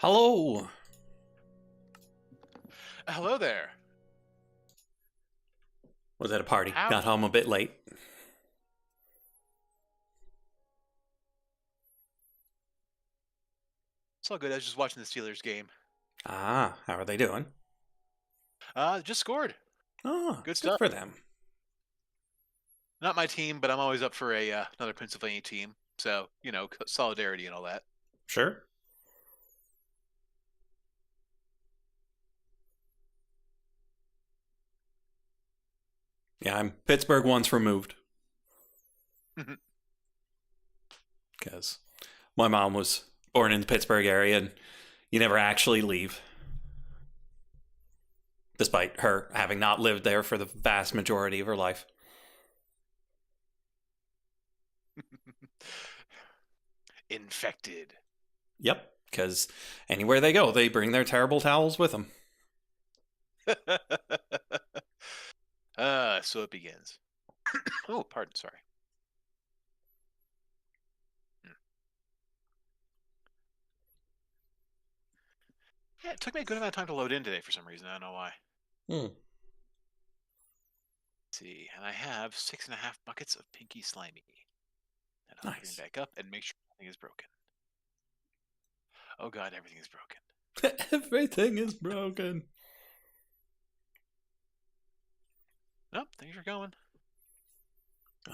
Hello. Hello there. Was at a party. How? Got home a bit late. It's all good. I was just watching the Steelers game. Ah, how are they doing? Just scored. Oh, Good good stuff. for them. Not my team, but I'm always up for a another Pennsylvania team. So solidarity and all that. Sure. Yeah, I'm Pittsburgh once removed because my mom was born in the Pittsburgh area and you never actually leave. Despite her having not lived there for the vast majority of her life. Infected. Yep, because anywhere they go, they bring their terrible towels with them. So it begins. Oh, pardon. Sorry. Yeah, it took me a good amount of time to load in today for some reason. I don't know why. Hmm. Let's see, and I have 6.5 buckets of Pinky Slimy. And I'll bring Nice. back up and make sure nothing is broken. Oh God, everything is broken. Everything is broken. Nope, things are going.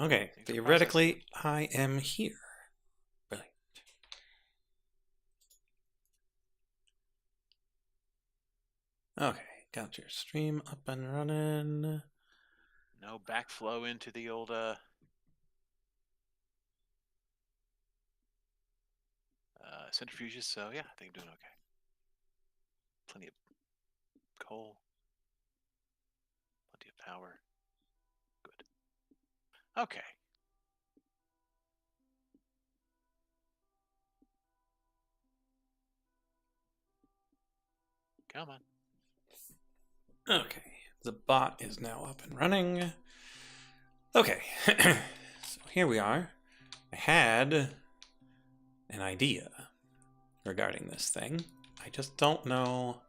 Okay, Things are theoretically, I am here. Brilliant. Okay, got your stream up and running. No backflow into the old centrifuges, so yeah, I think I'm doing okay. Plenty of coal, plenty of power. Good. Okay. Come on. Okay, the bot is now up and running. Okay, so here we are. I had an idea regarding this thing. I just don't know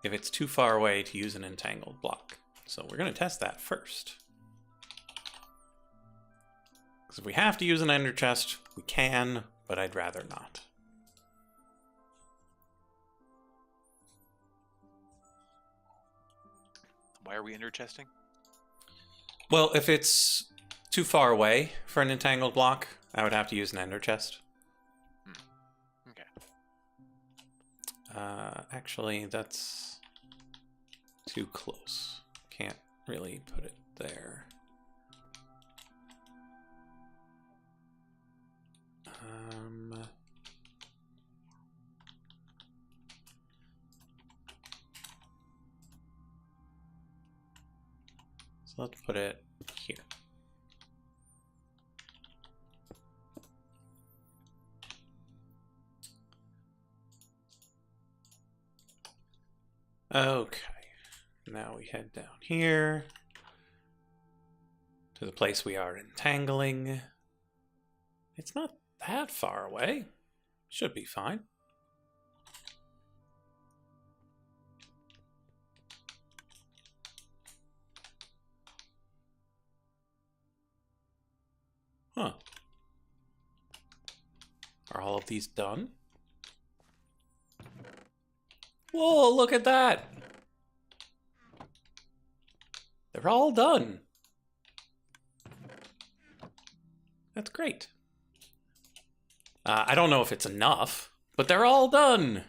if it's too far away to use an entangled block. So we're going to test that first. Because if we have to use an ender chest, we can, but I'd rather not. Why are we ender testing? Well, if it's too far away for an entangled block, I would have to use an ender chest. Okay. Actually, that's too close. Can't really put it there. So let's put it here. Okay, now we head down here to the place we are entangling. It's not that far away. Should be fine. Huh. Are all of these done? Whoa, look at that! They're all done. That's great. I don't know if it's enough, but they're all done.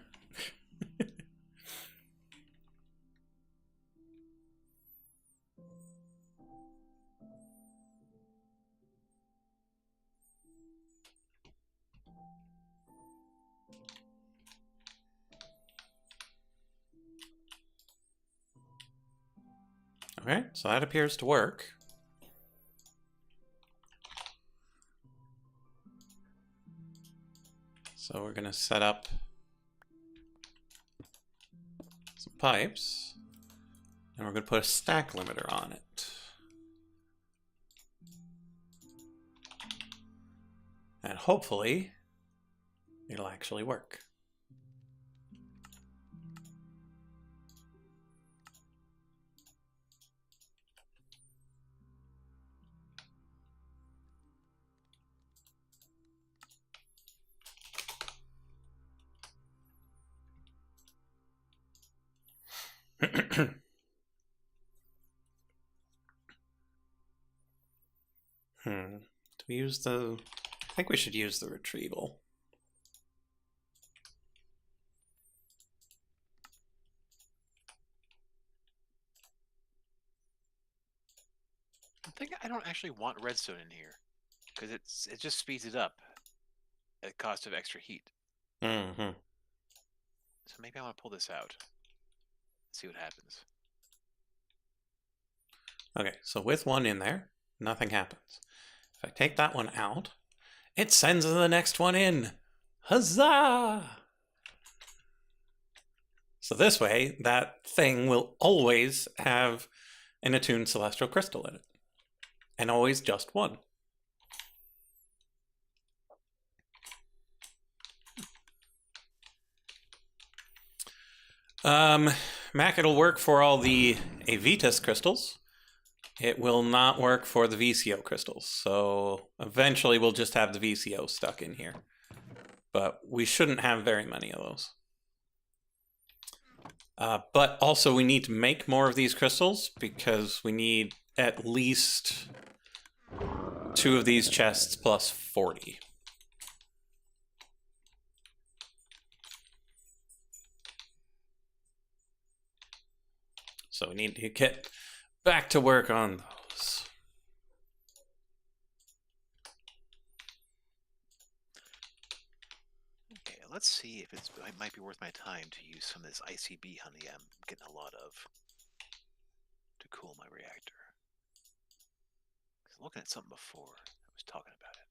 Okay, so that appears to work. So we're going to set up some pipes, and we're going to put a stack limiter on it. And hopefully, it'll actually work. Do we use the... I think we should use the retrieval. I think I don't actually want redstone in here because it just speeds it up at the cost of extra heat. Mm-hmm. So maybe I want to pull this out. See what happens. Okay, so with one in there, nothing happens. If I take that one out, it sends the next one in. Huzzah! So this way, that thing will always have an attuned celestial crystal in it. And always just one. Mac, it'll work for all the Avitas crystals. It will not work for the VCO crystals. So eventually we'll just have the VCO stuck in here. But we shouldn't have very many of those. But also we need to make more of these crystals because we need at least 2 of these chests plus 40. So we need to get back to work on those. Okay, let's see if it might be worth my time to use some of this ICB honey I'm getting a lot of to cool my reactor. I was looking at something before. I was talking about it.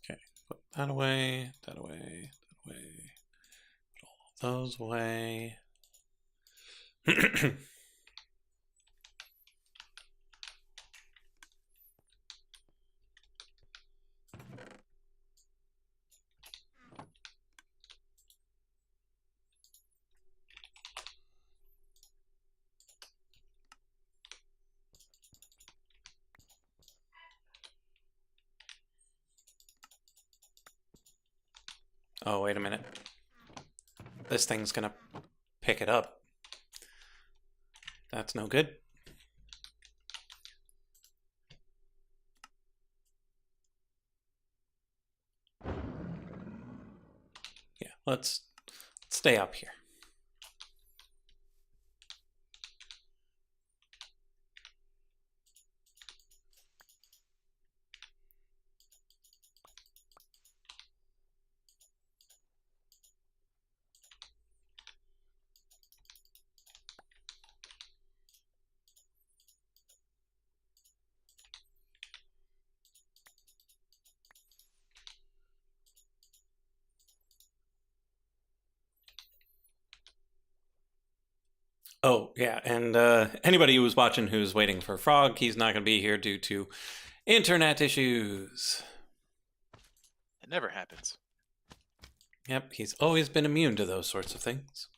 Okay, put that away, that away, that away. Put all those away. Oh, wait a minute. This thing's gonna pick it up. That's no good. Yeah, let's stay up here. Oh, yeah, and anybody who was watching who's waiting for Frog, he's not going to be here due to internet issues. It never happens. Yep, he's always been immune to those sorts of things.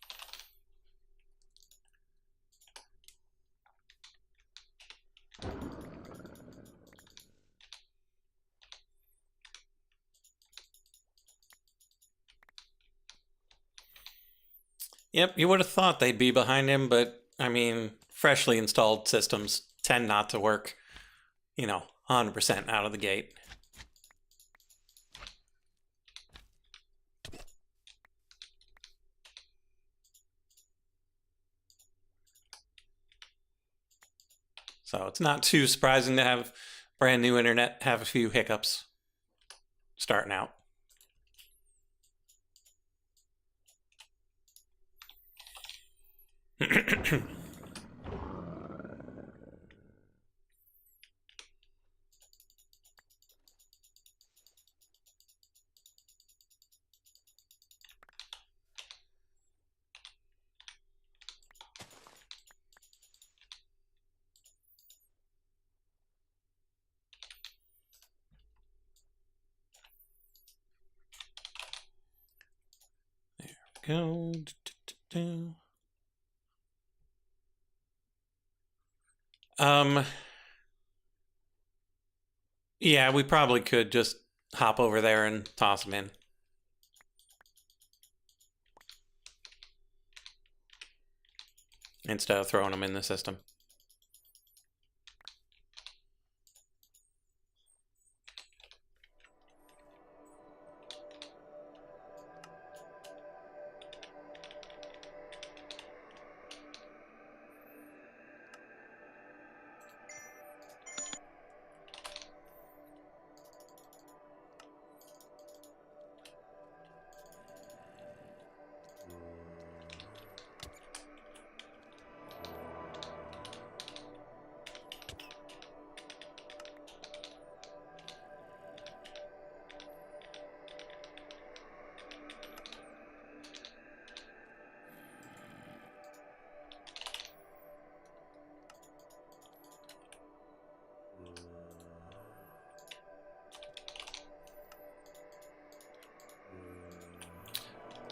Yep, you would have thought they'd be behind him, but, I mean, freshly installed systems tend not to work, 100% out of the gate. So it's not too surprising to have brand new internet have a few hiccups starting out. Go. Yeah, we probably could just hop over there and toss them in. instead of throwing them in the system.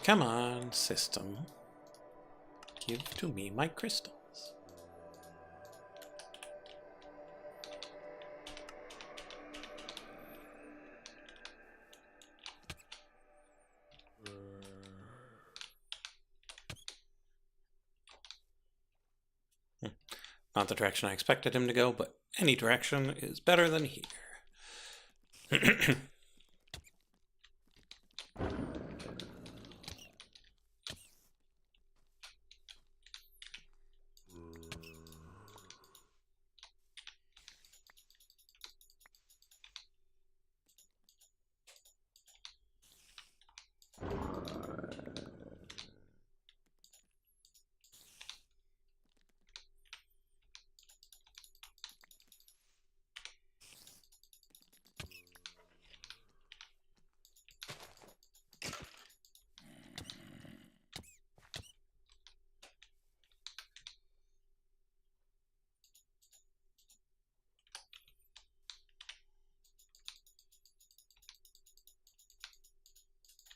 Come on, system. Give to me my crystals. Not the direction I expected him to go, but any direction is better than here.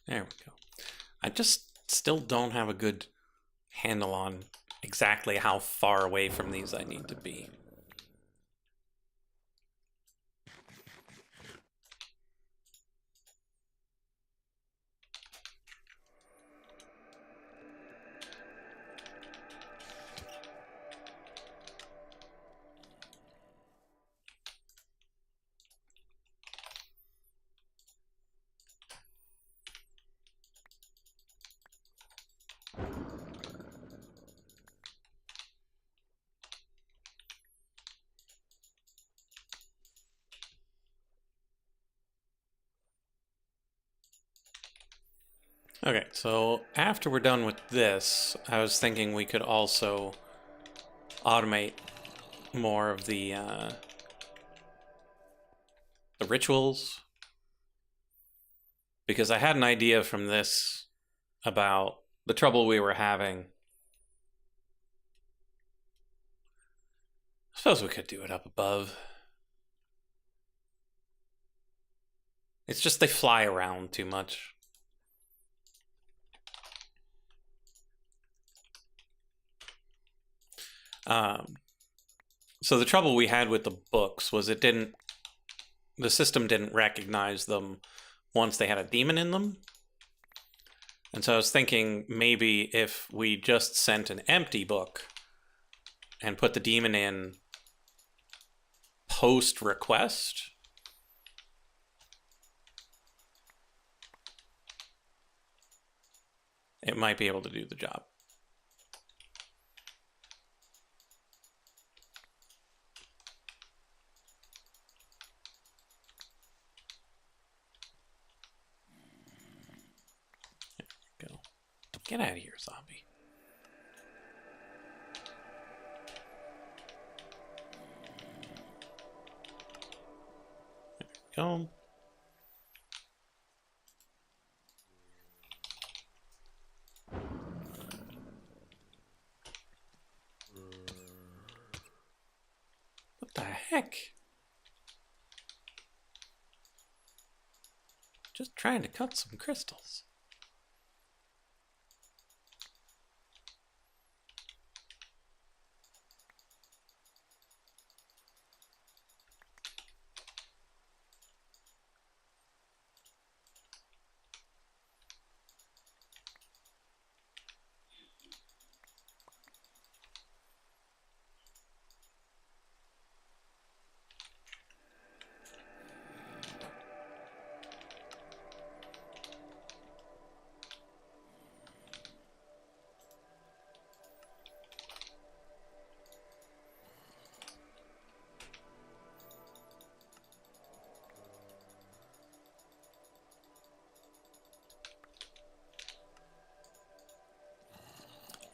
There we go. I just still don't have a good handle on exactly how far away from these I need to be. Okay, so after we're done with this, I was thinking we could also automate more of the rituals, because I had an idea from this about the trouble we were having. I suppose we could do it up above. It's just they fly around too much. So the trouble we had with the books was the system didn't recognize them once they had a demon in them. And so I was thinking maybe if we just sent an empty book and put the demon in post request, it might be able to do the job. There we go. Get out of here, zombie. There we go. What the heck? Just trying to cut some crystals.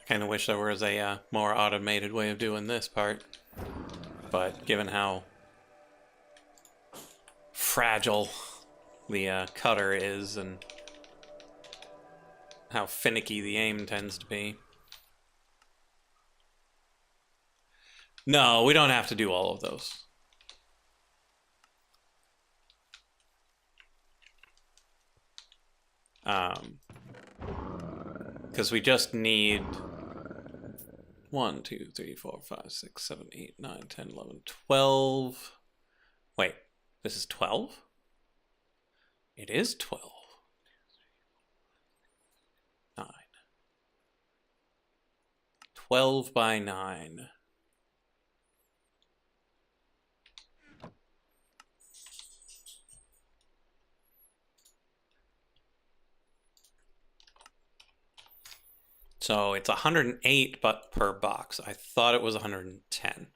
Kind of wish there was a more automated way of doing this part. But given how fragile the cutter is and how finicky the aim tends to be. No, we don't have to do all of those. Because we just need 1, 2, 3, 4, 5, 6, 7, 8, 9, 10, 11, 12. Wait, this is 12? It is 12. 9. 12 by 9. So it's 108 but per box. I thought it was 110.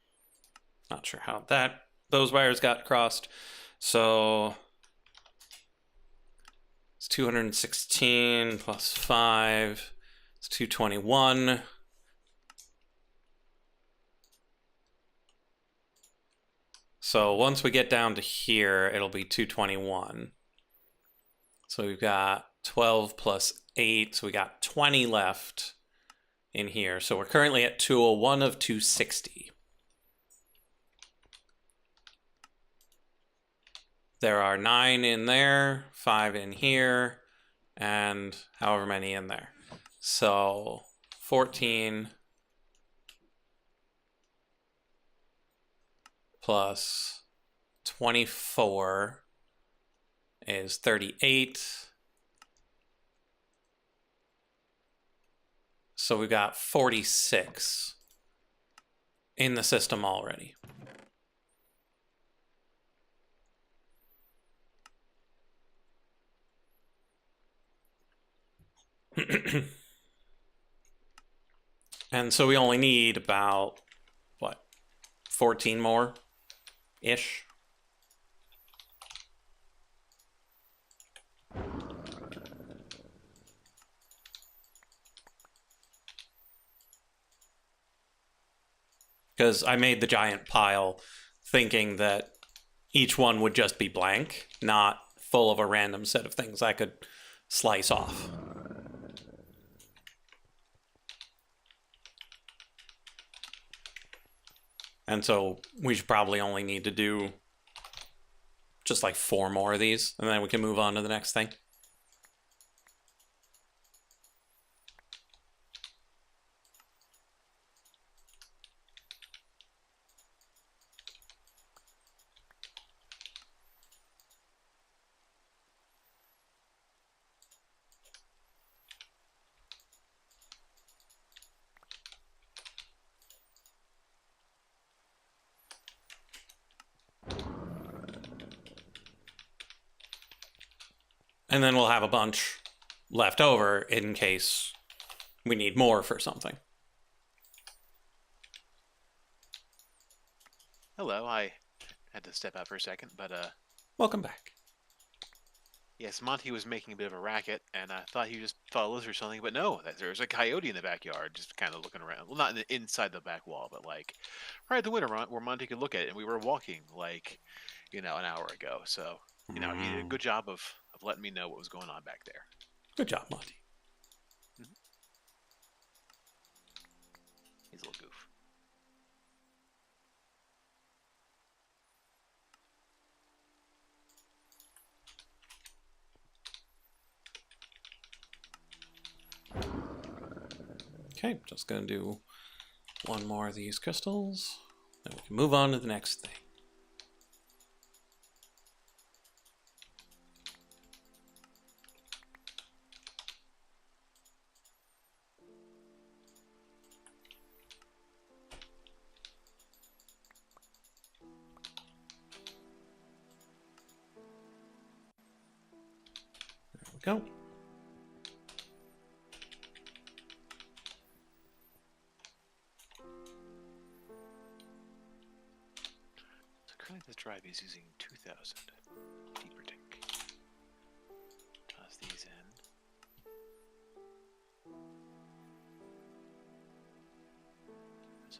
Not sure how those wires got crossed. So it's 216 plus 5. It's 221. So once we get down to here, it'll be 221. So we've got 12 plus 8. So we got 20 left in here. So we're currently at 201 of 260. There are 9 in there, 5 in here, and however many in there. So 14 plus 24 is 38. So we've got 46 in the system already. And so we only need about, what, 14 more-ish? Because I made the giant pile thinking that each one would just be blank, not full of a random set of things I could slice off. And so we should probably only need to do just like 4 more of these, and then we can move on to the next thing. And then we'll have a bunch left over in case we need more for something. Hello, I had to step out for a second, but Welcome back. yes, Monty was making a bit of a racket, and I thought he just thought a lizard or something, but no, there's a coyote in the backyard, just kind of looking around. Well, not inside the back wall, but like right at the window where Monty could look at it, and we were walking like, an hour ago. So, he did a good job of letting me know what was going on back there. Good job, Monty. He's a little goof. Okay, just gonna do 1 more of these crystals, then we can move on to the next thing. There we go. Currently this drive is using 2000 deeper tank. Toss these in.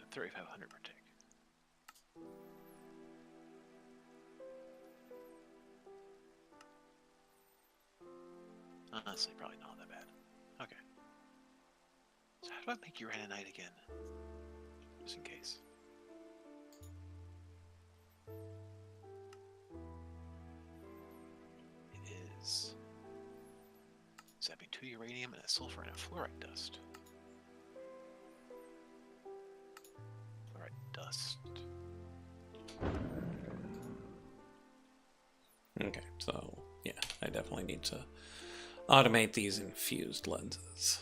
So 3,500 per tick. Honestly, probably not that bad. Okay. So how do I make Uranite again? Just in case. It is. So that'd be 2 uranium and a sulfur and a fluorite dust. Fluorite dust. Okay, so yeah, I definitely need to automate these infused lenses.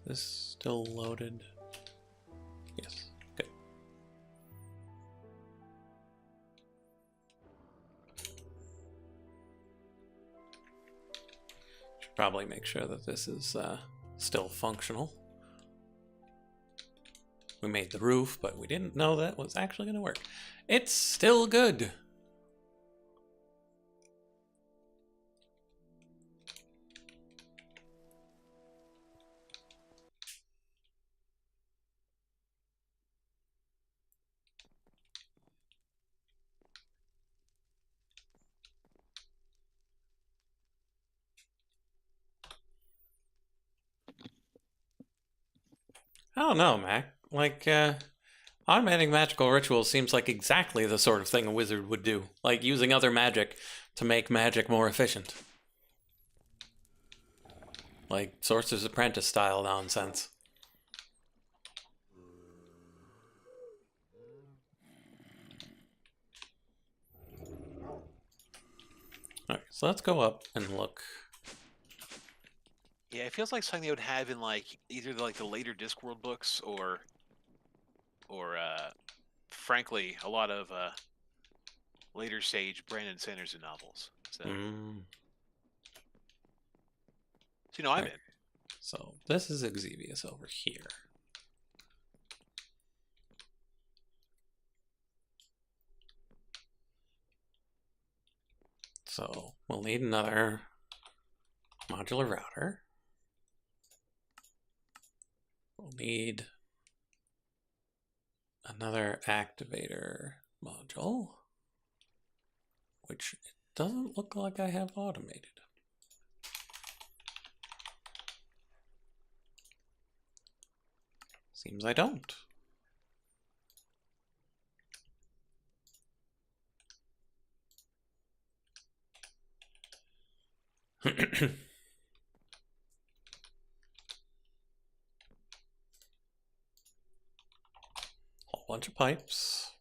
Is this still loaded? Yes. Good. Should probably make sure that this is still functional. We made the roof, but we didn't know that was actually going to work. It's still good. I don't know, Mac. Like, automating magical rituals seems like exactly the sort of thing a wizard would do. Like using other magic to make magic more efficient. Like Sorcerer's Apprentice style nonsense. Alright, so let's go up and look. Yeah, it feels like something they would have in like either like the later Discworld books or frankly a lot of later stage Brandon Sanderson novels. So, so you know, I'm in. So this is Exevius over here. So we'll need another modular router. We'll need another activator module, which it doesn't look like I have automated. Seems I don't. Whole bunch of pipes.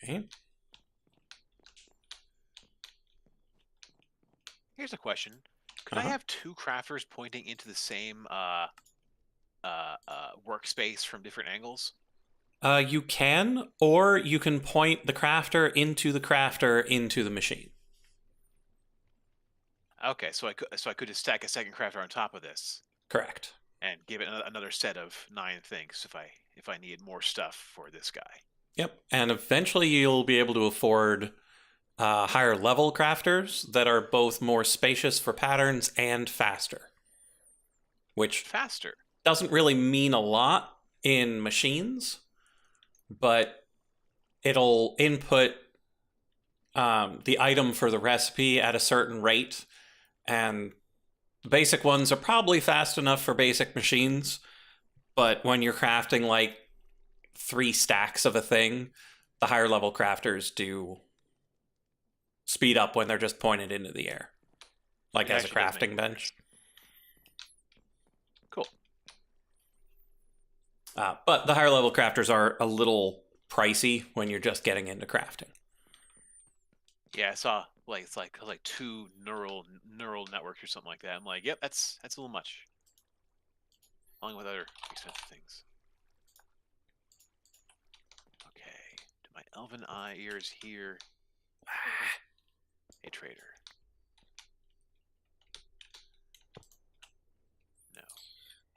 Okay. Here's a question: could I have 2 crafters pointing into the same workspace from different angles? You can, or you can point the crafter into the machine. Okay, so I could just stack a second crafter on top of this. Correct. And give it another set of 9 things if I need more stuff for this guy. Yep, and eventually you'll be able to afford higher level crafters that are both more spacious for patterns and faster. Which faster doesn't really mean a lot in machines, but it'll input the item for the recipe at a certain rate, and the basic ones are probably fast enough for basic machines, but when you're crafting like 3 stacks of a thing, the higher level crafters do speed up when they're just pointed into the air, like as a crafting bench. But the higher level crafters are a little pricey when you're just getting into crafting. Yeah, I saw like it's like two neural networks or something like that. I'm like, yep, that's a little much, along with other expensive things. Okay, do my elven eye ears here? A trader.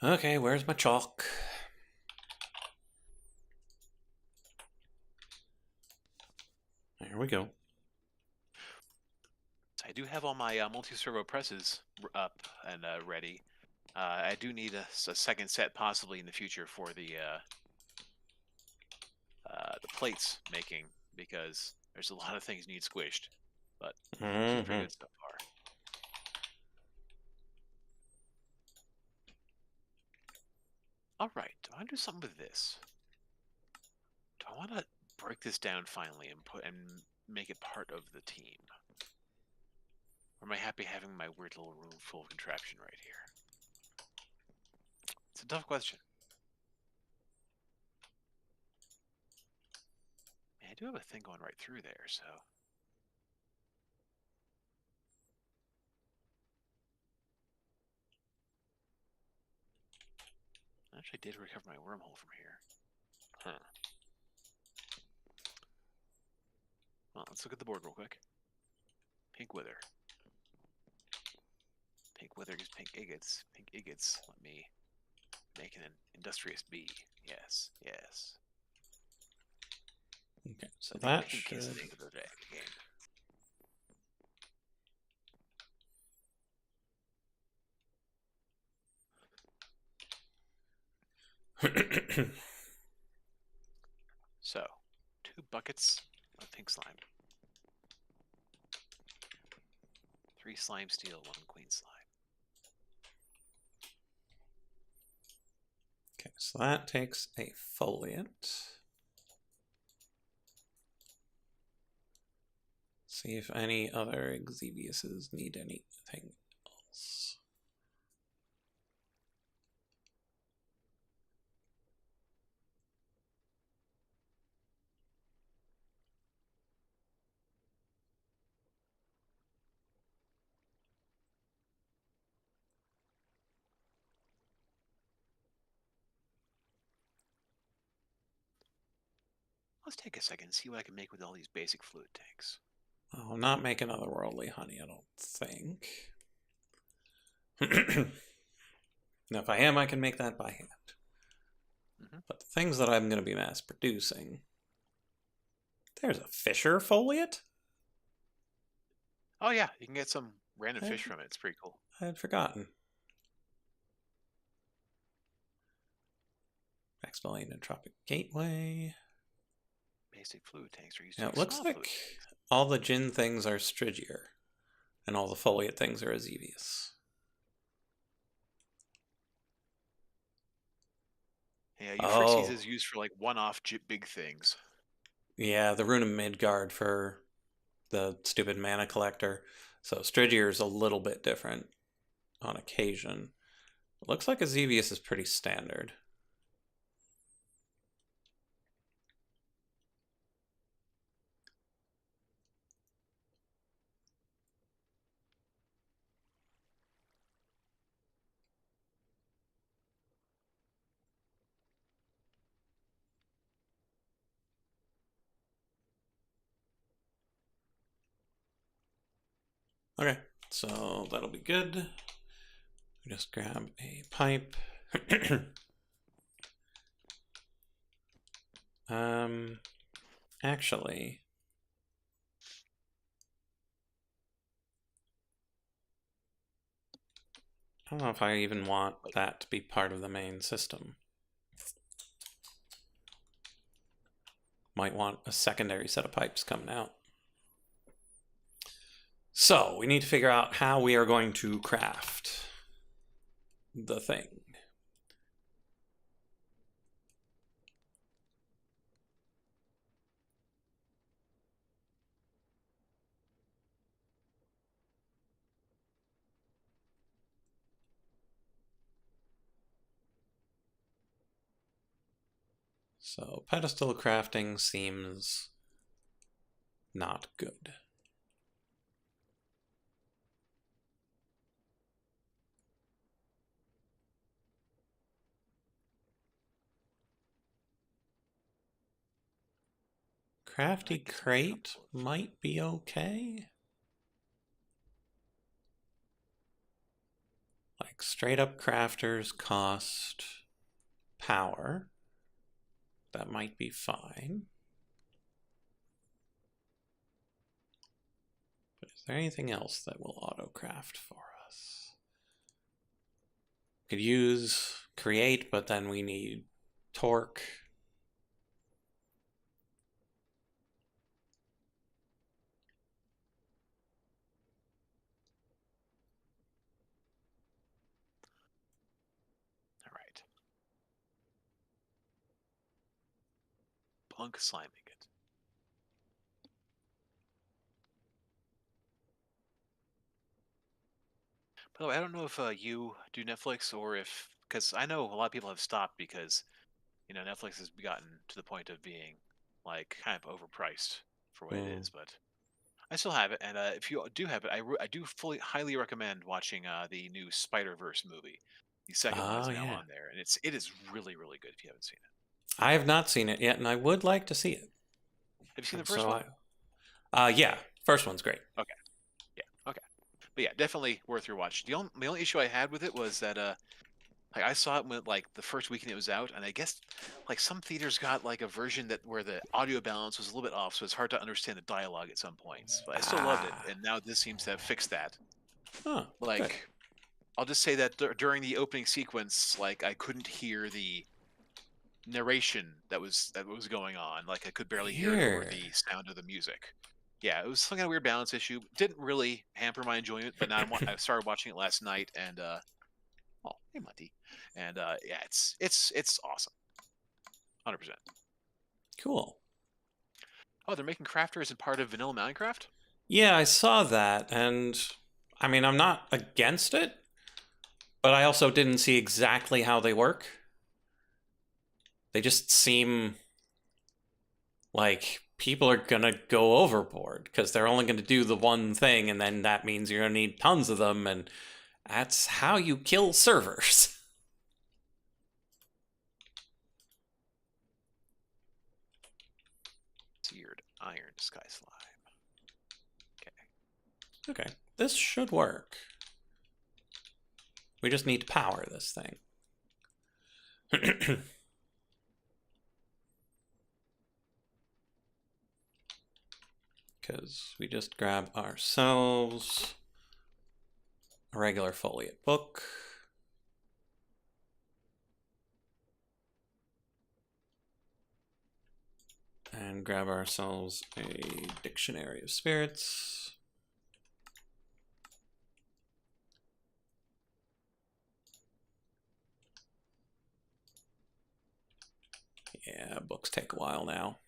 No. Okay, where's my chalk? There we go. I do have all my multi-servo presses up and ready. I do need a second set possibly in the future for the plates making, because there's a lot of things need squished, but seems pretty good so far. All right, do I want to do something with this? Do I want to break this down finally and make it part of the team? Or am I happy having my weird little room full of contraption right here? It's a tough question. Man, I do have a thing going right through there, so. I actually did recover my wormhole from here. Huh. Well, let's look at the board real quick. Pink wither. Pink wither gives pink agates. Pink agates let me make an industrious bee. Yes, yes. Okay, so I think that pink should... is the name of the game. So, 2 buckets of pink slime. 3 slime steel, 1 queen slime. Okay, so that takes a foliant. See if any other Exeviuses need anything else. Let's take a second and see what I can make with all these basic fluid tanks. I'll not make another worldly honey, I don't think. Now, if I am, I can make that by hand. But the things that I'm going to be mass producing... There's a Fisher foliate? Oh yeah, you can get some random fish from it. It's pretty cool. I had forgotten. Maximilian Entropic Gateway. Basic fluid tanks are used Now, to it looks like all the Djinn things are Stygier, and all the foliate things are Exevius. Yeah, Euphrates is used for like one-off big things. Yeah, the Rune of Midgard for the stupid mana collector. So Stygier is a little bit different on occasion. It looks like Exevius is pretty standard. Okay, so that'll be good. Just grab a pipe. Actually, I don't know if I even want that to be part of the main system. Might want a secondary set of pipes coming out. So, we need to figure out how we are going to craft the thing. So pedestal crafting seems not good. Crafty crate might be okay. Like straight up crafters cost power. That might be fine. But is there anything else that will auto craft for us? Could use create, but then we need torque. All right. Punk sliming it. By the way, I don't know if you do Netflix or if, because I know a lot of people have stopped because, Netflix has gotten to the point of being like kind of overpriced for what it is. But I still have it, and if you do have it, I do fully highly recommend watching the new Spider-Verse movie. The second one is Oh, now yeah. on there, and it is really really good if you haven't seen it. I have not seen it yet, and I would like to see it. Have you seen the first So one? yeah, first one's great. Okay, yeah, okay, but yeah, definitely worth your watch. The only issue I had with it was that like I saw it when like the first weekend it was out, and I guess like some theaters got like a version that where the audio balance was a little bit off, so it's hard to understand the dialogue at some points. But I still loved it, and now this seems to have fixed that. Oh, good. Like I'll just say that during the opening sequence, like I couldn't hear the narration that was going on. Like I could barely hear it over Weird. the sound of the music. Yeah, it was some kind of weird balance issue. Didn't really hamper my enjoyment, but now I started watching it last night, and oh, hey Monty, and yeah, it's awesome, 100%. Cool. Oh, they're making crafters in part of Vanilla Minecraft. Yeah, I saw that, and I mean, I'm not against it, but I also didn't see exactly how they work. They just seem like people are gonna go overboard because they're only gonna do the one thing, and then that means you're gonna need tons of them, and that's how you kill servers. Seared iron sky slime. Okay. Okay, this should work. We just need to power this thing. Because we just grab ourselves a regular foliate book. And grab ourselves a dictionary of spirits. Yeah, books take a while now.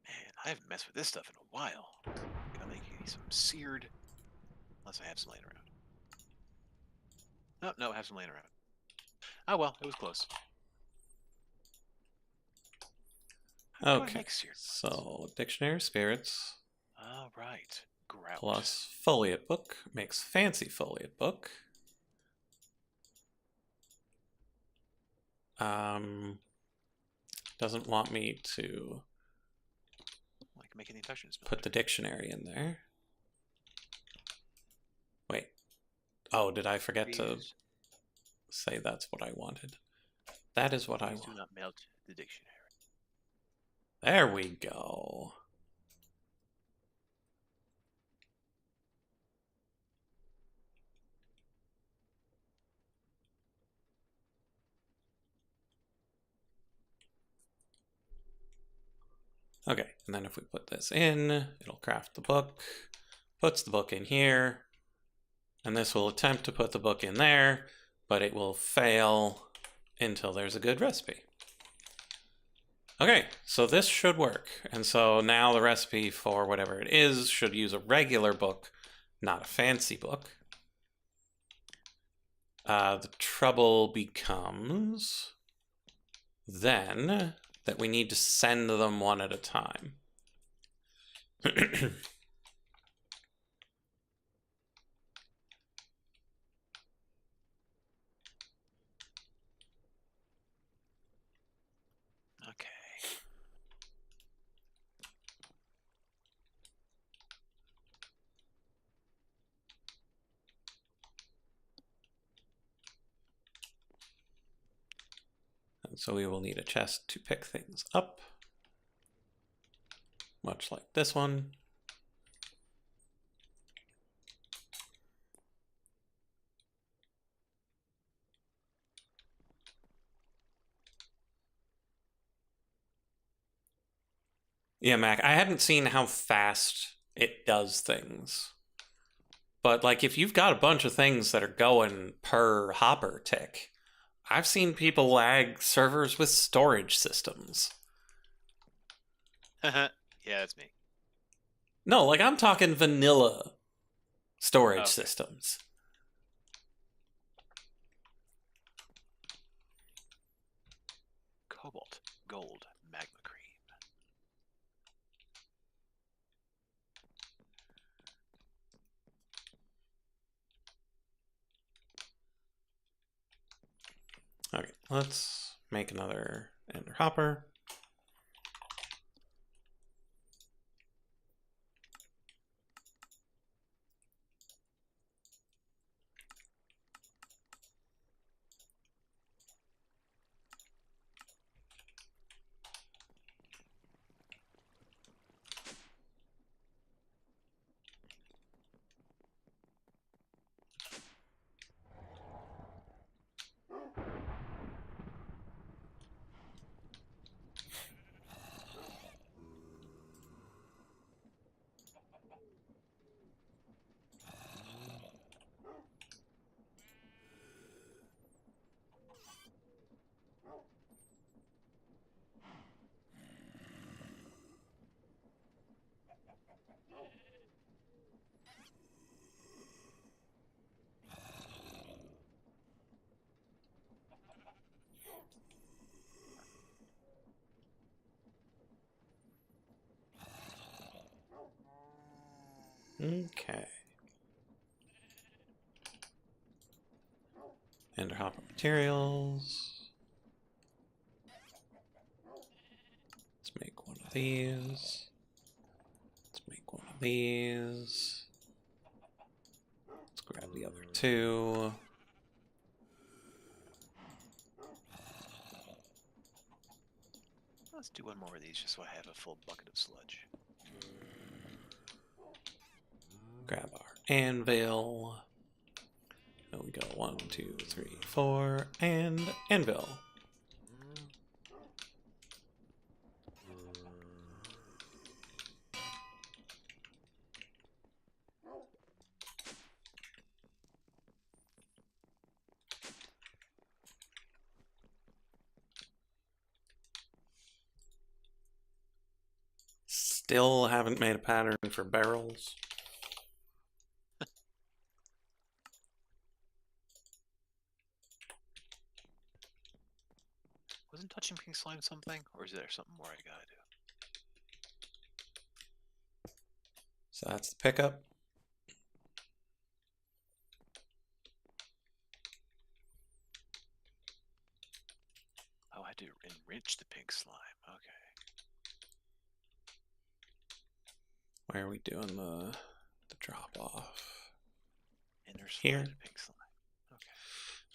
Man, I haven't messed with this stuff in a while. Gotta make you some seared. Unless I have some laying around. No, I have some laying around. Oh well, it was close. How do I Okay, make seared ones? so dictionary of spirits All right, grout. plus foliate book makes fancy foliate book. Doesn't want me to I can make an infection spell. put the dictionary in there. Wait. Oh, did I forget to say that's what I wanted? That is what I want. Do not melt the dictionary. There we go. Okay, and then if we put this in, it'll craft the book, puts the book in here, and this will attempt to put the book in there, but it will fail until there's a good recipe. Okay, so this should work. And so now the recipe for whatever it is should use a regular book, not a fancy book. The trouble becomes then that we need to send them one at a time. Okay. And so we will need a chest to pick things up, much like this one. Yeah, Mac, I hadn't seen how fast it does things. But like if you've got a bunch of things that are going per hopper tick, I've seen people lag servers with storage systems. Yeah, that's me. No, like I'm talking vanilla storage Okay. systems. Cobalt, gold, magma cream. Okay, let's make another ender hopper. Okay. Ender hopper materials. Let's make one of these. Let's make one of these. Let's grab the other two. Let's do one more of these just so I have a full bucket of sludge. Grab our anvil. There we go. 1, 2, 3, 4, and anvil. Still haven't made a pattern for barrels. Wasn't touching pink slime something? Or is there something more I gotta do? So that's the pickup. Oh, I had to enrich the pink slime. Okay. Where are we doing the drop off? Inner Here. slide pink slime.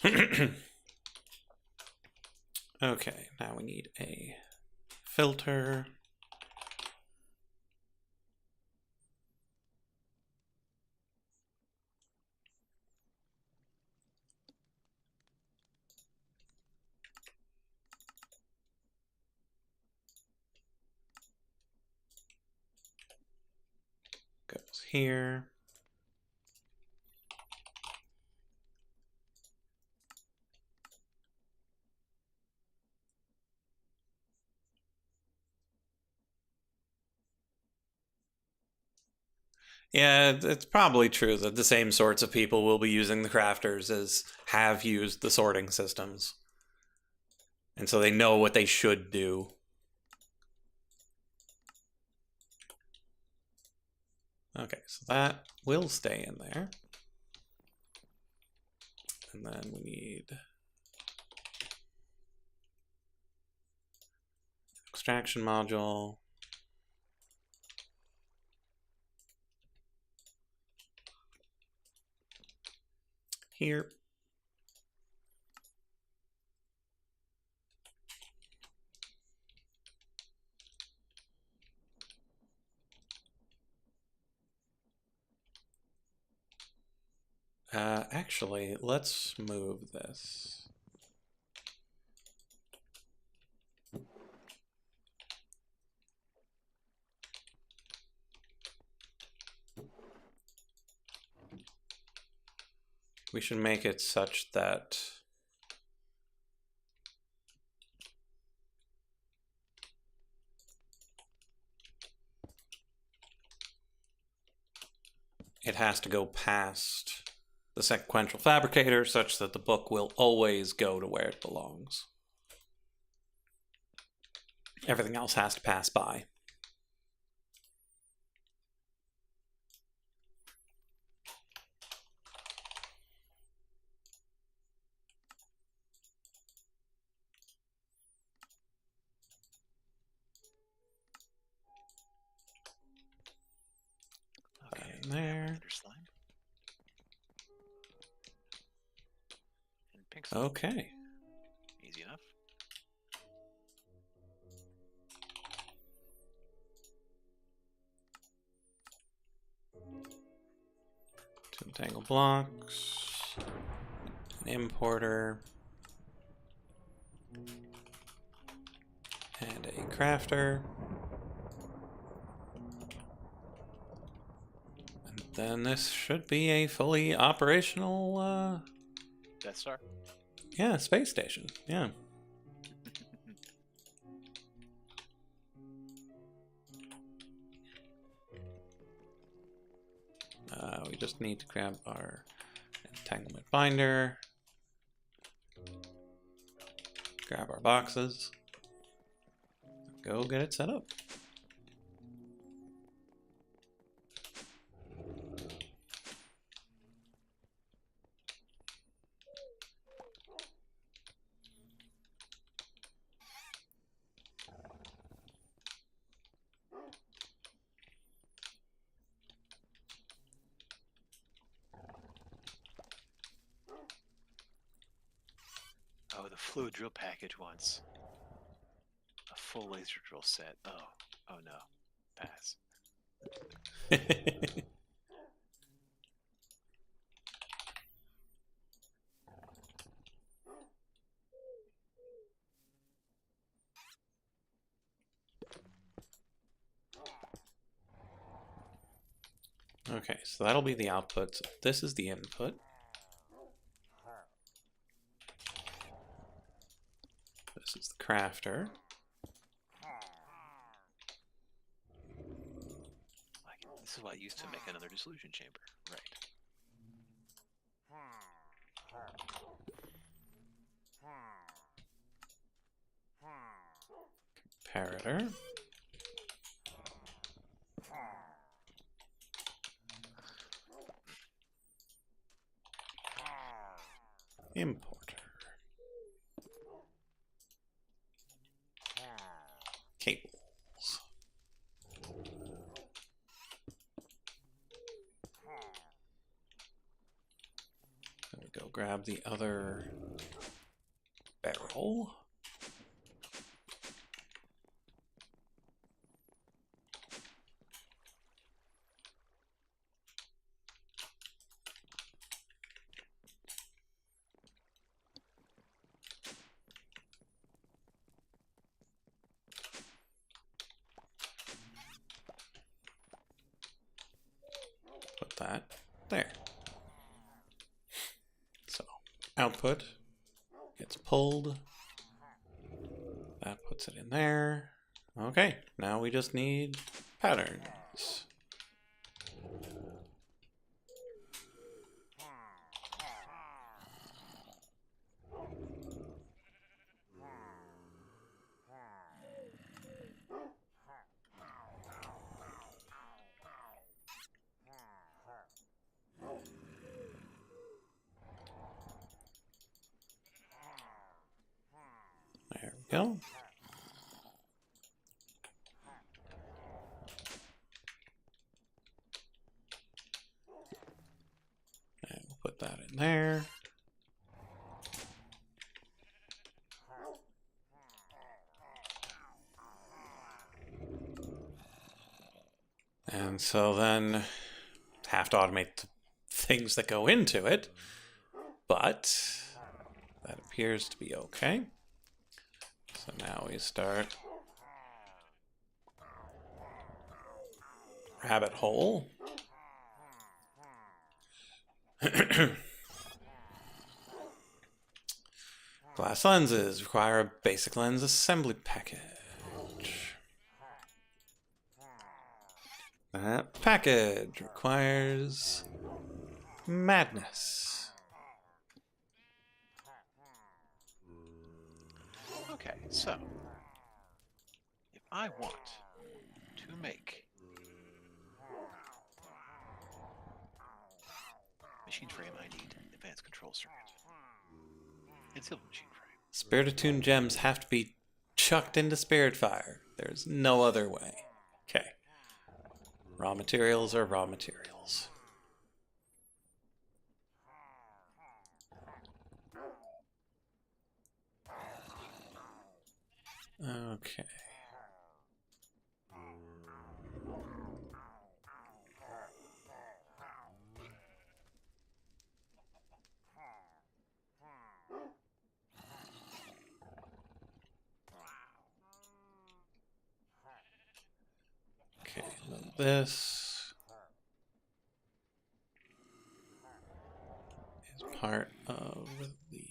Okay. Okay, now we need a filter. Goes here. Yeah, it's probably true that the same sorts of people will be using the crafters as have used the sorting systems. And so they know what they should do. Okay, so that will stay in there. And then we need extraction module. Here. Actually, let's move this. We should make it such that it has to go past the sequential fabricator such that the book will always go to where it belongs. Everything else has to pass by. Okay, in there. slime. And pink slime. Okay. Easy enough. Two entangle blocks. An importer. And a crafter. And then this should be a fully operational, Death Star. yeah, space station. Yeah. We just need to grab our entanglement binder. Grab our boxes. Go get it set up. Oh, the fluid drill package once. A full laser drill set. Oh no. Pass. Okay, so that'll be the output. So this is the input. This is the crafter. This is what I used to make another dissolution chamber. Right. Comparator. Importer. Cables. There we go. Grab the other barrel. Put that there. So, output gets pulled. That puts it in there. Okay, now we just need patterns. go. And we'll put that in there. And so then have to automate the things that go into it, but that appears to be okay. So now we start rabbit hole. Glass lenses require a basic lens assembly package. That package requires madness. Okay, so if I want to make machine frame, I need advanced control circuit and silver machine frame. Spirit attuned gems have to be chucked into spirit fire. There's no other way. Okay. Raw materials are raw materials. Okay. Okay, then this is part of the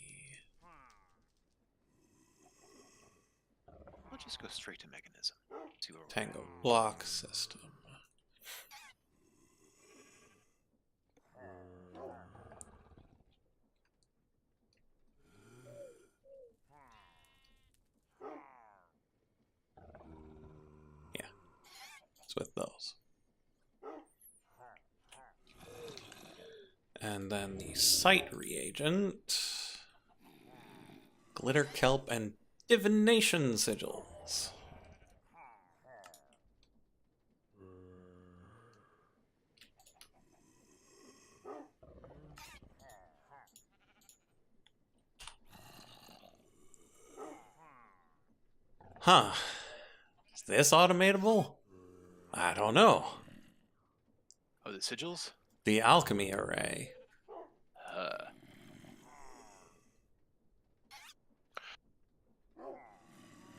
I'll just go straight to mechanism. See where we're Tango block system. Yeah, it's with those. And then the site reagent, glitter kelp, and divination sigils. Huh. Is this automatable? I don't know. Oh, the sigils? The alchemy array.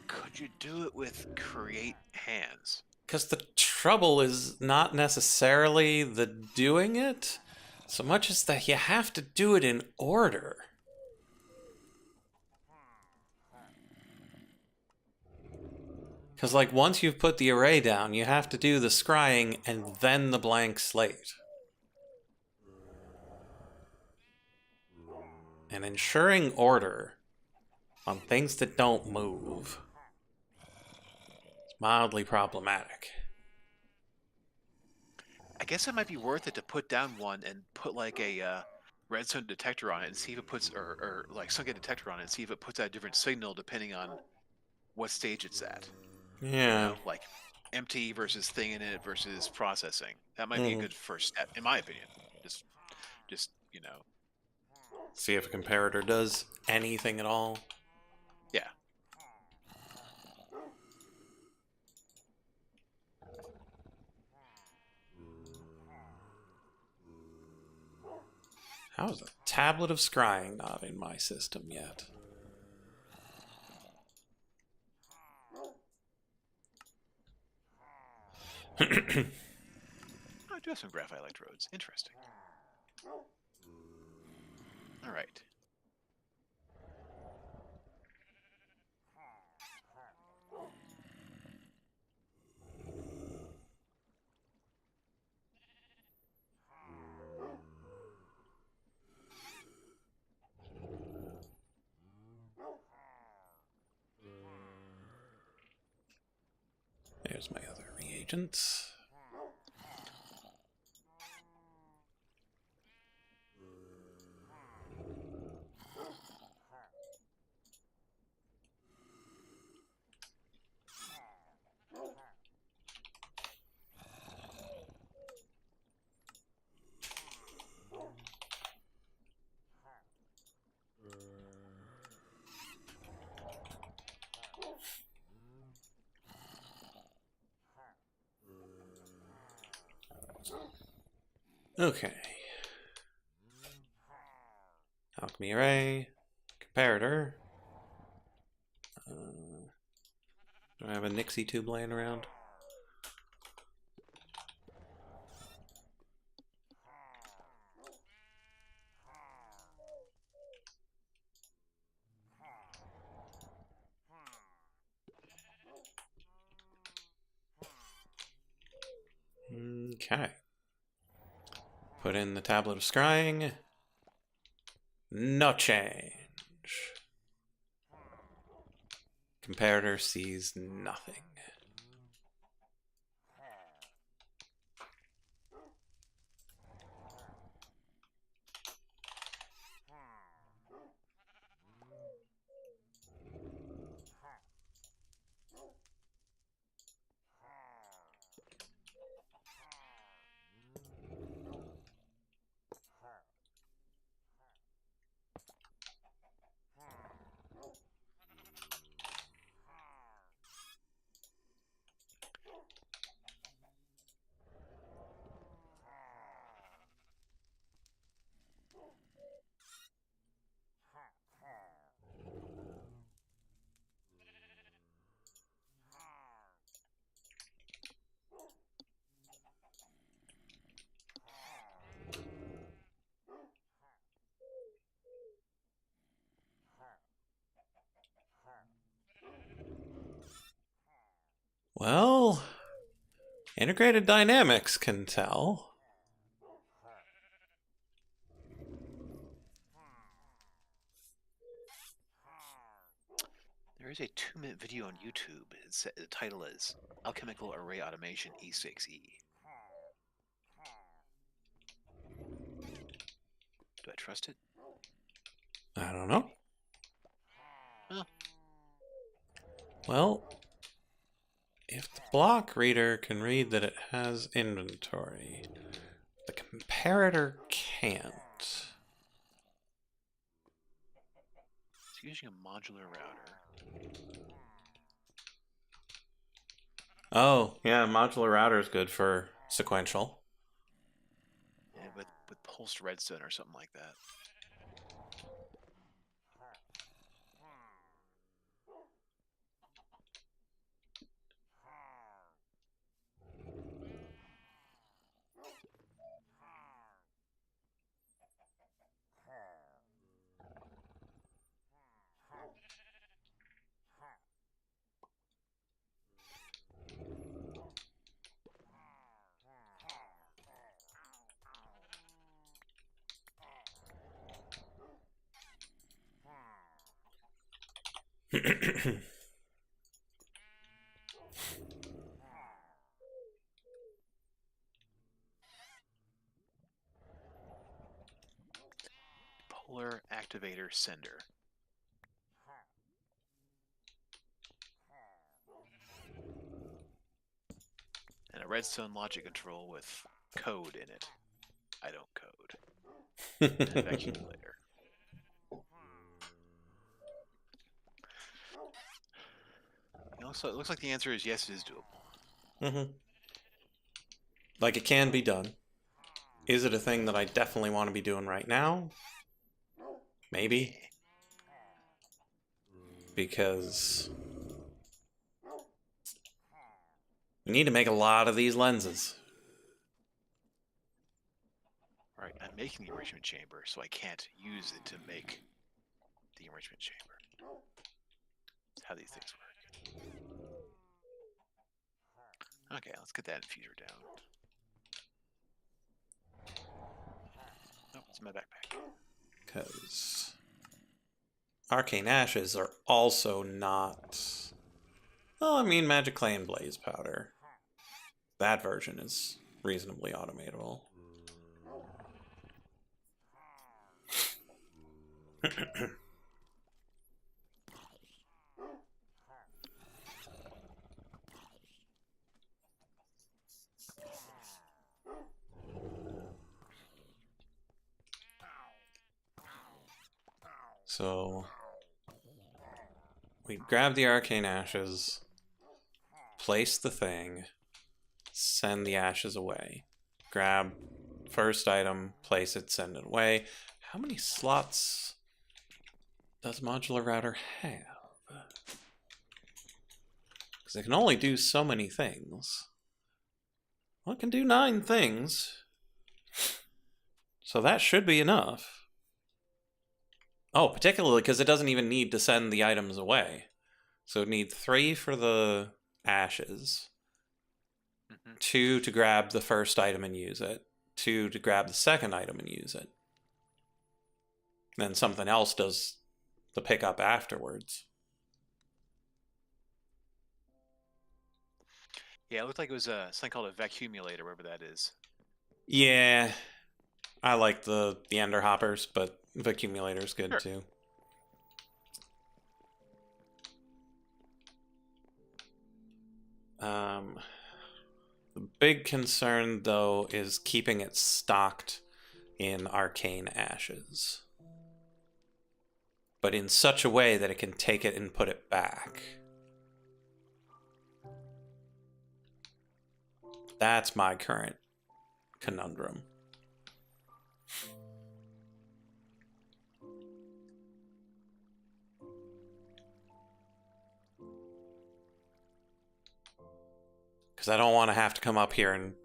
Could you do it with create hands? Because the trouble is not necessarily the doing it, so much as that you have to do it in order. Because, like, once you've put the array down, you have to do the scrying and then the blank slate. And ensuring order on things that don't move is mildly problematic. I guess it might be worth it to put down one and put like a redstone detector on it and see if it puts, or like sunken detector on it and see if it puts out a different signal depending on what stage it's at. Yeah. You know, like empty versus thing in it versus processing. That might be a good first step, in my opinion. Just you know. See if a comparator does anything at all. Yeah. How is a tablet of scrying not in my system yet? I do have some graphite electrodes. Interesting. All right. There's my other reagents. Okay. Alchemy array. Comparator. Do I have a Nixie tube laying around? Okay. Put in the tablet of scrying. No change. Comparator sees nothing. Well, integrated dynamics can tell. There is a 2-minute video on YouTube. The title is Alchemical Array Automation E6E. Do I trust it? I don't know. Huh. Well, if the block reader can read that it has inventory, the comparator can't. It's using a modular router. Oh, yeah, modular router is good for sequential. Yeah, with pulsed redstone or something like that. Polar activator sender. And a redstone logic control with code in it. I don't code. And a accumulator. So it looks like the answer is yes, it is doable. Like, it can be done. Is it a thing that I definitely want to be doing right now? Maybe. Because we need to make a lot of these lenses. Alright, I'm making the enrichment chamber, so I can't use it to make the enrichment chamber. That's how these things work. Okay, let's get that infuser down. Oh, it's in my backpack. Because arcane ashes are also not... Well, I mean, magic clay and blaze powder. That version is reasonably automatable. So we grab the arcane ashes, place the thing, send the ashes away, grab first item, place it, send it away. How many slots does modular router have? Because it can only do so many things. Well, it can do 9 things. So that should be enough. Oh, particularly because it doesn't even need to send the items away. So it needs 3 for the ashes, 2 to grab the first item and use it, 2 to grab the second item and use it. Then something else does the pickup afterwards. Yeah, it looked like it was something called a vacuumulator, whatever that is. Yeah, I like the ender hoppers, but the accumulator's good Sure. too. The big concern, though, is keeping it stocked in arcane ashes, but in such a way that it can take it and put it back. That's my current conundrum. Because I don't want to have to come up here and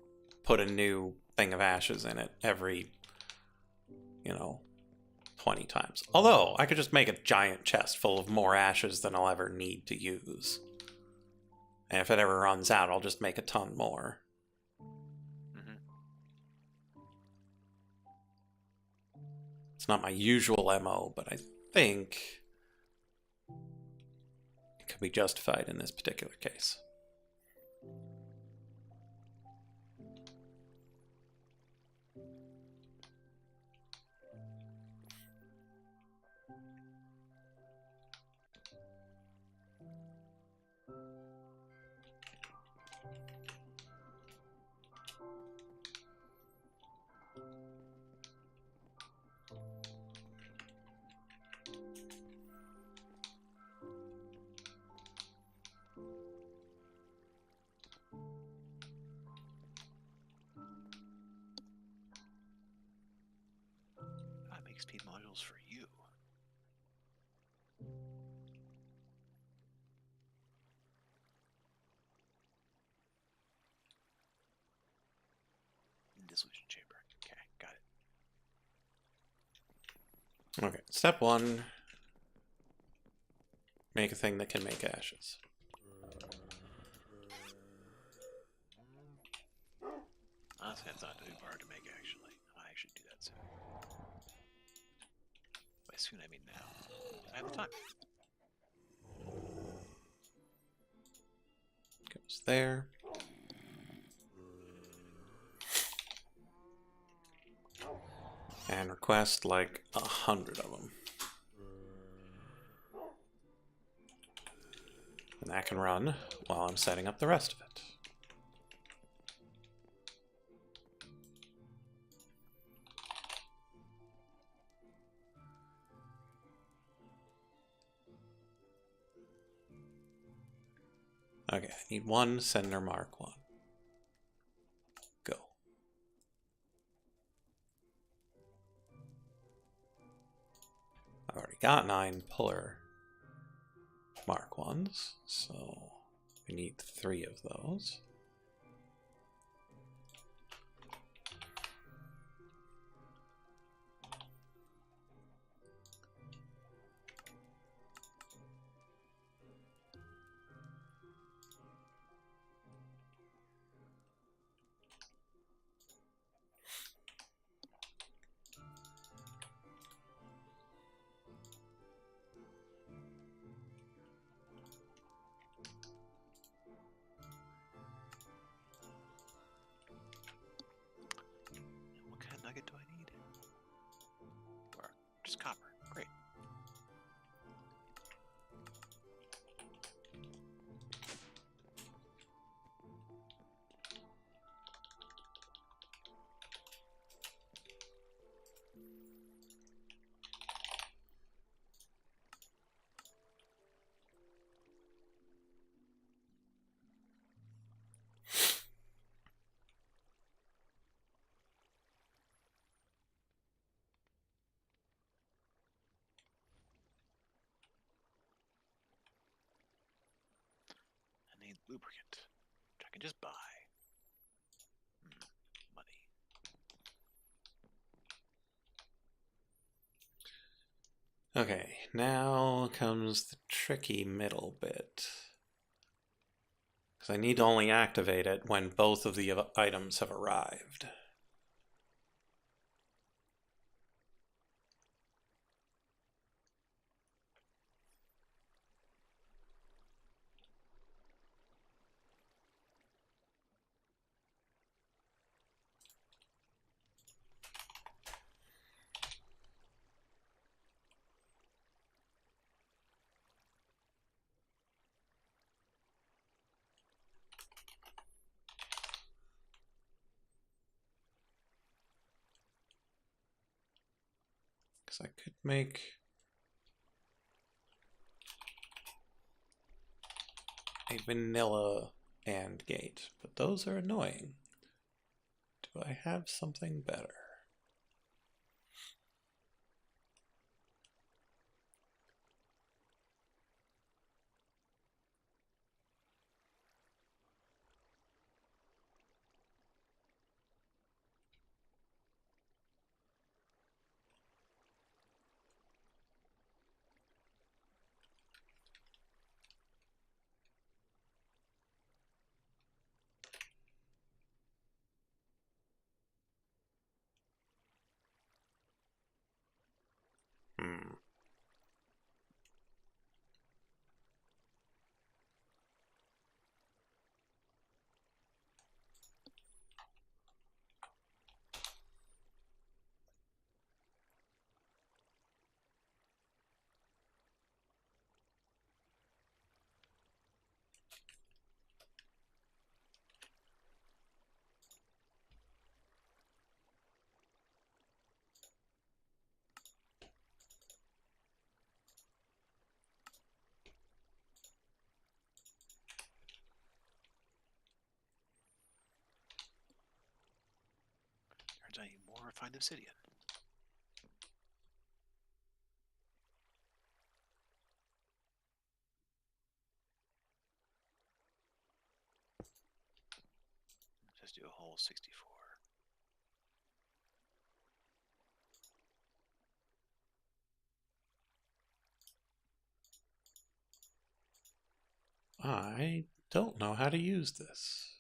put a new thing of ashes in it every, 20 times. Although, I could just make a giant chest full of more ashes than I'll ever need to use. And if it ever runs out, I'll just make a ton more. It's not my usual MO, but I think it could be justified in this particular case. I make speed modules for you. Dissolution chamber. Okay, got it. Okay, step 1. Make a thing that can make ashes. Honestly, that's not too hard to make, actually. I should do that soon. By soon, I mean now. I have the time. Goes there. And request like 100 of them. And that can run while I'm setting up the rest of it. Okay, I need 1 sender mark 1. Go. I've already got 9 puller mark 1s, so we need 3 of those. And what kind of nugget do I need? Or just copper. Great. lubricant, which I can just buy. Money. Okay, now comes the tricky middle bit. Because I need to only activate it when both of the items have arrived. Because I could make a vanilla AND gate, but those are annoying. Do I have something better? Hmm. Turns out I need more refined obsidian. Just do a whole 64. I don't know how to use this.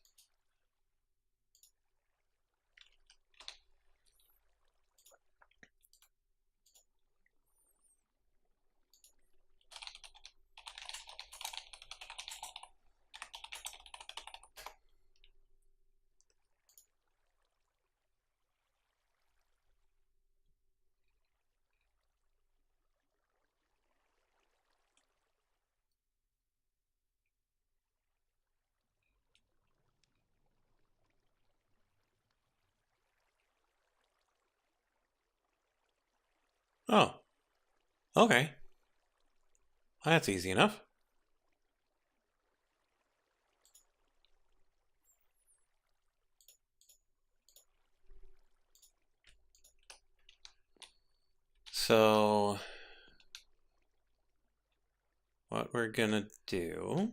Oh, okay. That's easy enough. So, what we're gonna do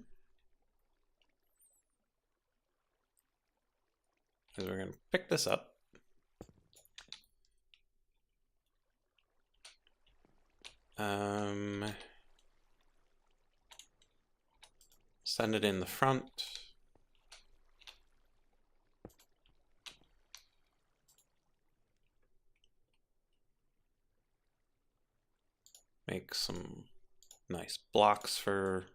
is we're gonna pick this up. Send it in the front. Make some nice blocks for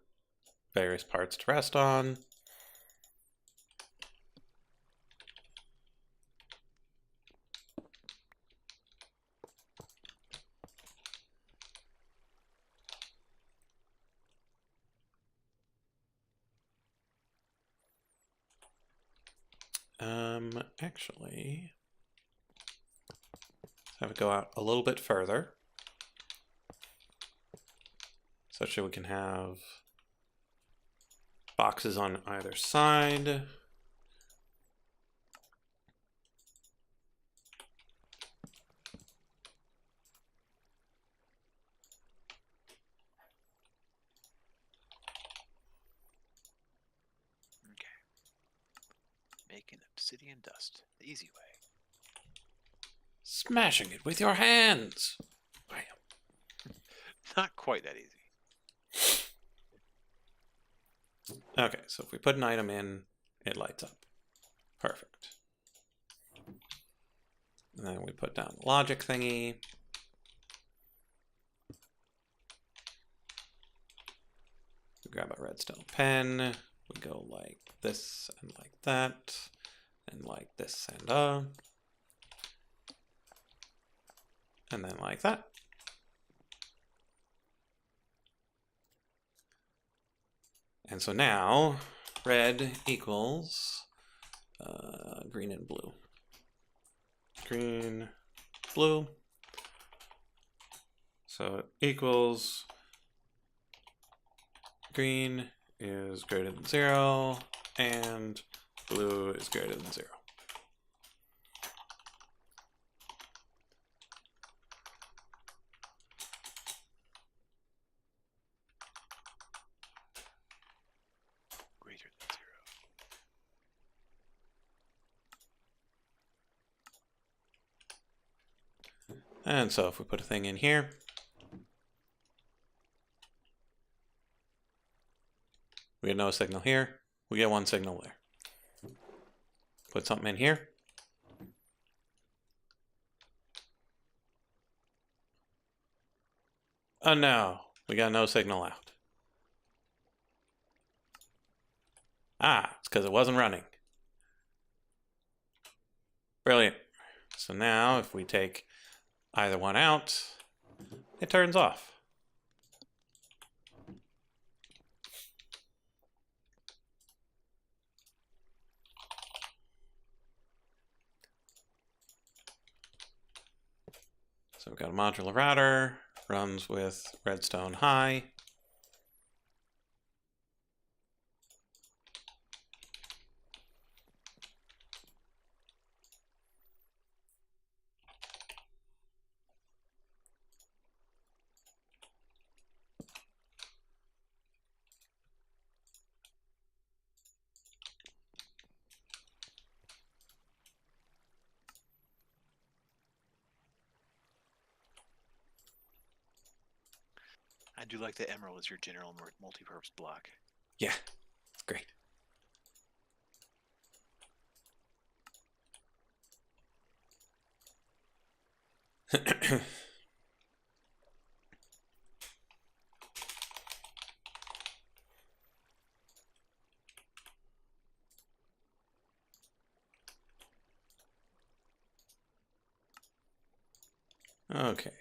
various parts to rest on. Actually, have it go out a little bit further, such that we can have boxes on either side. Making obsidian dust. The easy way. Smashing it with your hands. Bam. Not quite that easy. Okay, so if we put an item in, it lights up. Perfect. And then we put down the logic thingy. We grab a redstone pen. We go like this and like that. And like this and then like that. And so now red equals green and blue. Green, blue. So it equals green is greater than 0 and blue is greater than 0. Greater than 0. And so if we put a thing in here, we get no signal here, we get one signal there. Put something in here. Oh no, we got no signal out. Ah, it's because it wasn't running. Brilliant. So now if we take either one out, it turns off. So we've got a modular router, runs with redstone high. I do like the emerald as your general multi-purpose block. Yeah, it's great. Okay,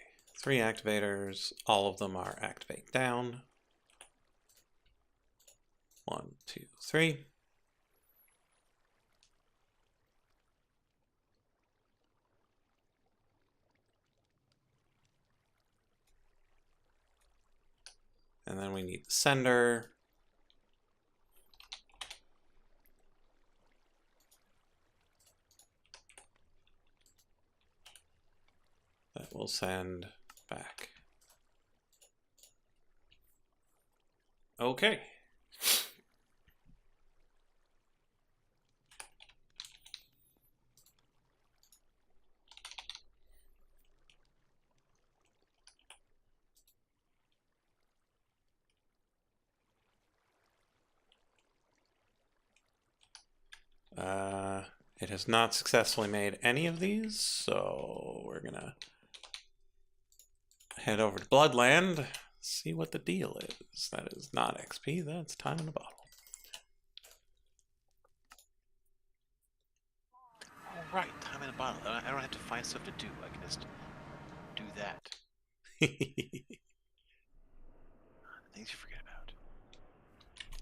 3 activators. All of them are activate down. 1, 2, 3. And then we need the sender. That will send back. Okay. It has not successfully made any of these, so we're gonna head over to Bloodland, see what the deal is. That is not XP, that's time in a bottle. All right, time in a bottle. I don't have to find stuff to do. I can just do that. Things you forget about.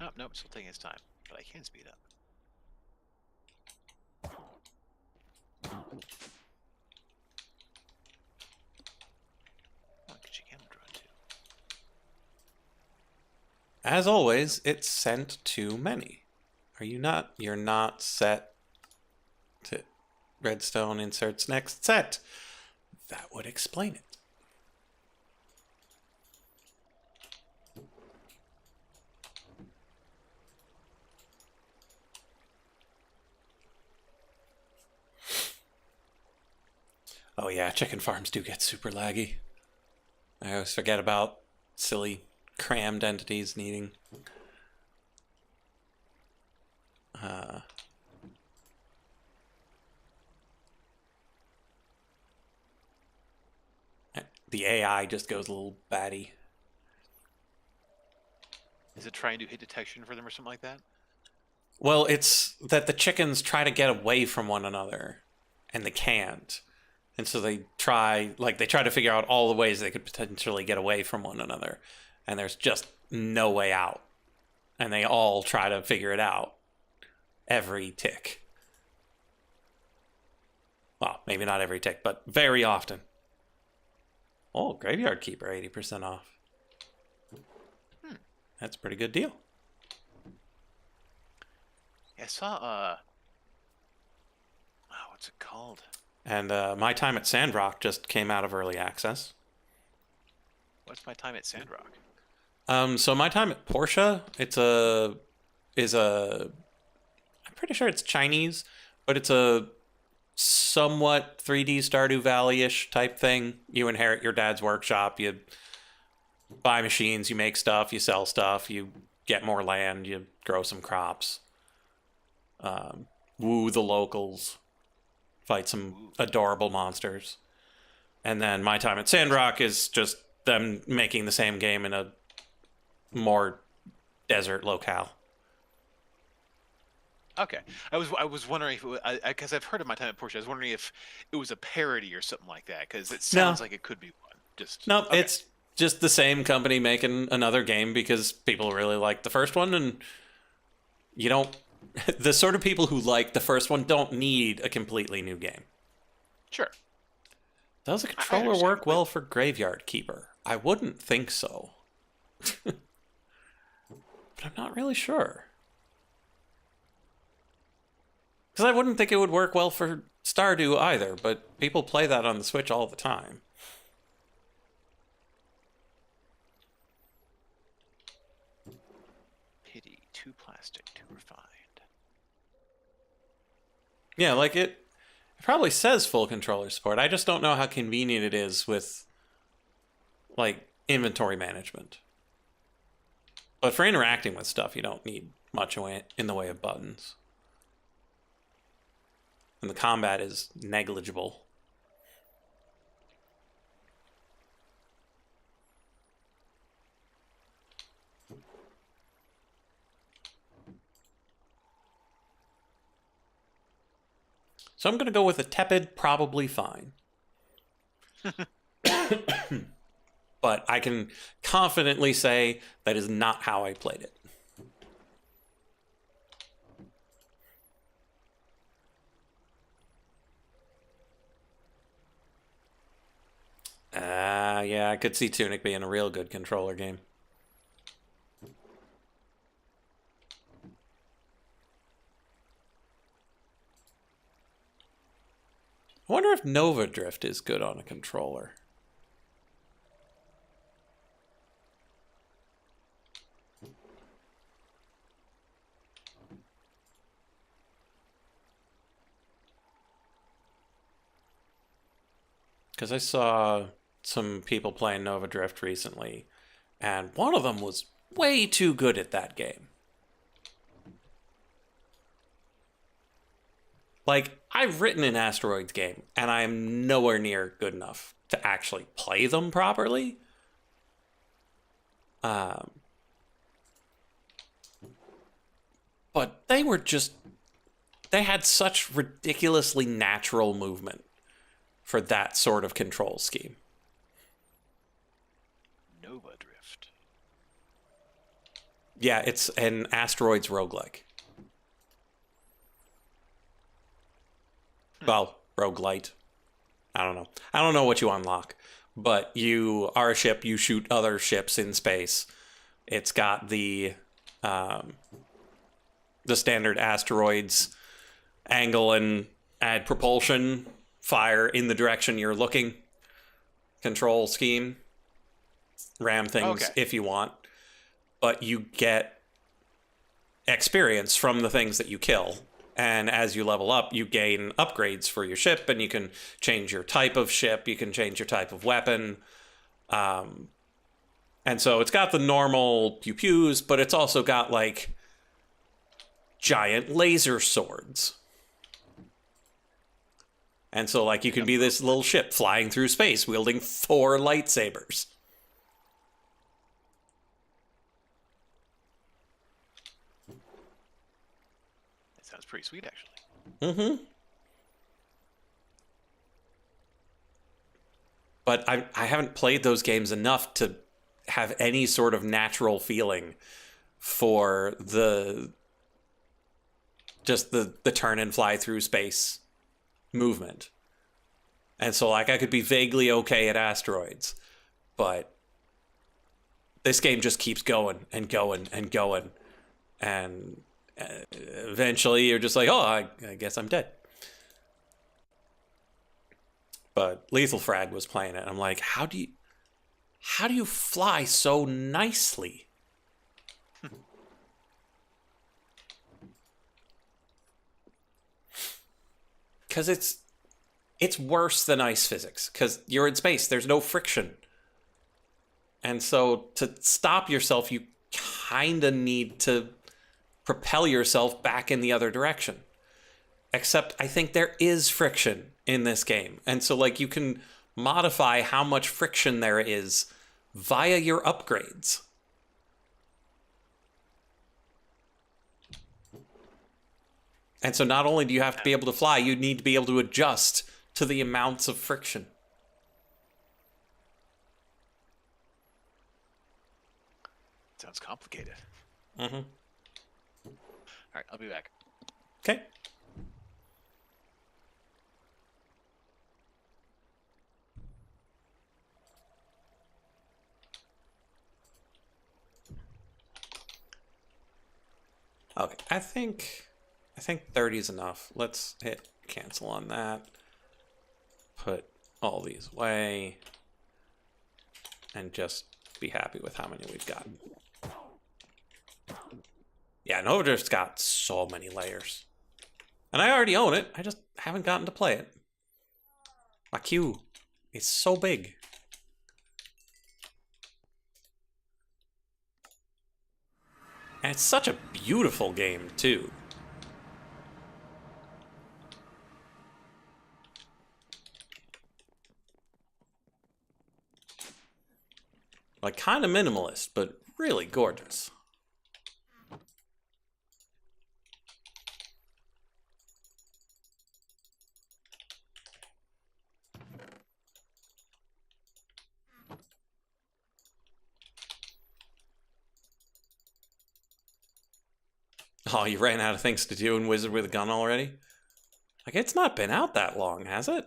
Oh, nope, still taking its time, but I can speed up. Oh, get your camera drawn too. As always, it's sent too many. Are you not? You're not set to redstone inserts next set. That would explain it. Oh yeah, chicken farms do get super laggy. I always forget about silly crammed entities needing uh, the AI just goes a little batty. Is it trying to hit detection for them or something like that? Well, it's that the chickens try to get away from one another and they can't. And so they try to figure out all the ways they could potentially get away from one another. And there's just no way out. And they all try to figure it out every tick. Well, maybe not every tick, but very often. Oh, Graveyard Keeper, 80% off. That's a pretty good deal. I saw, what's it called? And My Time at Sandrock just came out of early access. What's My Time at Sandrock? So My Time at Porsche, I'm pretty sure it's Chinese, but it's a somewhat 3D Stardew Valley-ish type thing. You inherit your dad's workshop, you buy machines, you make stuff, you sell stuff, you get more land, you grow some crops, woo the locals, fight some adorable monsters. And then My Time at Sandrock is just them making the same game in a more desert locale. Okay, I was wondering if because I've heard of My Time at Porsche. I was wondering if it was a parody or something like that because it sounds like it could be one. Nope, okay. It's just the same company making another game because people really like the first one, and you don't. The sort of people who like the first one don't need a completely new game. Sure. Does a controller work well for Graveyard Keeper? I wouldn't think so. But I'm not really sure. Because I wouldn't think it would work well for Stardew either, but people play that on the Switch all the time. Pity, too plastic, too refined. Yeah, like it probably says full controller support. I just don't know how convenient it is with, like, inventory management. But for interacting with stuff, you don't need much in the way of buttons. And the combat is negligible. So I'm going to go with a tepid, probably fine. But I can confidently say that is not how I played it. Yeah, I could see Tunic being a real good controller game. I wonder if Nova Drift is good on a controller. Because I saw some people playing Nova Drift recently, and one of them was way too good at that game. Like, I've written an Asteroids game, and I am nowhere near good enough to actually play them properly. But they had such ridiculously natural movement for that sort of control scheme. Nova Drift. Yeah, it's an Asteroids roguelike. Well, roguelite. I don't know. I don't know what you unlock, but you are a ship. You shoot other ships in space. It's got the standard Asteroids angle and add propulsion, fire in the direction you're looking, control scheme, ram things if you want, but you get experience from the things that you kill. And as you level up, you gain upgrades for your ship, and you can change your type of ship, you can change your type of weapon. And so it's got the normal pew-pews, but it's also got, like, giant laser swords. And so, like, you can be this little ship flying through space, wielding 4 lightsabers. That sounds pretty sweet, actually. Mm-hmm. But I haven't played those games enough to have any sort of natural feeling for just the turn and fly through space movement. And so, like, I could be vaguely okay at asteroids, but this game just keeps going and going and going. And eventually you're just like, oh, I guess I'm dead. But Lethal Frag was playing it, and I'm like, how do you fly so nicely? Because it's worse than ice physics, because you're in space, there's no friction. And so to stop yourself, you kind of need to propel yourself back in the other direction. Except I think there is friction in this game. And so, like, you can modify how much friction there is via your upgrades. And so not only do you have to be able to fly, you need to be able to adjust to the amounts of friction. Sounds complicated. Mm-hmm. All right, I'll be back. Okay. Okay, I think 30 is enough. Let's hit cancel on that. Put all these away. And just be happy with how many we've got. Yeah, Novadrift's got so many layers. And I already own it, I just haven't gotten to play it. My queue is so big. And it's such a beautiful game, too. Like, kind of minimalist, but really gorgeous. Oh, you ran out of things to do in Wizard with a Gun already? Like, it's not been out that long, has it?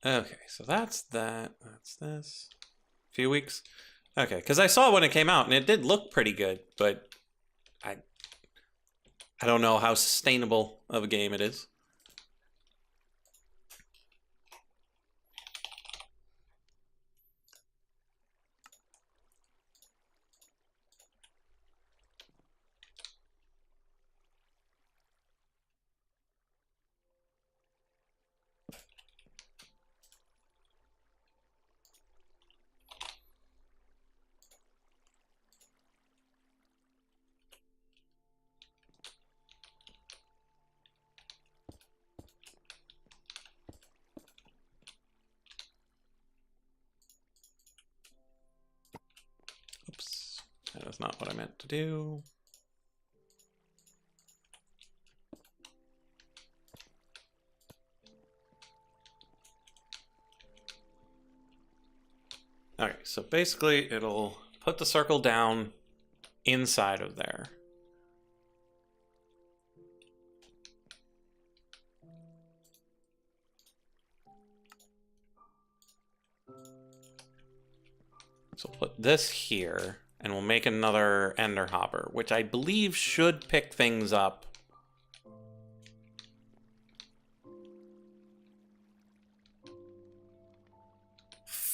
Okay, so that's that. That's this. A few weeks. Okay, because I saw when it came out, and it did look pretty good, but I don't know how sustainable of a game it is. Oops, that was not what I meant to do. Okay, so basically it'll put the circle down inside of there. So we'll put this here, and we'll make another Ender Hopper, which I believe should pick things up.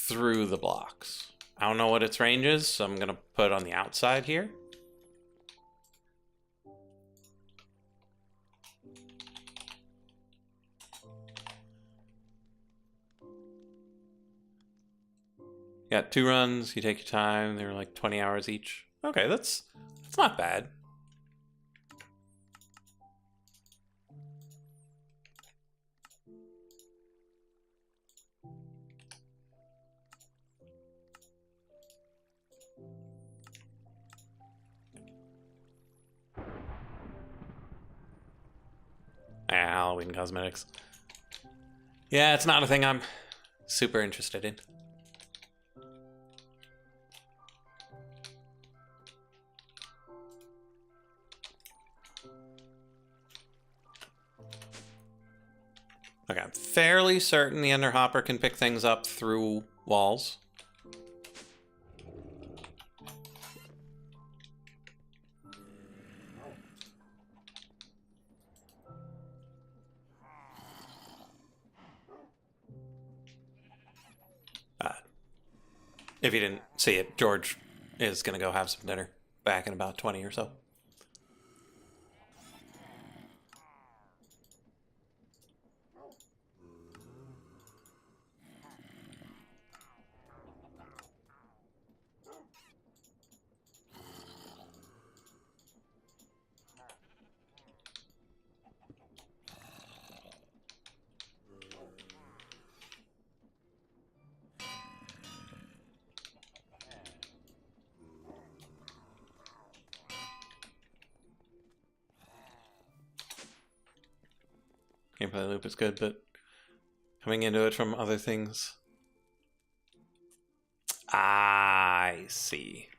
through the blocks. I don't know what its range is, so I'm gonna put it on the outside here. Got 2 runs, you take your time, they're like 20 hours each. Okay, that's not bad. Halloween cosmetics. Yeah, it's not a thing I'm super interested in. Okay, I'm fairly certain the Enderhopper can pick things up through walls. If you didn't see it, George is going to go have some dinner back in about 20 or so. Gameplay loop is good, but coming into it from other things. I see.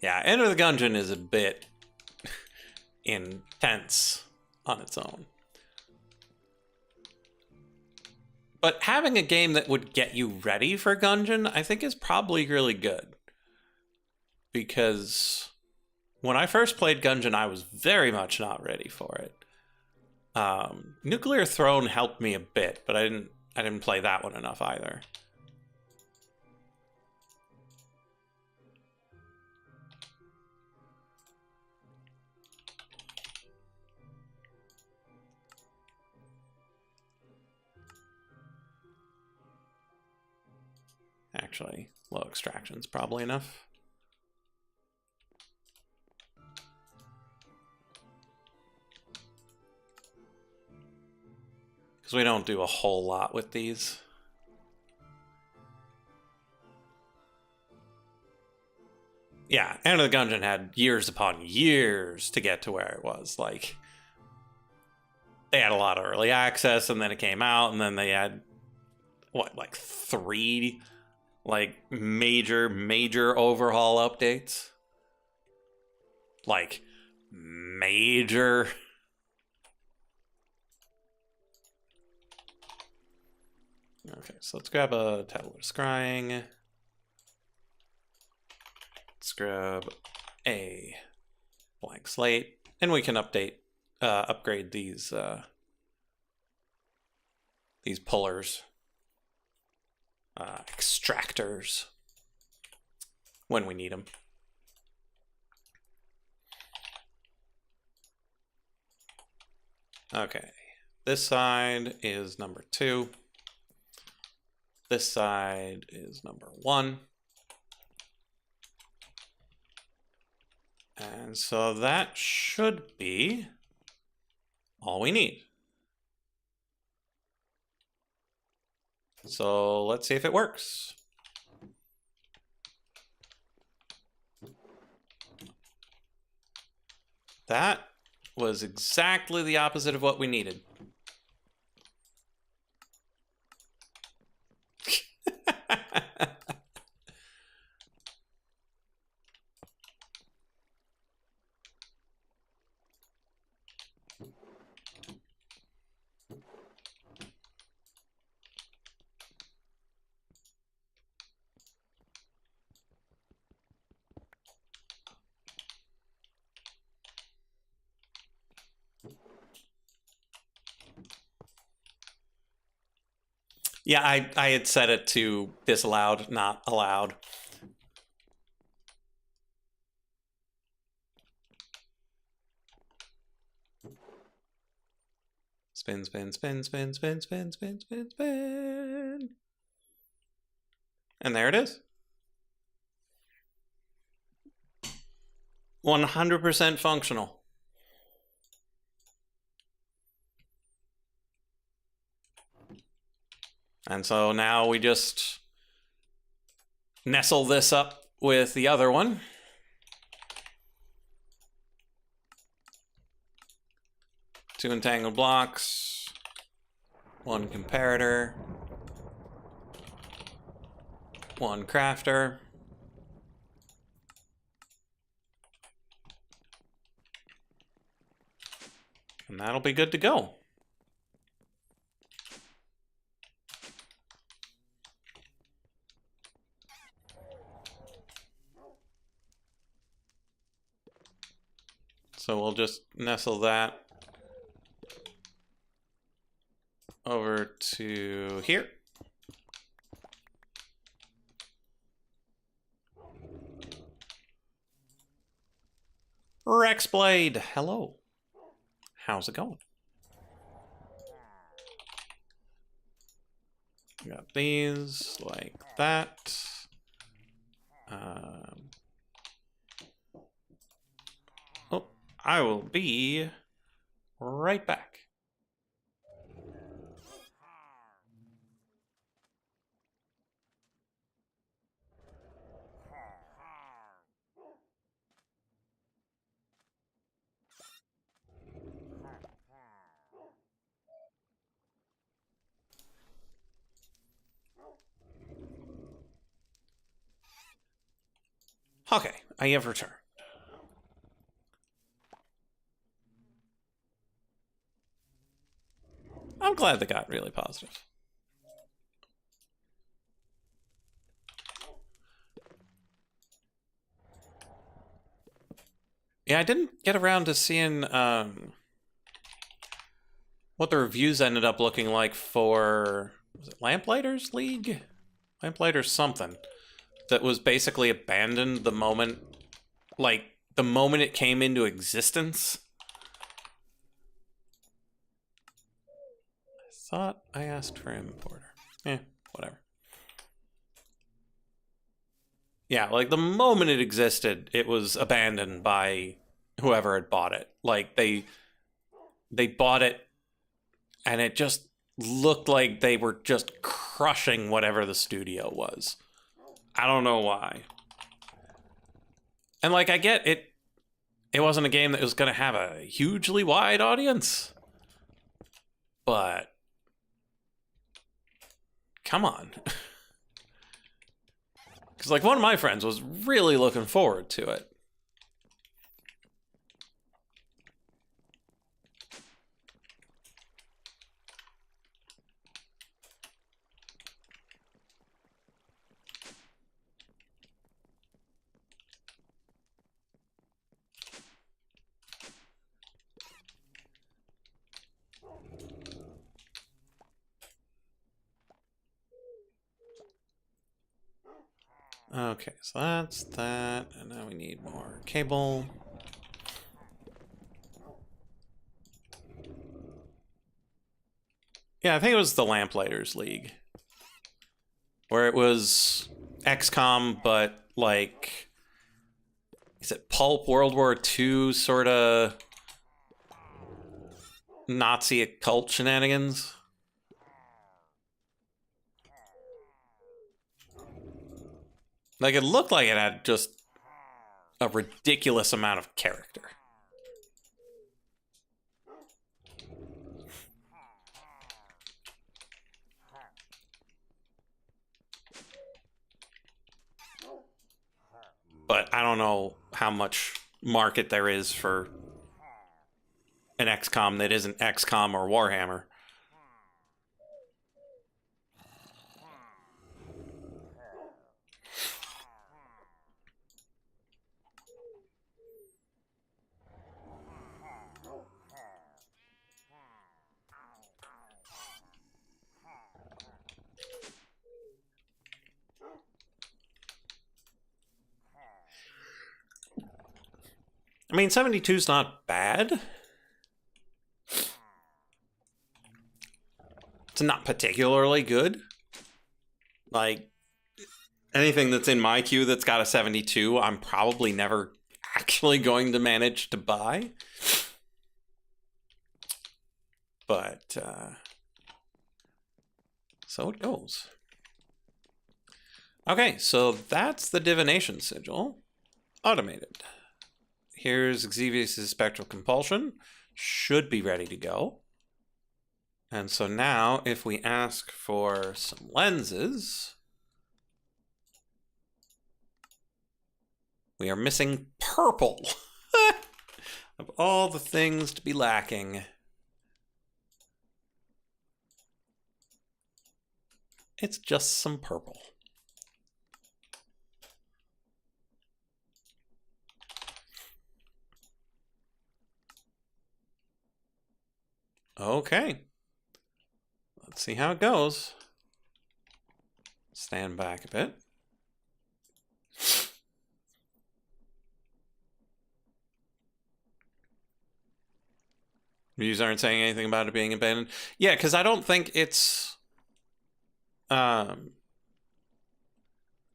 Yeah, Enter the Gungeon is a bit intense on its own. But having a game that would get you ready for Gungeon, I think is probably really good. Because when I first played Gungeon, I was very much not ready for it. Nuclear Throne helped me a bit, but I didn't play that one enough either. Actually, low extraction's probably enough. Because we don't do a whole lot with these. Yeah, Enter the Gungeon had years upon years to get to where it was. Like, they had a lot of early access, and then it came out, and then they had, what, like 3, like, major overhaul updates? Like, major... Okay, so let's grab a tablet of scrying. Let's grab a blank slate, and we can upgrade these pullers, extractors, when we need them. Okay, this side is number 2. This side is number 1. And so that should be all we need. So let's see if it works. That was exactly the opposite of what we needed. Yeah, I had set it to disallowed, not allowed. Spin, spin, spin, spin, spin, spin, spin, spin, spin. And there it is. 100% functional. And so now we just nestle this up with the other one. Two entangled blocks, one comparator, one crafter. And that'll be good to go. So we'll just nestle that over to here. Rexblade, hello. How's it going? Got these like that. Oh, I will be right back. Okay, I have returned. I'm glad that got really positive. Yeah, I didn't get around to seeing what the reviews ended up looking like for, was it Lamplighters League? Lamplighters something. That was basically abandoned the moment, like, the moment it came into existence. I thought I asked for importer. Whatever. Yeah, like, the moment it existed, it was abandoned by whoever had bought it. Like, they bought it, and it just looked like they were just crushing whatever the studio was. I don't know why. And, like, I get it. It wasn't a game that was going to have a hugely wide audience. But come on. Because, like, one of my friends was really looking forward to it. Okay, so that's that, and now we need more cable. Yeah, I think it was the Lamplighters League. Where it was XCOM, but like, is it Pulp World War II sort of Nazi occult shenanigans? Like, it looked like it had just a ridiculous amount of character. But I don't know how much market there is for an XCOM that isn't XCOM or Warhammer. I mean, 72 is not bad. It's not particularly good. Like, anything that's in my queue that's got a 72, I'm probably never actually going to manage to buy. But, so it goes. Okay, so that's the divination sigil. Automated. Here's Xevious' spectral compulsion. Should be ready to go. And so now, if we ask for some lenses, we are missing purple. Of all the things to be lacking, it's just some purple. Okay. Let's see how it goes. Stand back a bit. Reviews aren't saying anything about it being abandoned. Yeah, because I don't think it's... I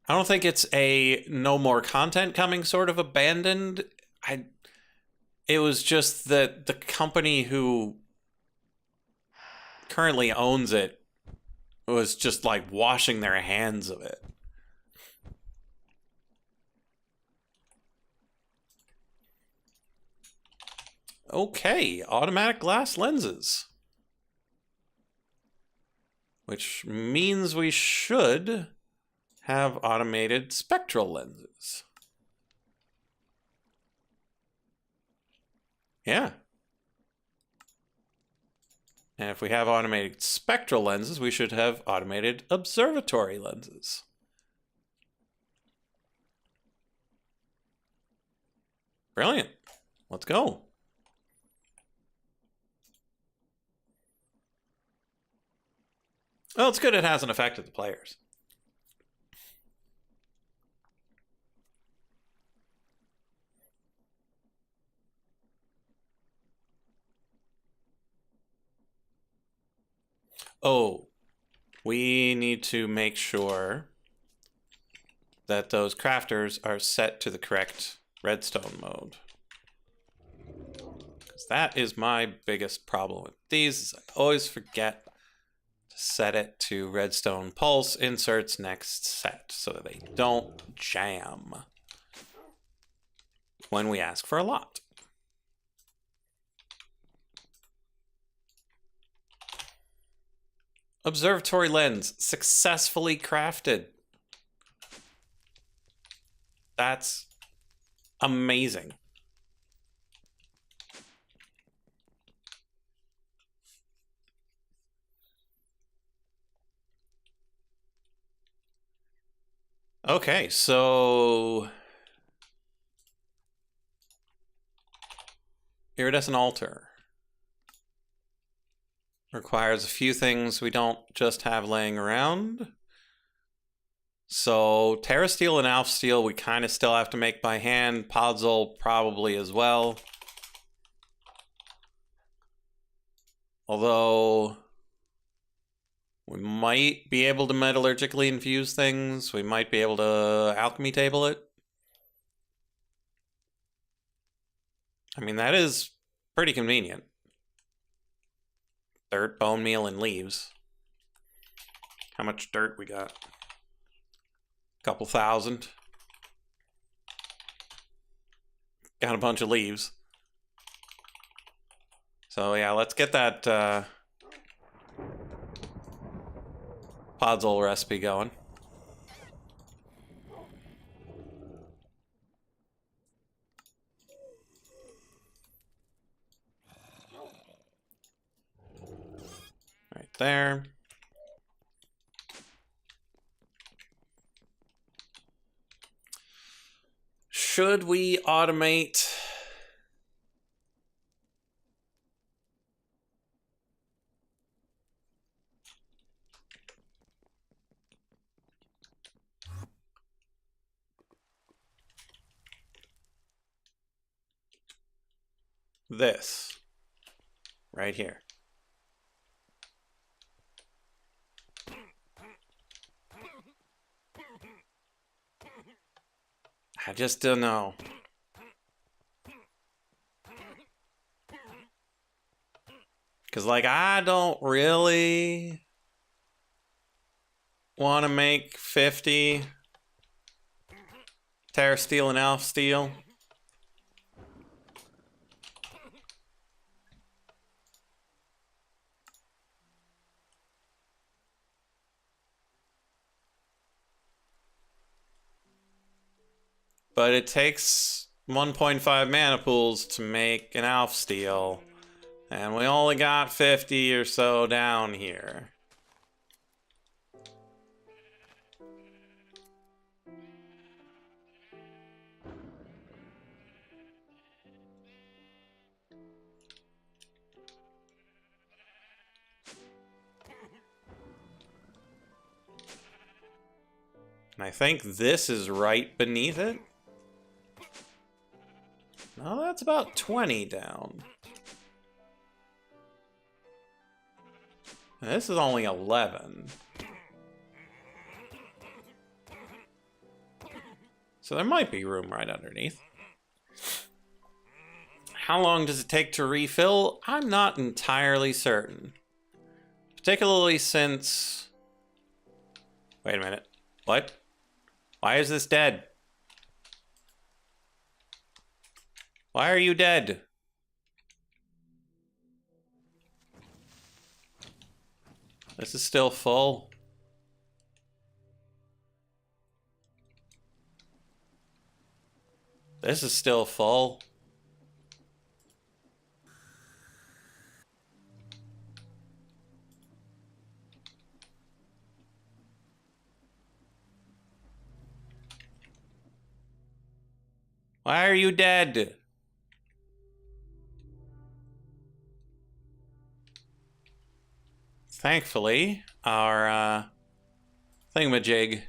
don't think it's a no more content coming sort of abandoned. It was just that the company who currently owns it was just like washing their hands of it. Okay, automatic glass lenses. Which means we should have automated spectral lenses. Yeah. And if we have automated spectral lenses, we should have automated observatory lenses. Brilliant. Let's go. Well, it's good it hasn't affected the players. Oh, we need to make sure that those crafters are set to the correct redstone mode. Because that is my biggest problem with these, is I always forget to set it to redstone pulse inserts next set so that they don't jam when we ask for a lot. Observatory lens successfully crafted. That's amazing. Okay, so iridescent altar requires a few things we don't just have laying around. So Terrasteel and Alpha Steel we kind of still have to make by hand. Podzol probably as well. Although we might be able to metallurgically infuse things. We might be able to alchemy table it. I mean, that is pretty convenient. Dirt, bone meal, and leaves. How much dirt we got? Couple thousand. Got a bunch of leaves. So yeah, let's get that Podzol recipe going. Right there. Should we automate? this right here. I just don't know. Because, like, I don't really want to make 50 Terra Steel and Elf Steel. But it takes 1.5 mana pools to make an Elf Steel. And we only got 50 or so down here. And I think this is right beneath it. No, that's about 20 down. And this is only 11. So there might be room right underneath. How long does it take to refill? I'm not entirely certain. Particularly since... Wait a minute. What? Why is this dead? Why are you dead? This is still full. This is still full. Why are you dead? Thankfully, our thingamajig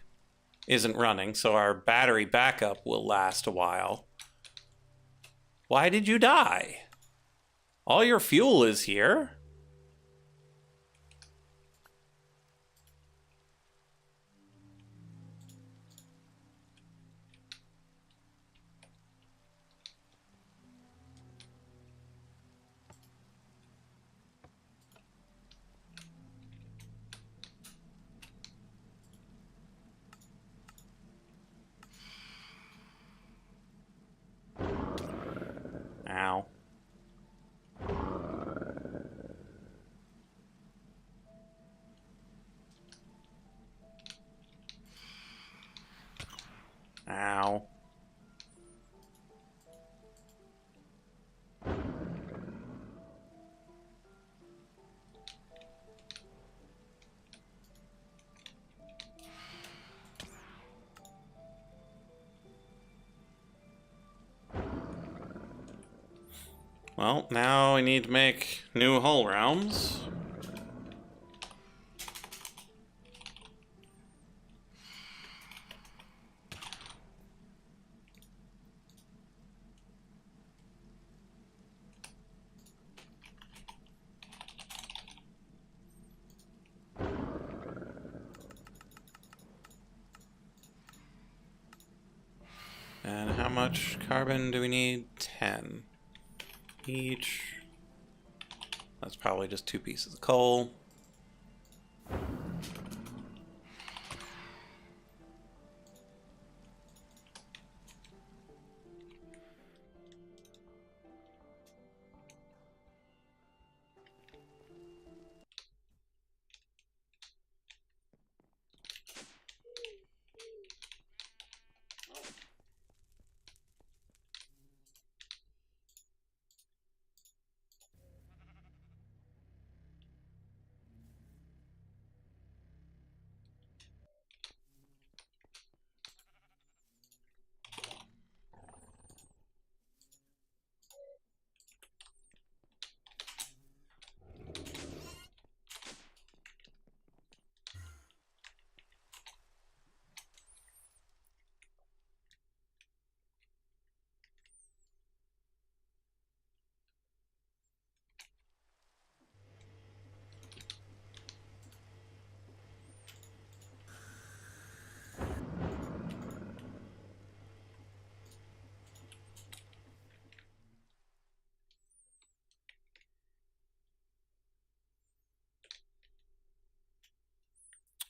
isn't running, so our battery backup will last a while. Why did you die? All your fuel is here. Ow. Ow. Well, now we need to make new hull rounds. And how much carbon do we need? 10 each. That's probably just 2 pieces of coal.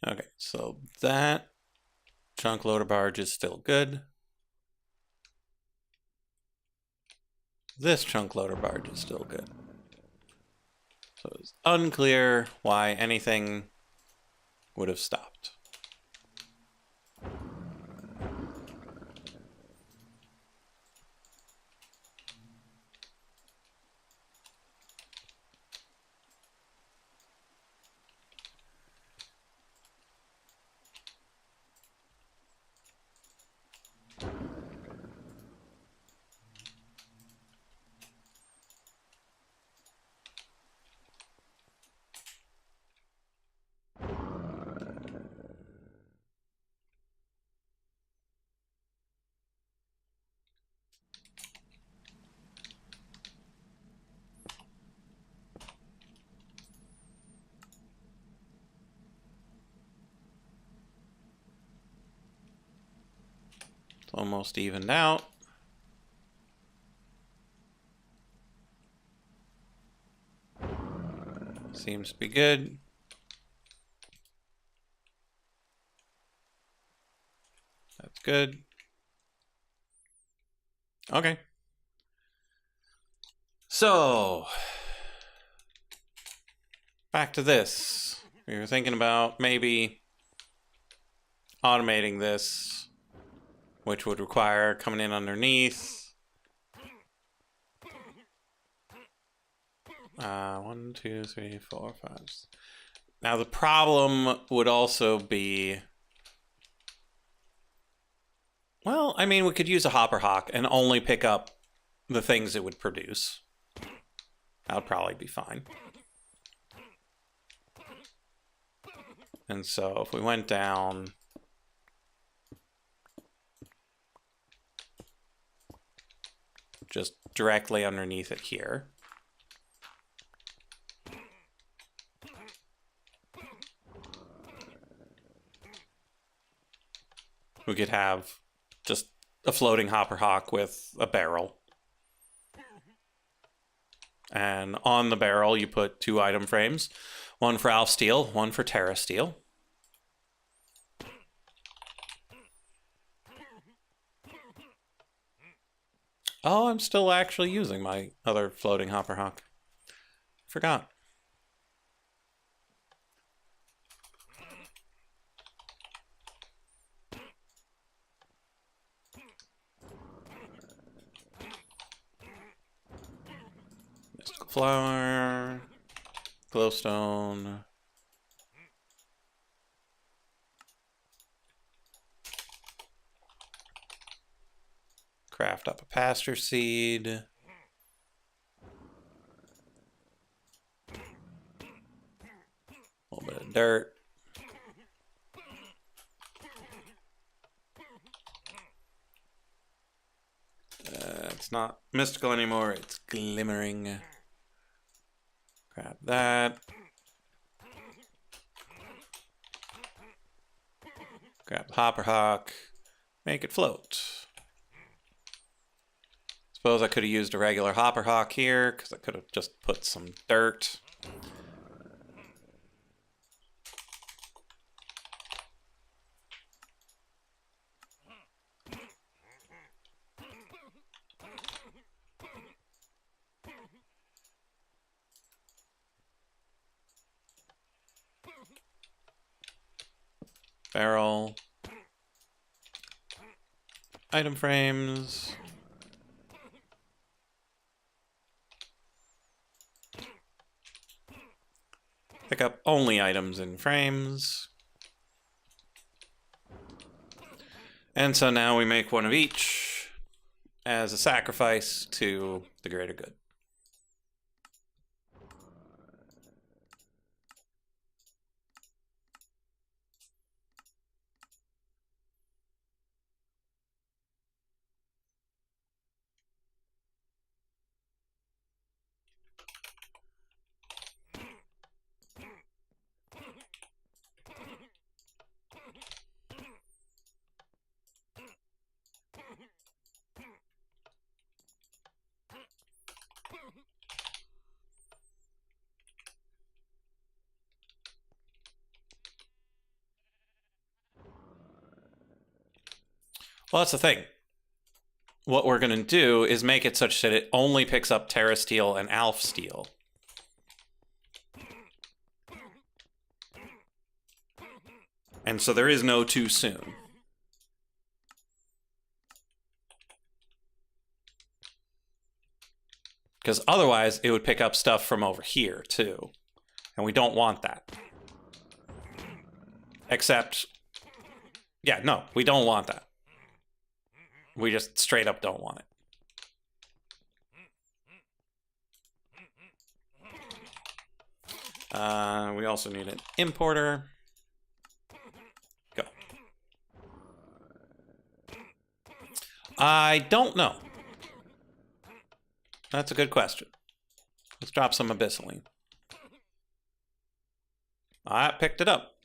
Okay, so that chunk loader barge is still good. This chunk loader barge is still good. So it's unclear why anything would have stopped. It's almost evened out. Seems to be good. That's good. Okay. So, back to this. We were thinking about maybe automating this, which would require coming in underneath. 1, 2, 3, 4, 5. Now the problem would also be, well, I mean, we could use a hopper hawk and only pick up the things it would produce. That would probably be fine. And so if we went down, just directly underneath it here, we could have just a floating hopper hawk with a barrel. And on the barrel, you put 2 item frames. One for Alf Steel, one for Terra Steel. Oh, I'm still actually using my other floating hopper hawk. Forgot. Mystical Flower, Glowstone. Craft up a pasture seed. A little bit of dirt. It's not mystical anymore, it's glimmering. Grab that. Grab the hopper hawk. Make it float. Suppose I could have used a regular hopper hawk here, because I could have just put some dirt. Barrel. Item frames. Pick up only items in frames. And so now we make one of each as a sacrifice to the greater good. Well, that's the thing. What we're going to do is make it such that it only picks up Terra Steel and Alf Steel. And so there is no too soon. Because otherwise, it would pick up stuff from over here, too. And we don't want that. Except... yeah, no, we don't want that. We just straight up don't want it. We also need an importer. Go. I don't know. That's a good question. Let's drop some abyssaline. I picked it up.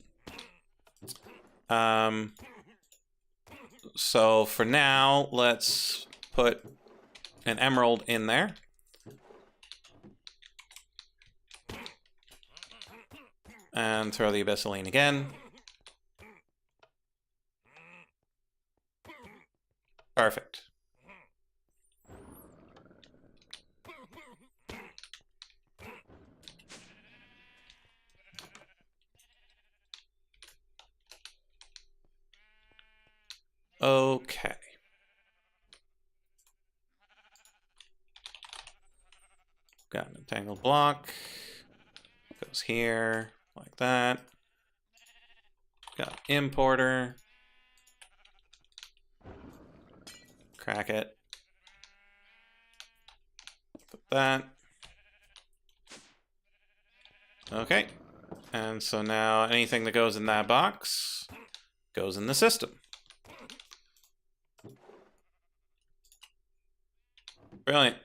So for now, let's put an emerald in there. And throw the abyssaline again. Perfect. Okay. Got an entangled block. Goes here, like that. Got importer. Crack it. Put that. Okay. And so now anything that goes in that box goes in the system. Brilliant.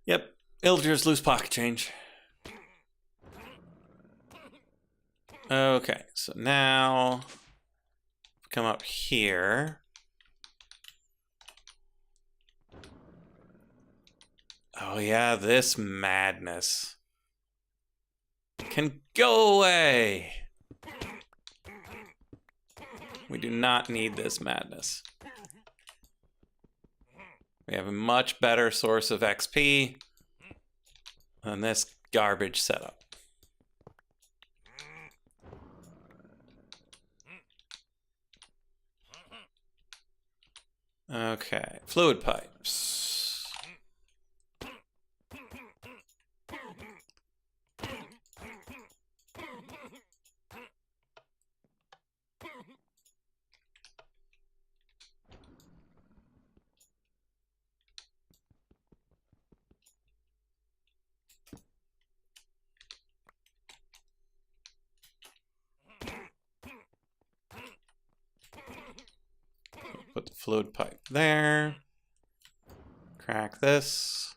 Yep. Illager's loose pocket change. Okay, so now come up here. Oh yeah, this madness can go away. We do not need this madness. We have a much better source of XP than this garbage setup. Okay, fluid pipes. Put the fluid pipe there. Crack this.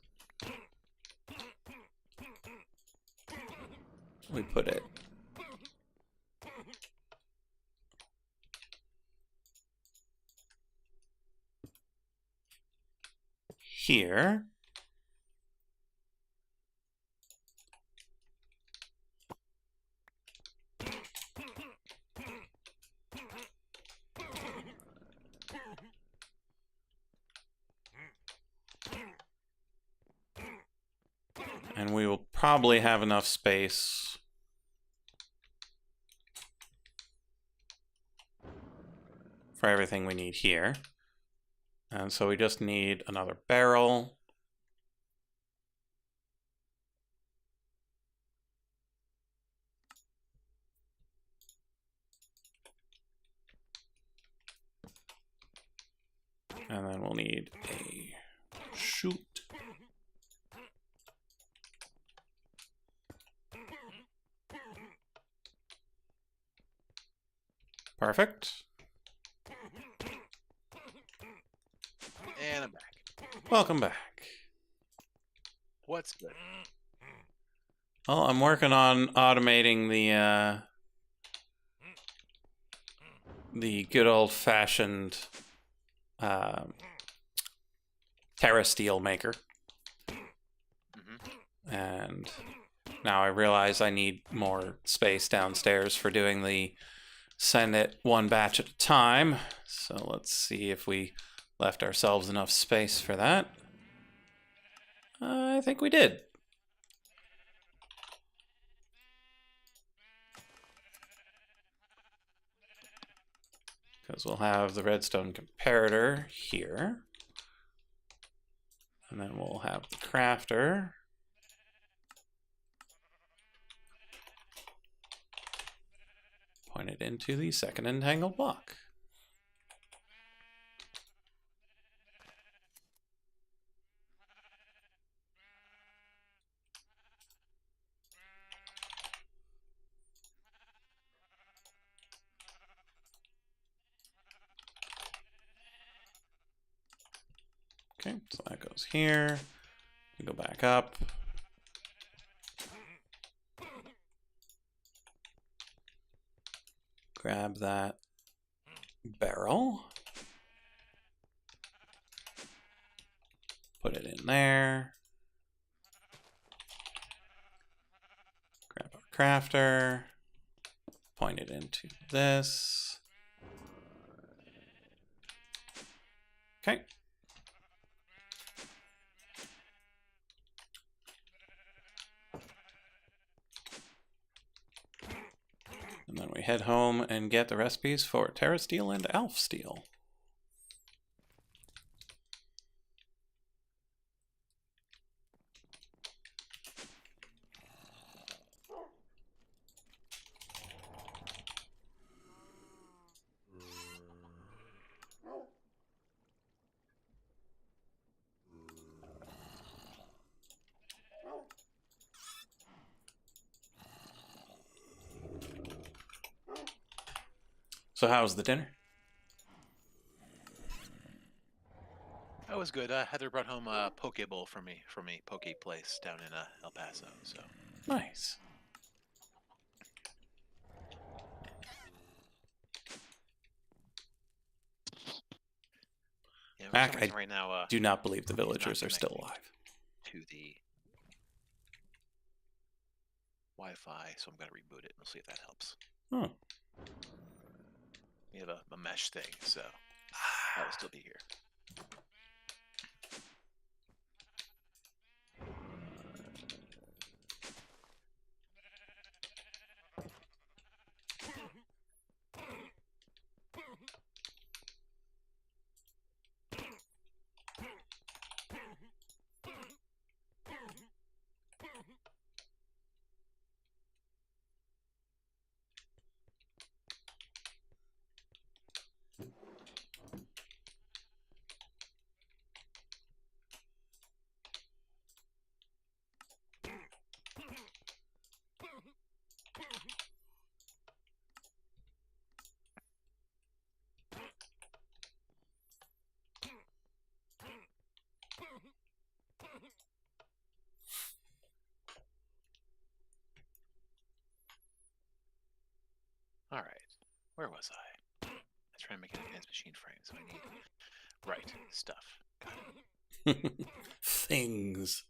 We put it here. And we will probably have enough space for everything we need here. And so we just need another barrel. And then we'll need a chute. Perfect. And I'm back. Welcome back. What's good? Well, I'm working on automating the good old-fashioned Terra Steel maker. And now I realize I need more space downstairs for doing the send it one batch at a time. So let's see if we left ourselves enough space for that. I think we did. Because we'll have the redstone comparator here. And then we'll have the crafter. Pointed into the second entangled block. Okay, so that goes here. We go back up. Grab that barrel. Put it in there. Grab our crafter. Point it into this. Okay. And then we head home and get the recipes for Terra Steel and Elf Steel. So how was the dinner? That was good. Heather brought home a poke bowl for me from a poke place down in El Paso. So Nice. yeah, for Mac, some reason right now, do not believe the it's not villagers are still connecting alive. to the Wi-Fi, so I'm gonna reboot it. We'll see if that helps. Oh. We have a mesh thing, so that will still be here. All right, where was I? I try and make an advanced machine frame, so I need right stuff. Got it. Things.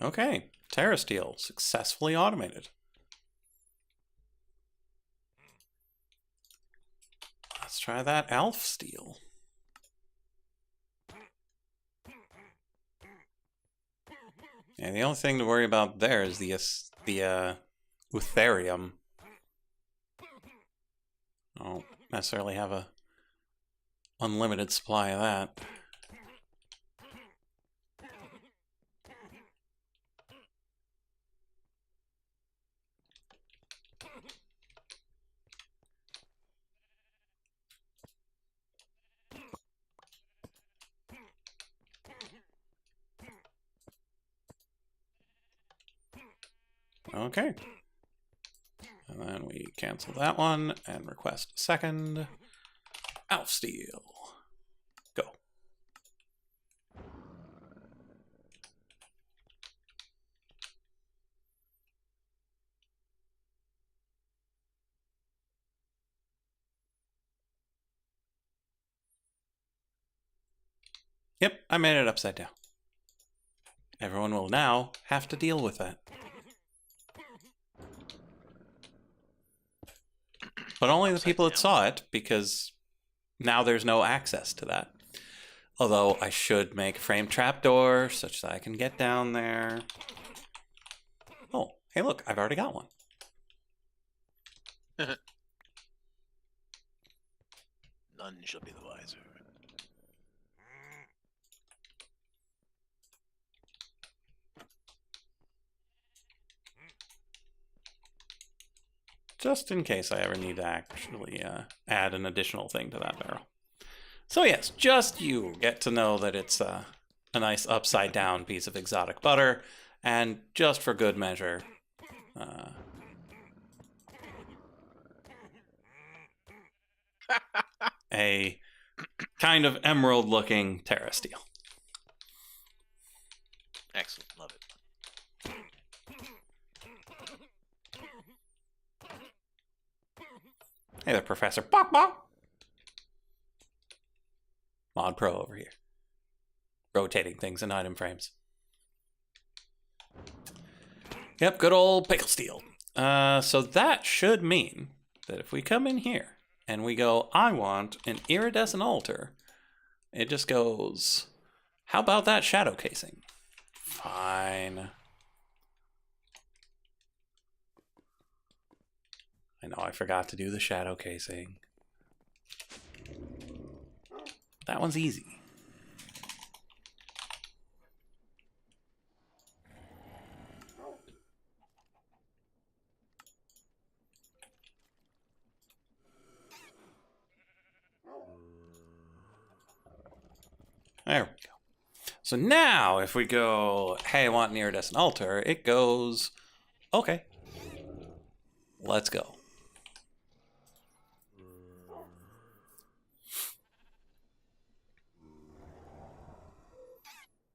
Okay, Terra Steel successfully automated. Let's try that Elf Steel. And the only thing to worry about there is the Utherium. I don't necessarily have a unlimited supply of that. Okay. And then we cancel that one and request a second. Elf Steel. Go. Yep, I made it upside down. Everyone will now have to deal with that. But only the people that saw it, because now there's no access to that. Although I should make a frame trapdoor such that I can get down there. Oh, hey look, I've already got one. None shall be the wiser. Just in case I ever need to actually add an additional thing to that barrel. So yes, just you get to know that it's a nice upside down piece of exotic butter, and just for good measure, a kind of emerald looking Terra steel. Excellent, love it. Hey there, Professor. Bok bok. Mod Pro over here. Rotating things in item frames. Yep, good old pickle steel. So that should mean that if we come in here and we go, I want an iridescent altar, it just goes, how about that shadow casing? Fine. I know I forgot to do the shadow casing. That one's easy. There we go. So now if we go, hey, I want an iridescent altar, it goes, okay, let's go.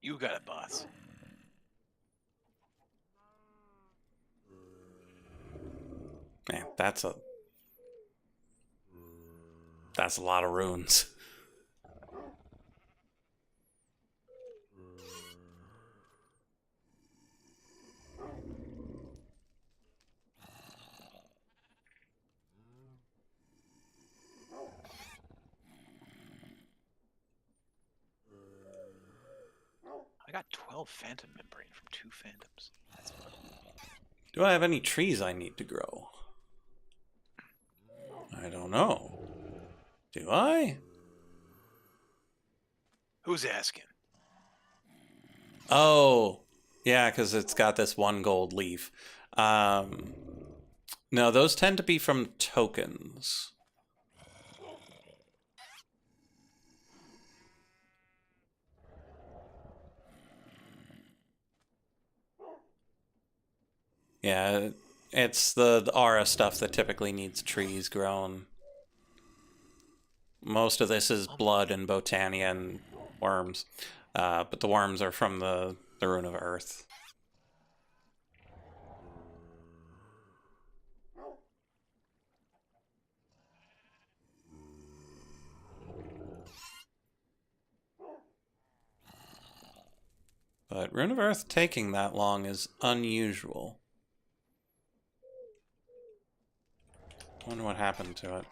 You got it, boss. Man, that's a lot of runes. I got 12 phantom membrane from 2 phantoms. That's fun. Do I have any trees I need to grow? I don't know. Do I? Who's asking? Oh, yeah, because it's got this one gold leaf. No, those tend to be from tokens. Yeah, it's the aura stuff that typically needs trees grown. Most of this is blood and botania and worms. But the worms are from the Rune of Earth. But Rune of Earth taking that long is unusual. I wonder what happened to it.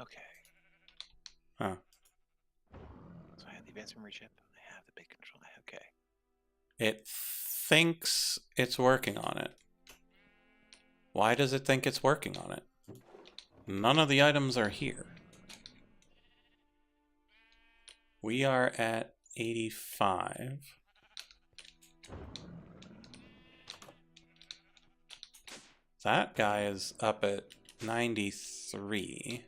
Okay. Huh. So I have the advanced memory chip. I have the big control. Okay. It thinks it's working on it. Why does it think it's working on it? None of the items are here. We are at 85. That guy is up at 93.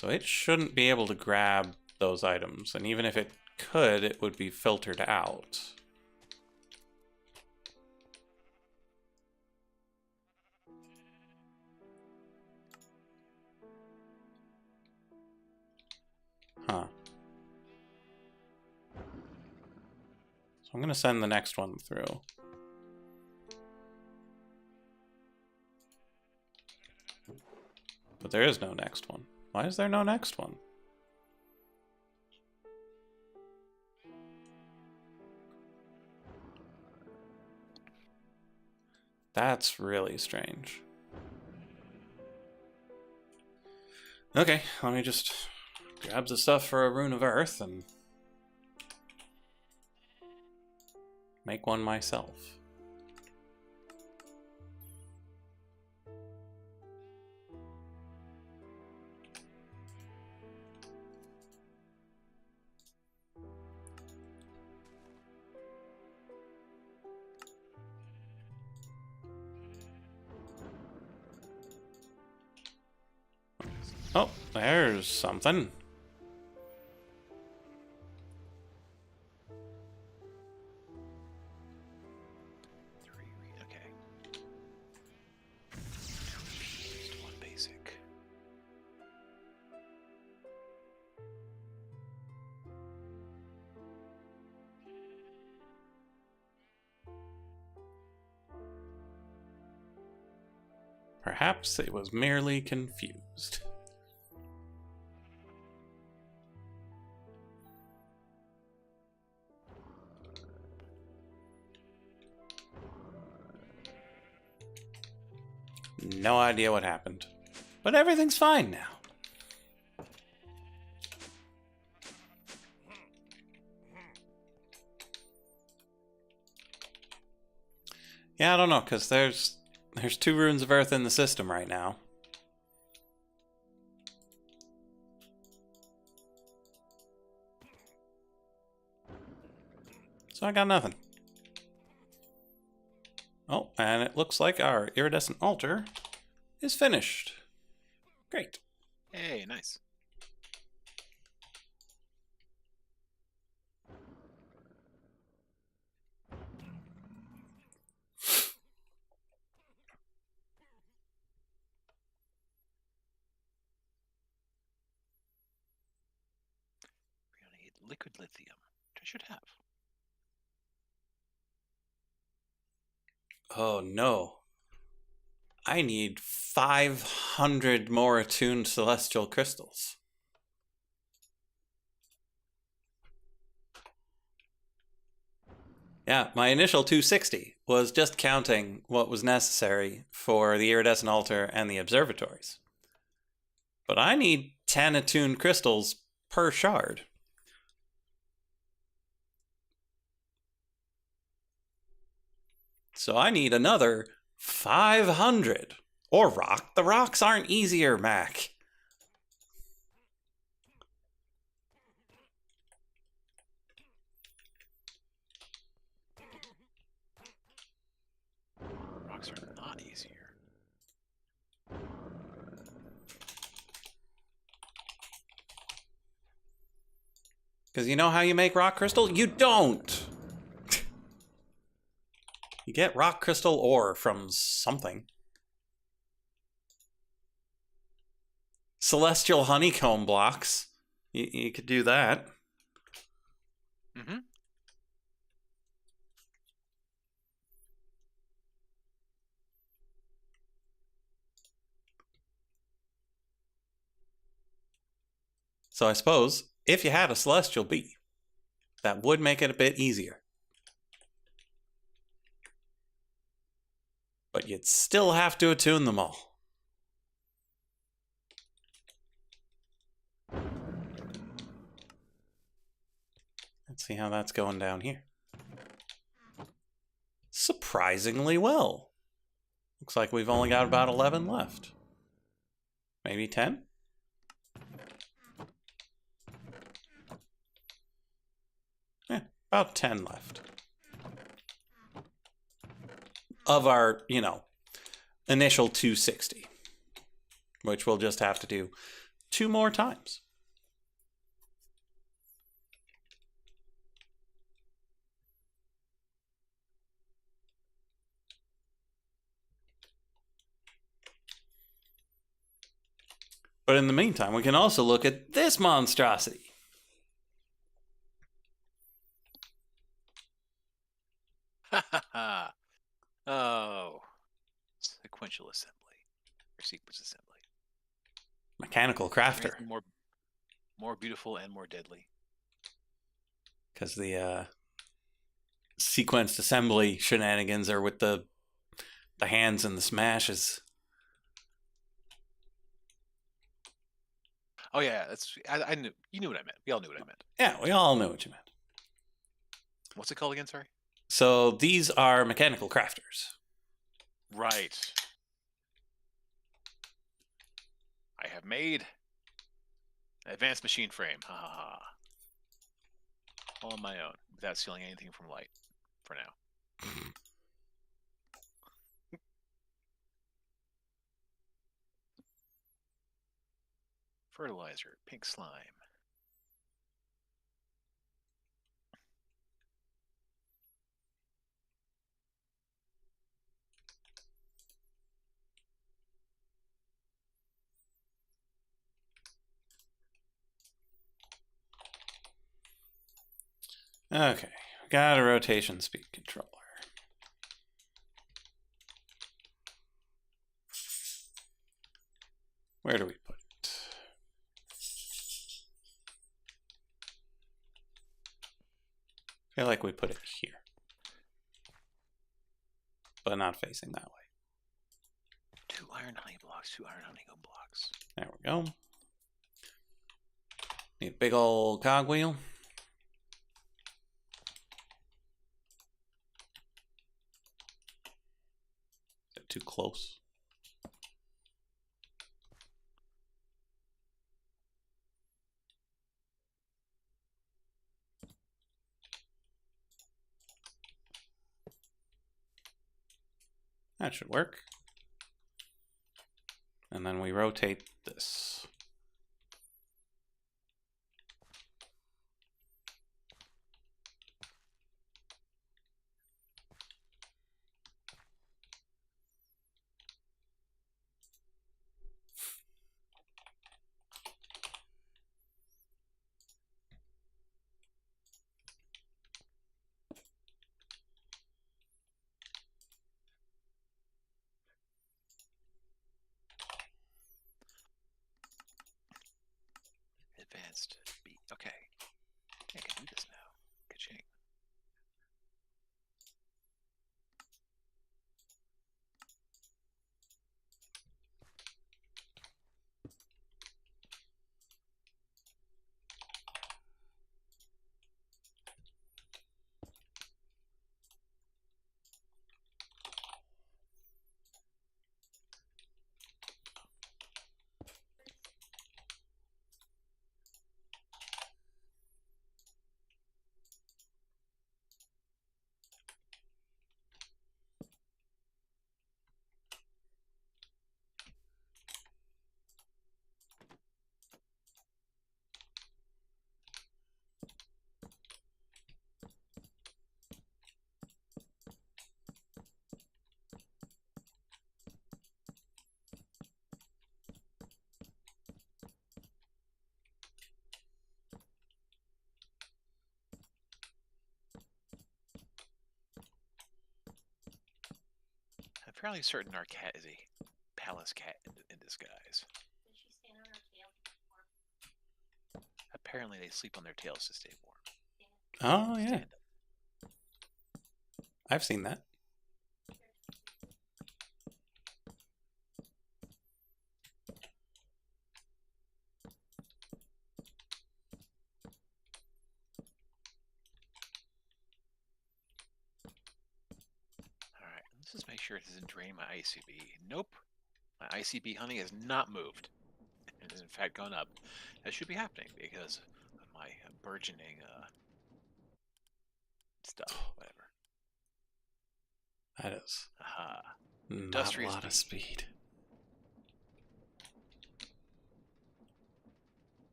So it shouldn't be able to grab those items, and even if it could, it would be filtered out. Huh. So I'm going to send the next one through. But there is no next one. Why is there no next one? That's really strange. Okay, let me just grab the stuff for a Rune of Earth and make one myself. Oh, there's something. Okay. Just one basic. Perhaps it was merely confused. No idea what happened. But everything's fine now. Yeah, I don't know, because there's 2 Runes of Earth in the system right now. So I got nothing. Oh, and it looks like our iridescent altar is finished. Great. Hey, nice. We're gonna need liquid lithium, which I should have. Oh no. I need 500 more attuned celestial crystals. Yeah, my initial 260 was just counting what was necessary for the iridescent altar and the observatories. But I need 10 attuned crystals per shard. So I need another 500. Or rock. The rocks aren't easier, Mac. Rocks are not easier. Because you know how you make rock crystal? You don't! You get rock crystal ore from something. Celestial honeycomb blocks. You could do that. Mm-hmm. So I suppose, if you had a celestial bee, that would make it a bit easier. But you'd still have to attune them all. Let's see how that's going down here. Surprisingly well. Looks like we've only got about 11 left. Maybe 10? Yeah, about 10 left. Of our, initial 260. Which we'll just have to do 2 more times. But in the meantime, we can also look at this monstrosity. Ha ha ha. Oh. Sequential assembly. Or sequence assembly. Mechanical crafter. More beautiful and more deadly. Because the sequenced assembly shenanigans are with the hands and the smashes. Oh yeah, I knew you knew what I meant. We all knew what I meant. Yeah, we all know what you meant. What's it called again? Sorry. So these are mechanical crafters. Right. I have made an advanced machine frame. Ha ha ha. All on my own, without stealing anything from light. For now. Fertilizer, pink slime. Okay, got a rotation speed controller. Where do we put it? I feel like we put it here. But not facing that way. 2 iron honey blocks, 2 iron honeycomb blocks. There we go. Need a big old cogwheel. Is it too close? That should work. And then we rotate this. Advanced B. Okay. I can do this now. Ka-ching. I'm fairly certain our cat is a palace cat in disguise. Did she stand on her tail before? Apparently, they sleep on their tails to stay warm. Oh, yeah. Stand up. I've seen that. Alright, let's just make sure it doesn't drain my ICB. Nope. My ICB honey has not moved. It has in fact gone up. That should be happening because of my burgeoning stuff. Whatever. That is Aha. not a Industrious lot of speed. speed.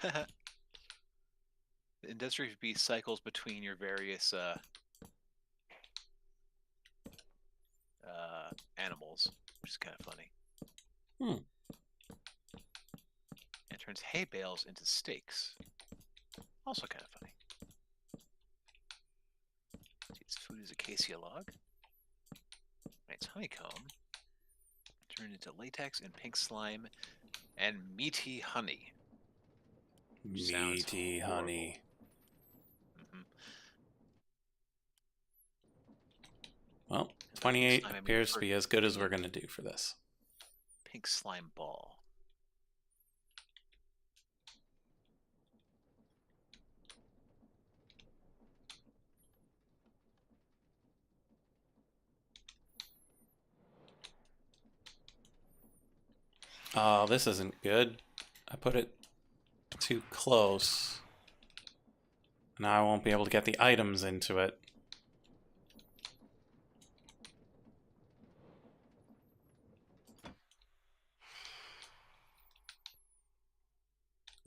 The industry B cycles between your various animals, which is kind of funny. Hmm. And turns hay bales into steaks. Also kind of funny. Its food is acacia log. Its honeycomb turned into latex and pink slime and meaty honey. Sounds Meaty horrible. honey. Mm-hmm. Well, And by pink 28 slime, I mean appears to be as good as we're going to do for this. pink slime ball. Oh, this isn't good. I put it too close. Now I won't be able to get the items into it.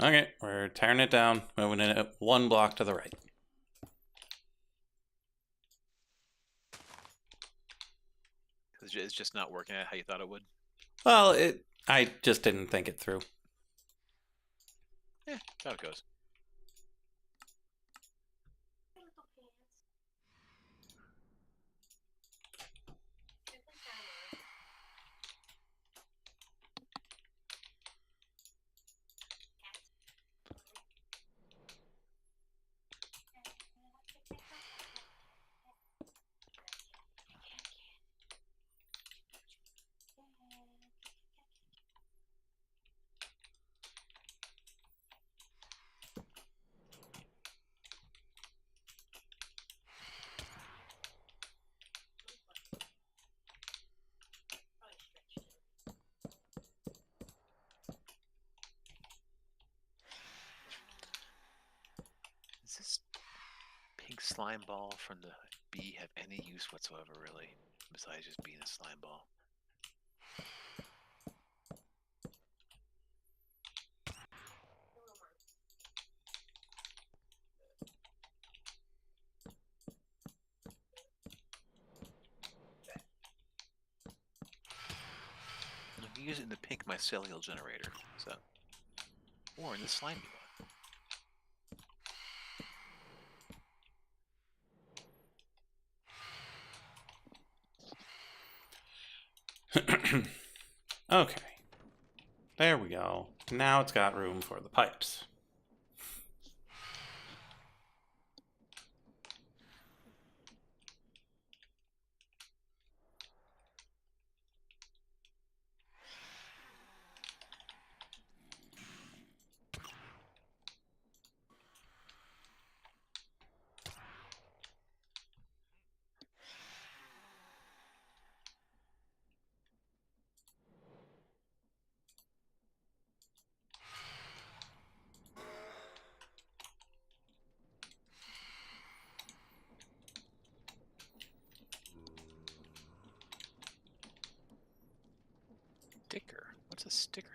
Okay, we're tearing it down, moving it one block to the right. It's just not working out how you thought it would. Well, I just didn't think it through. Yeah, that's how it goes. Little pants. Super tiny. Does this pink slime ball from the bee have any use whatsoever, really, besides just being a slime ball? I can use it in the pink mycelial generator, so, or in the slimy one. Okay. There we go. Now it's got room for the pipes. Sticker? What's a sticker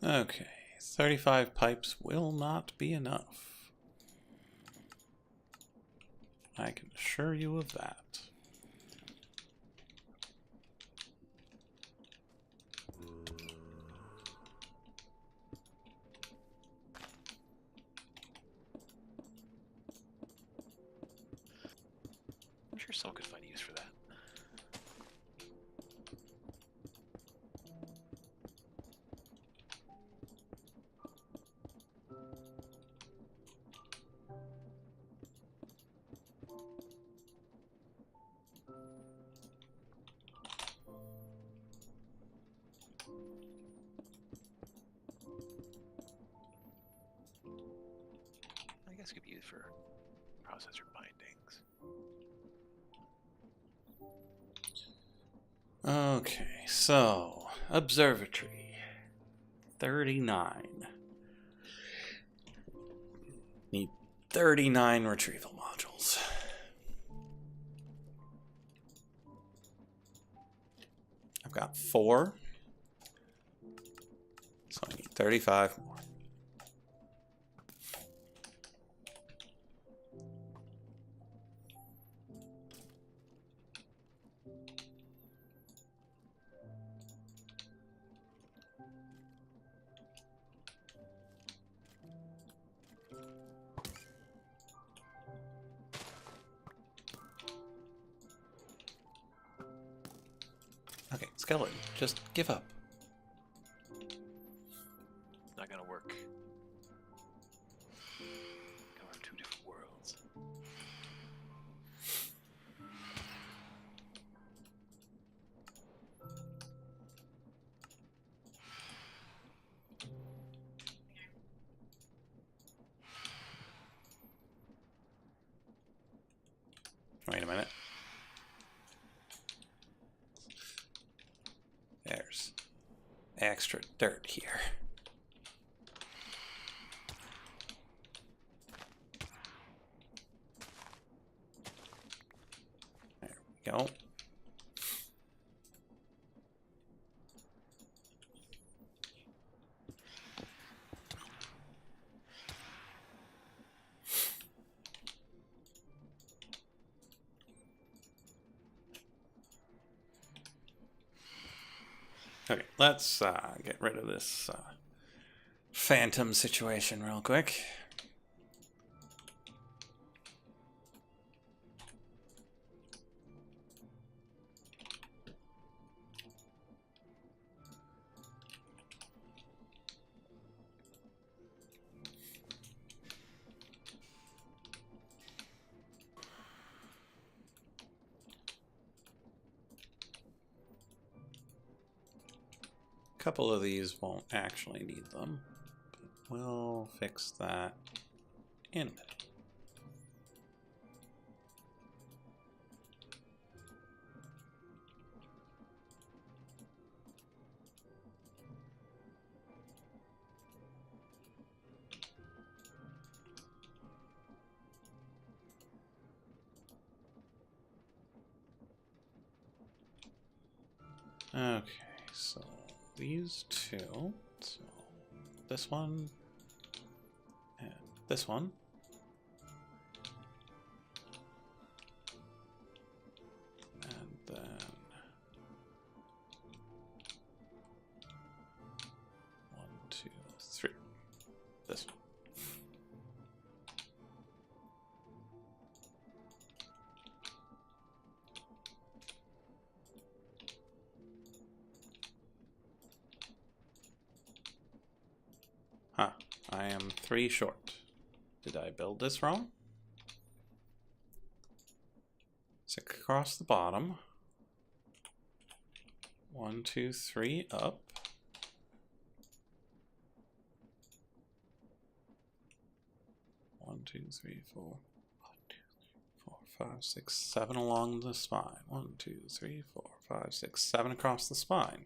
do? Okay. 35 pipes will not be enough. I can assure you of that. I'm sure someone could find use for that. I guess it could be used for processor bindings. Okay, so observatory 39. Need 39 retrieval modules. got 4. So I need 35 more. Okay, skeleton, just give up. Not gonna work. Come from 2 different worlds. Wait a minute. There's extra dirt here. There we go. Okay, let's get rid of this phantom situation real quick. A couple of these won't actually need them, but we'll fix that in a minute. Okay, so these two, so this one and this one. And then one, two, three. This one. Huh, I am 3 short. Did I build this wrong? 6 across the bottom. 1, 2, 3 up. 1, 2, 3, 4. 1, 2, 3, 4, 5, 6, 7 along the spine. 1, 2, 3, 4, 5, 6, 7 across the spine.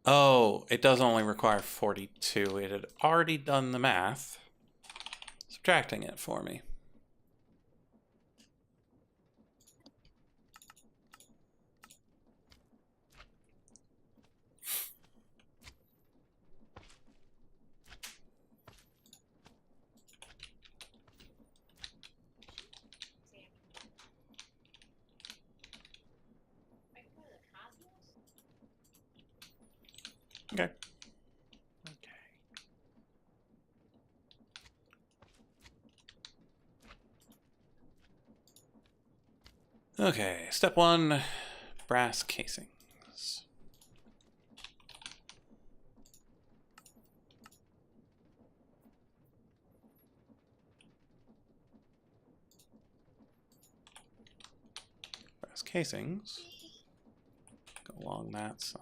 Oh, it does only require 42. It had already done the math, subtracting it for me. Okay. Okay. Okay, step 1, brass casings. Brass casings go along that side.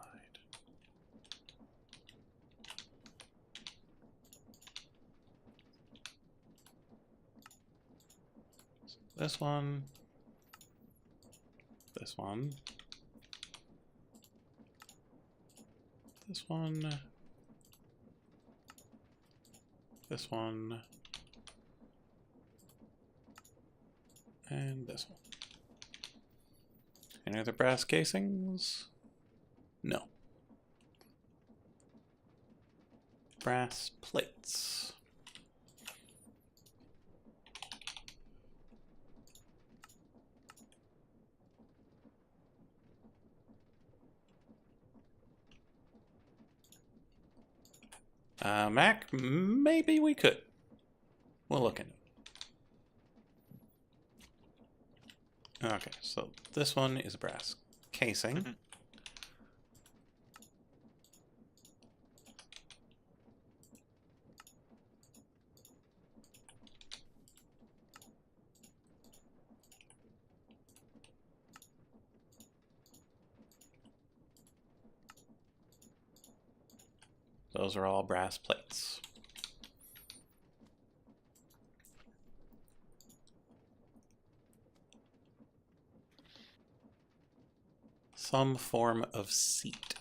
So this one, this one, this one, this one, And this one. Any other brass casings? No. Brass plates. Mac, maybe we could. We'll look into it. Okay, so this one is a brass casing. Those are all brass plates. Some form of seat.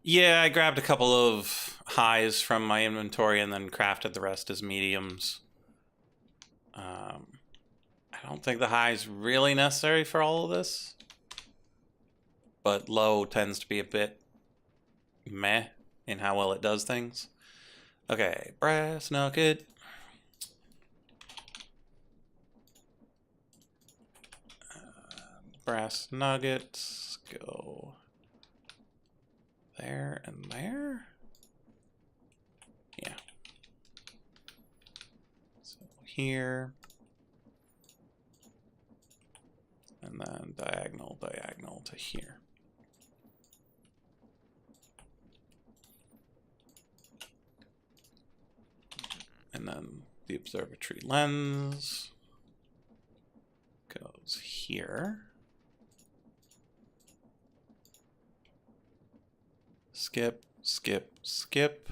Yeah, I grabbed a couple of highs from my inventory and then crafted the rest as mediums. I don't think the high is really necessary for all of this, but low tends to be a bit meh in how well it does things. Okay, brass nugget. Brass nuggets go there and there. Yeah. So here. And then diagonal, diagonal to here. And then the observatory lens goes here. Skip, skip, skip.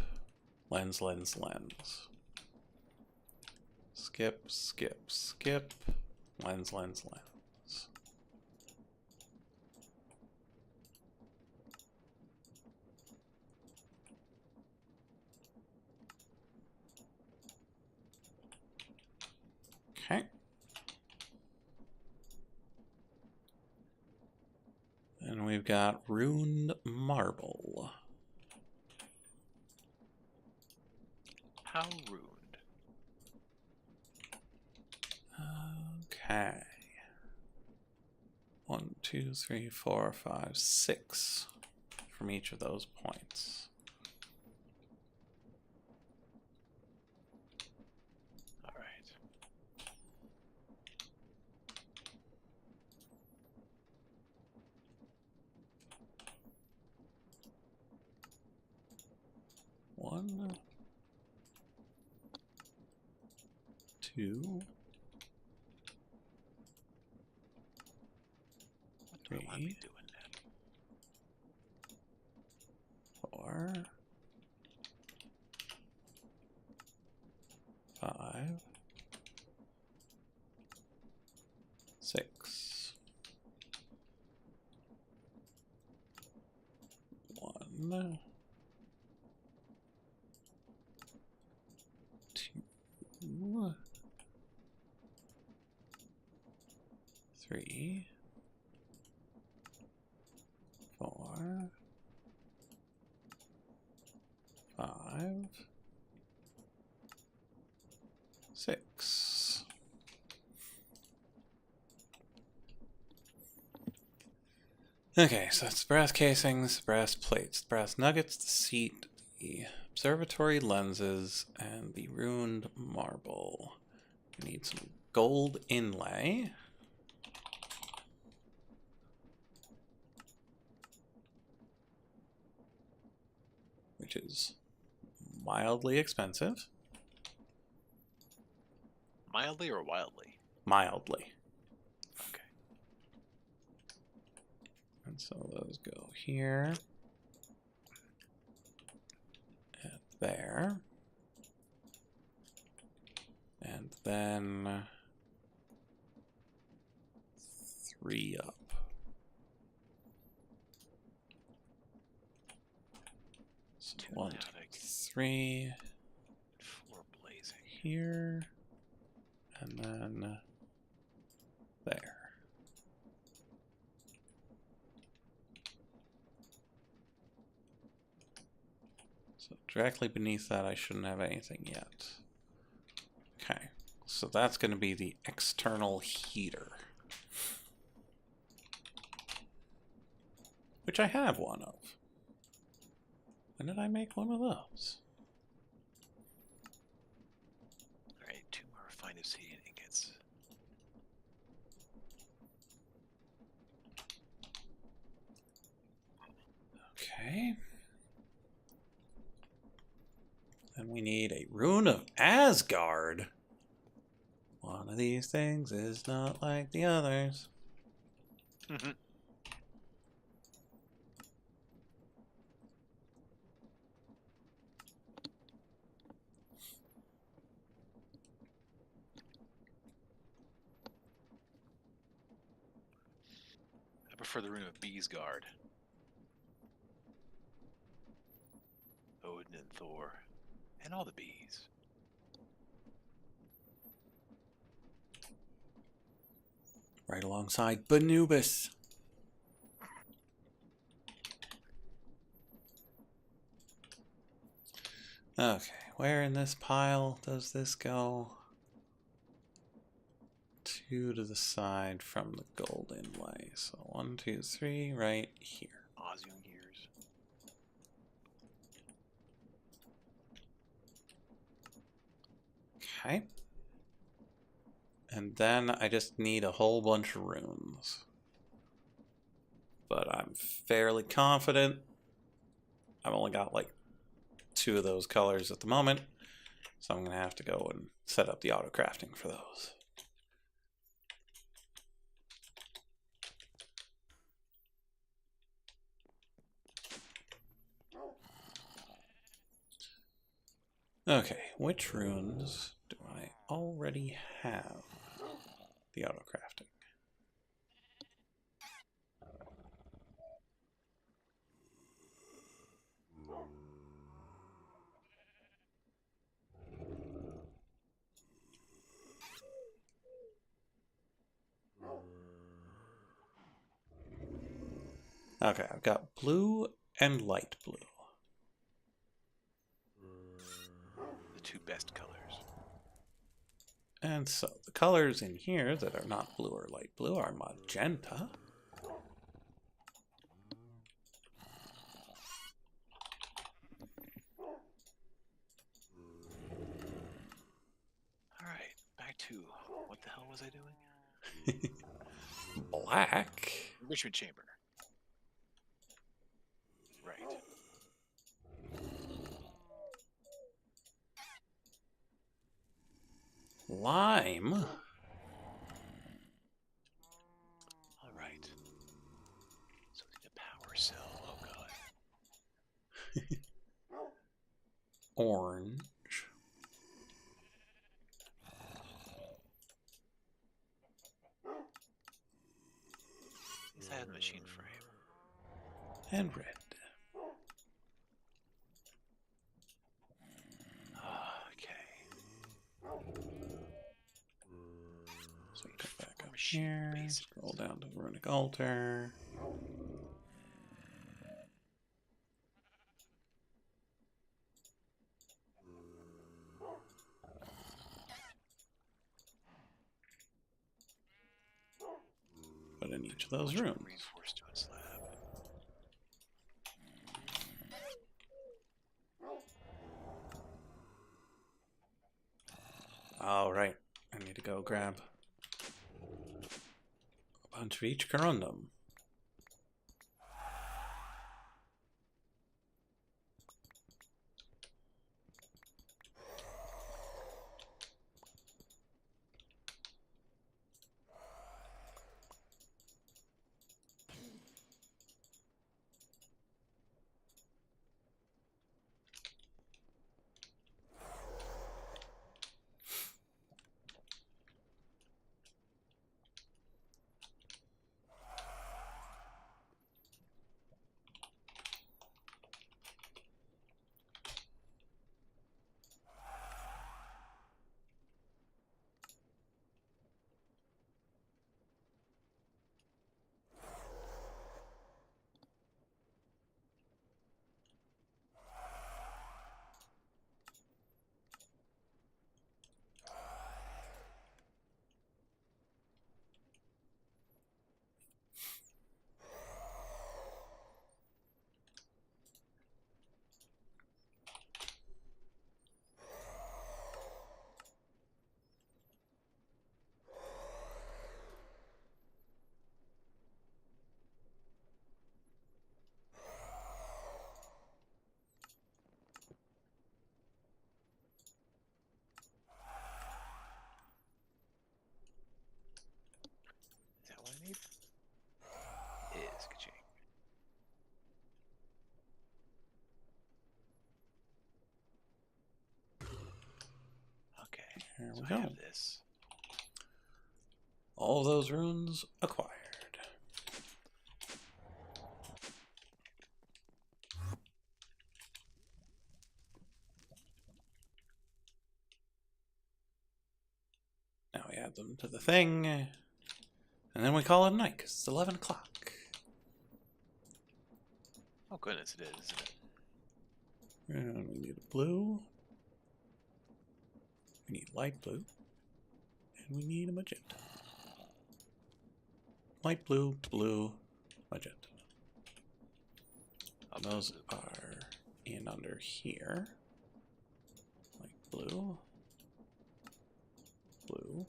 Lens, lens, lens. Skip, skip, skip. Lens, lens, lens. Okay. And we've got runed marble. How ruined? Okay. 1, 2, 3, 4, 5, 6 from each of those points. All right. One, two, What do I want to be doing then? 4, 5, 6. 1, 2, 3, 4, 5, 6. Okay, so that's brass casings, brass plates, brass nuggets, the seat, the observatory lenses, and the ruined marble. We need some gold inlay. Which is mildly expensive. Mildly or wildly? Mildly. Okay. And so those go here. there. And then 3 up. So Two 1, 2, attic. 3 4 blazing. here, and then there. So directly beneath that, I shouldn't have anything yet. Okay, so that's going to be the external heater, which I have one of. When did I make one of those? Alright, 2 more refined obsidian ingots. Okay. Then we need a rune of Asgard. One of these things is not like the others. I prefer the rune of Beesguard. Odin and Thor. And all the bees. Right alongside Benubis. Okay, where in this pile does this go? 2 to the side from the gold inlay. So 1, 2, 3, right here. Ozium gears. Okay. And then I just need a whole bunch of runes. But I'm fairly confident. I've only got like 2 of those colors at the moment. So I'm going to have to go and set up the auto crafting for those. Okay, which runes do I already have the auto crafting? Okay, I've got blue and light blue. The 2 best colors. And so the colors in here that are not blue or light blue are magenta. Alright, back to what the hell was I doing? Black. Enrichment chamber. Right. Lime. Alright. So we need a power cell. Oh god. Orange. At least I have the machine frame. And red. Okay. So we come back up Machine here, basics. scroll down to the runic altar. Put in each of those rooms. Reinforced stone slab. All right, I need to go grab a bunch of each corundum. There So we I go. have this. All those runes acquired. Now we add them to the thing, and then we call it a night because it's 11 o'clock. Oh goodness, it is, isn't it? And we need a blue. We need light blue. And we need a magenta. Light blue, blue, magenta. Oh, Those blue. are in under here. Light blue. Blue.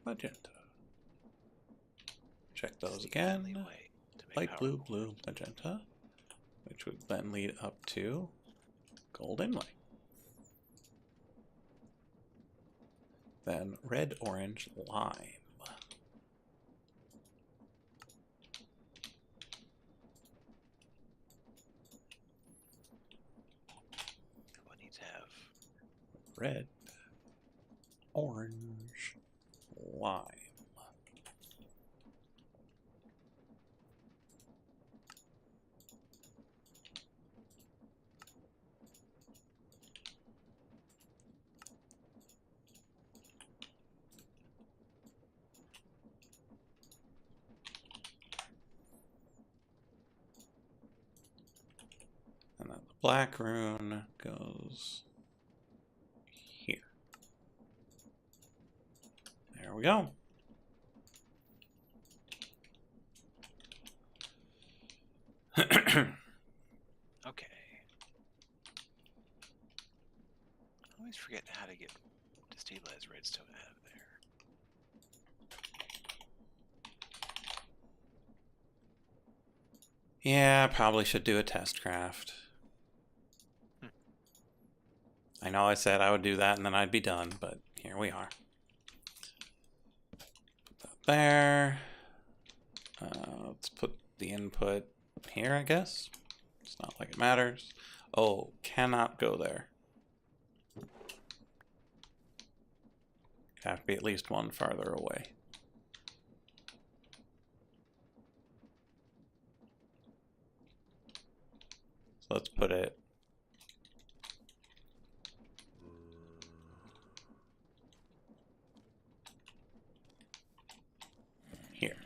Magenta. Check This is those the again. only way to make Light power blue, cores. blue, magenta. Which would then lead up to gold inlay. Then red, orange, lime. I need to have Red, orange, lime. And then the black rune goes here. There we go. okay. I always forget how to get destabilized redstone out of there. Yeah, I probably should do a test craft. I know I said I would do that and then I'd be done, but here we are. Put that there. Let's put the input here, I guess. It's not like it matters. Oh, cannot go there. Have to be at least one farther away. So let's put it here.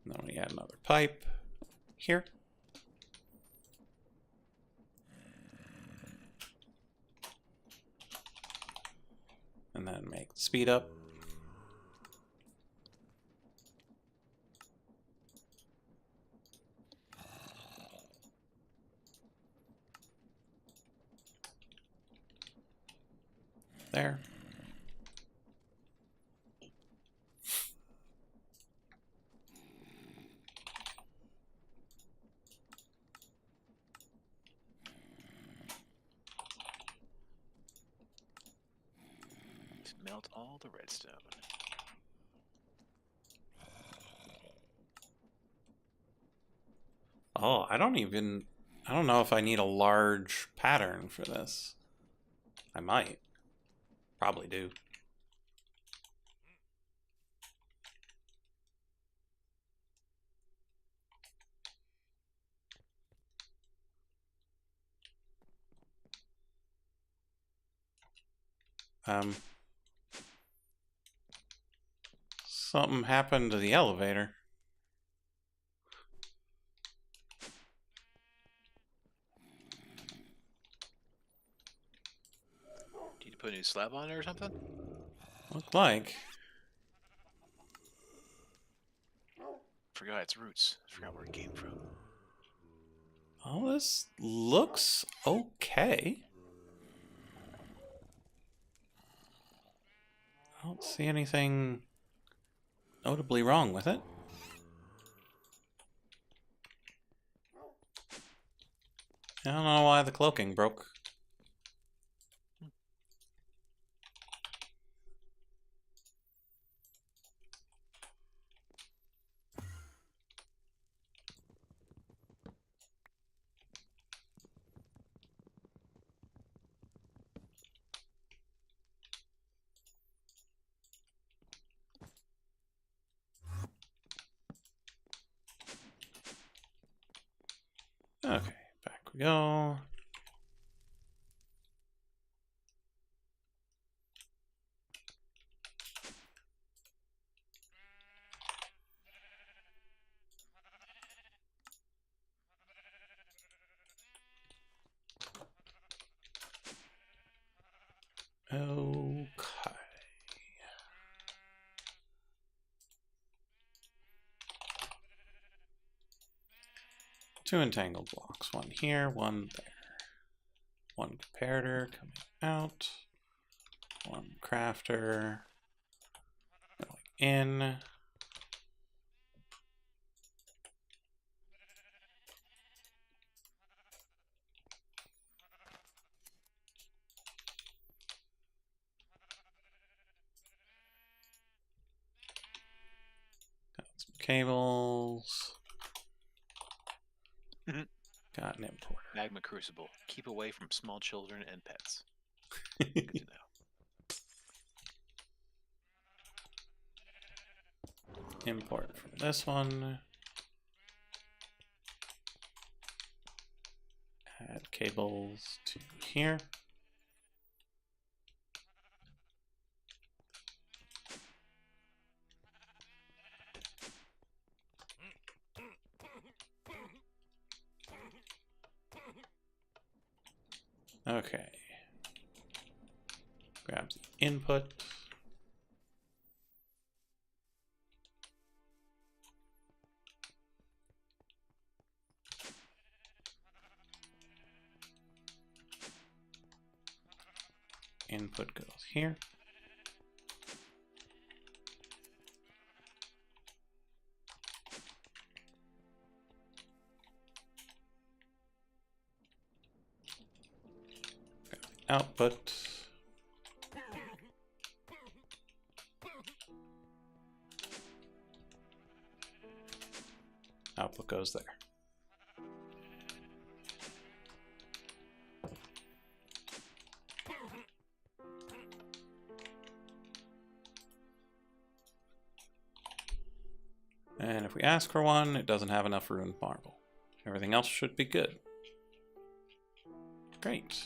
And then we add another pipe here. And then make the speed up. There. Just melt all the redstone. Oh, I don't know if I need a large pattern for this. I might. Probably do. Something happened to the elevator. Do you need to put a new slab on it or something? Looked like. Forgot its roots. Forgot where it came from. Oh, this looks okay. I don't see anything notably wrong with it. I don't know why the cloaking broke. Okay, back we go. Okay. Two entangled blocks. One here, one there. One comparator coming out. One crafter going in. Got some cables. Got an importer. Magma Crucible. Keep away from small children and pets. Good to know. Import from this one. Add cables to here. Okay. Grab the input. Input goes here. Output. Output goes there. And if we ask for one, it doesn't have enough ruined marble. Everything else should be good. Great.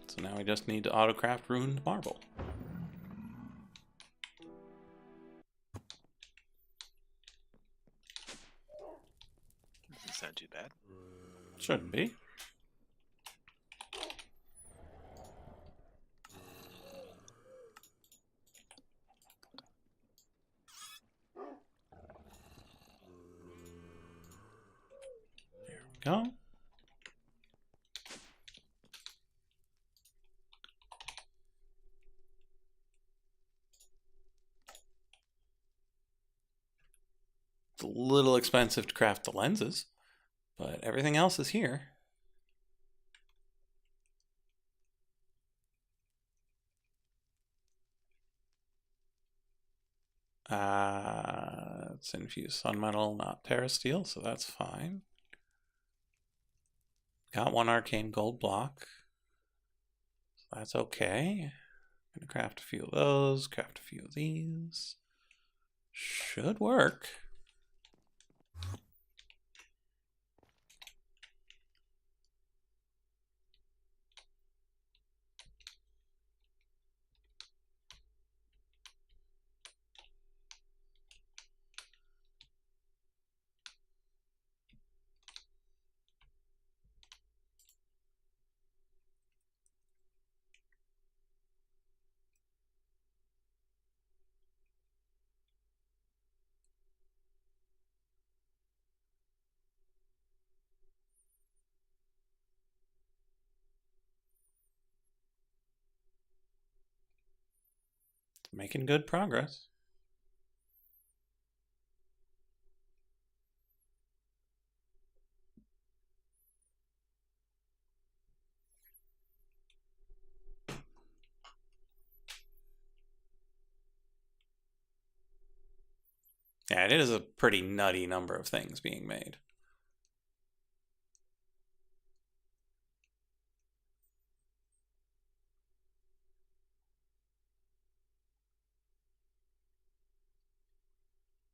So now we just need to autocraft ruined marble. Doesn't sound too bad. Shouldn't be. There we go. It's a little expensive to craft the lenses, but everything else is here. It's infused sunmetal, not terrasteel, so that's fine. Got one arcane gold block. So that's okay. Gonna craft a few of those, craft a few of these. Should work. Making good progress. Yeah, it is a pretty nutty number of things being made.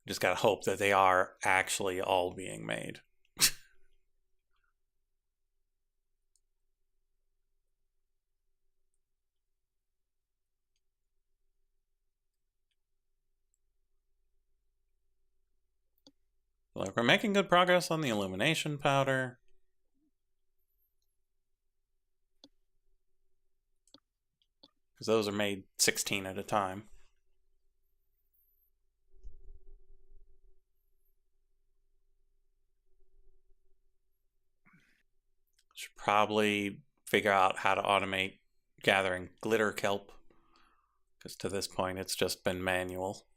Just gotta hope that they are actually all being made. So like we're making good progress on the illumination powder. Because those are made 16 at a time. Should probably figure out how to automate gathering glitter kelp. Because to this point it's just been manual.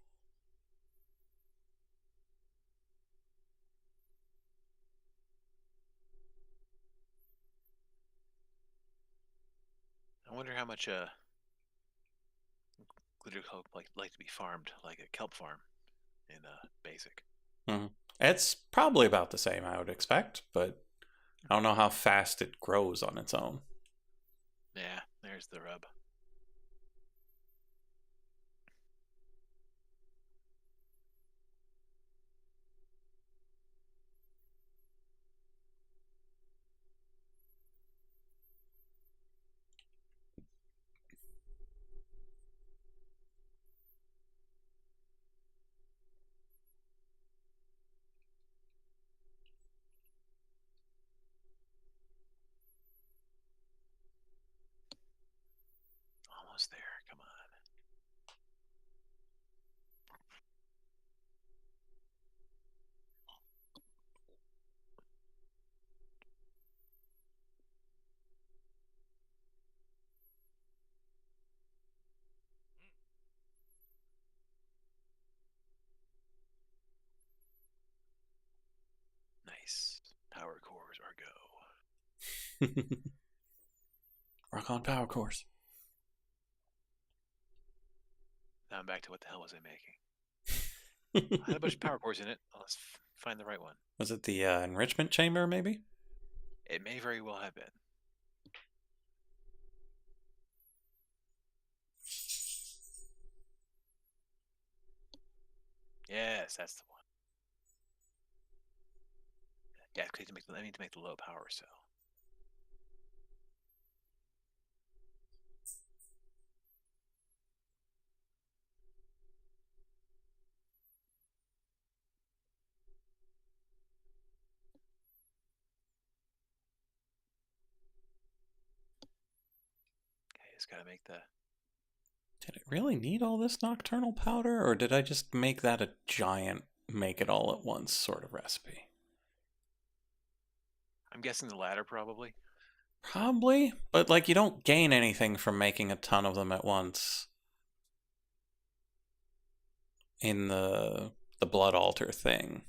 I wonder how much glitter kelp like to be farmed, like a kelp farm in basic. Mm-hmm. It's probably about the same, I would expect, but I don't know how fast it grows on its own. Yeah, there's the rub. Almost there. Come on. Nice. Power cores are go. Rock on power cores. Now I'm back to what the hell was I making? I had a bunch of power cores in it. Let's find the right one. Was it the enrichment chamber, maybe? It may very well have been. Yes, that's the one. Yeah, because I need to make the low power cell. Okay, just gotta make the. Did it really need all this nocturnal powder, or did I just make that a giant make it all at once sort of recipe? I'm guessing the latter probably. Probably, but like you don't gain anything from making a ton of them at once in the blood altar thing.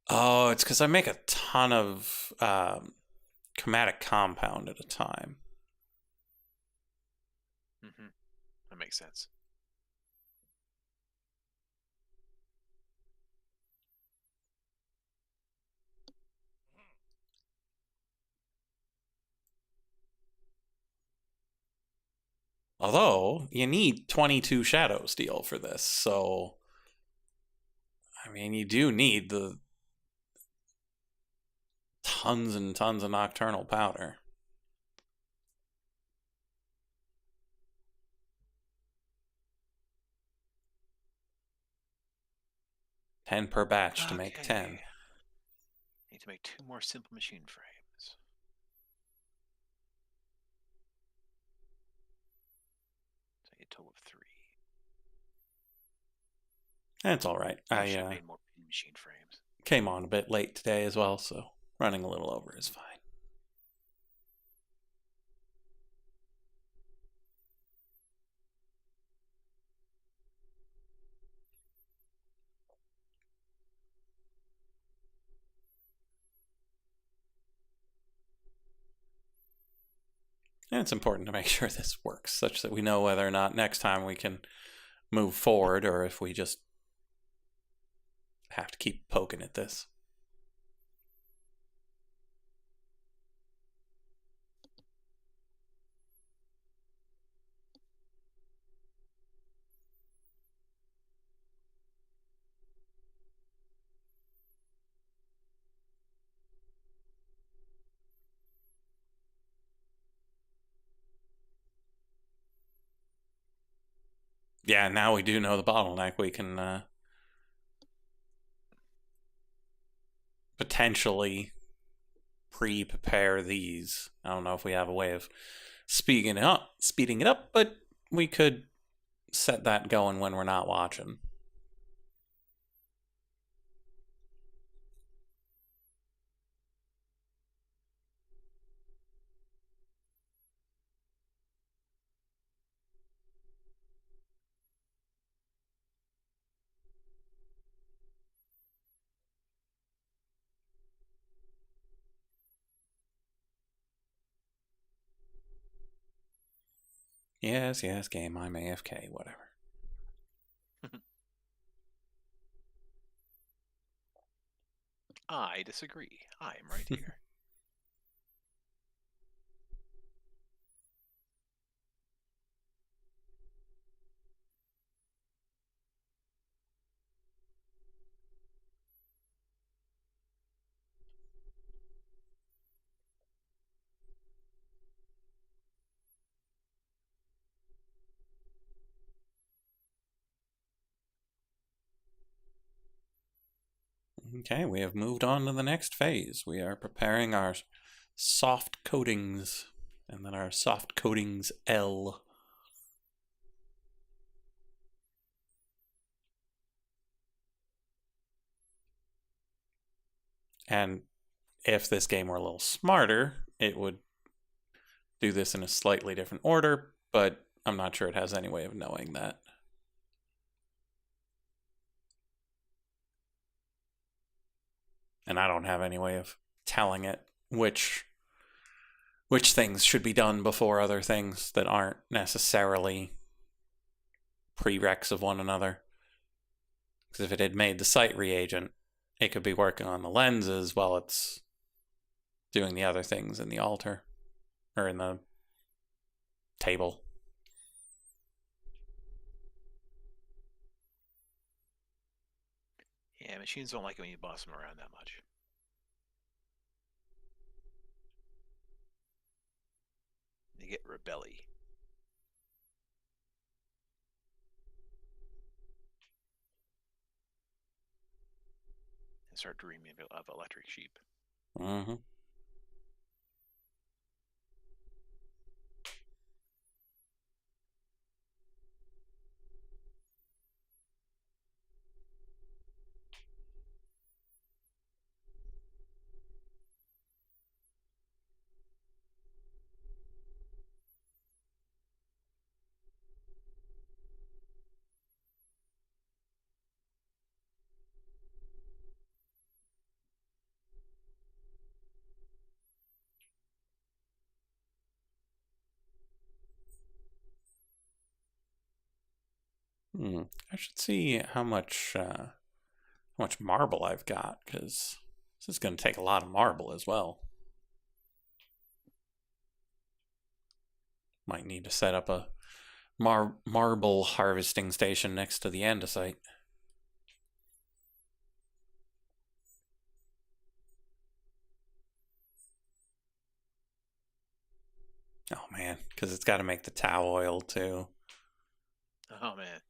Oh, it's because I make a ton of chromatic compound at a time. Mm-hmm. That makes sense. Although, you need 22 shadow steel for this, so I mean, you do need the tons and tons of nocturnal powder. 10 per batch to make 10. Need to make 2 more simple machine frames. So a total of 3. That's all right. I I should have made more machine frames. came on a bit late today as well, so running a little over is fine. And it's important to make sure this works such that we know whether or not next time we can move forward or if we just have to keep poking at this. Yeah, now we do know the bottleneck. We can potentially pre-prepare these. I don't know if we have a way of speeding it up, but we could set that going when we're not watching. Yes, yes, game, I'm AFK, whatever. I disagree. I'm right here. Okay, we have moved on to the next phase. We are preparing our soft coatings, and then our soft coatings L. And if this game were a little smarter, it would do this in a slightly different order, but I'm not sure it has any way of knowing that. And I don't have any way of telling it which things should be done before other things that aren't necessarily prereqs of one another. Because if it had made the sight reagent, it could be working on the lenses while it's doing the other things in the altar or in the table. Yeah, machines don't like it when you boss them around that much. They get rebelly. And start dreaming of electric sheep. Mm-hmm. I should see how much marble I've got, because this is going to take a lot of marble as well. Might need to set up a marble harvesting station next to the andesite. Oh man, because it's got to make the towel oil too. Oh man.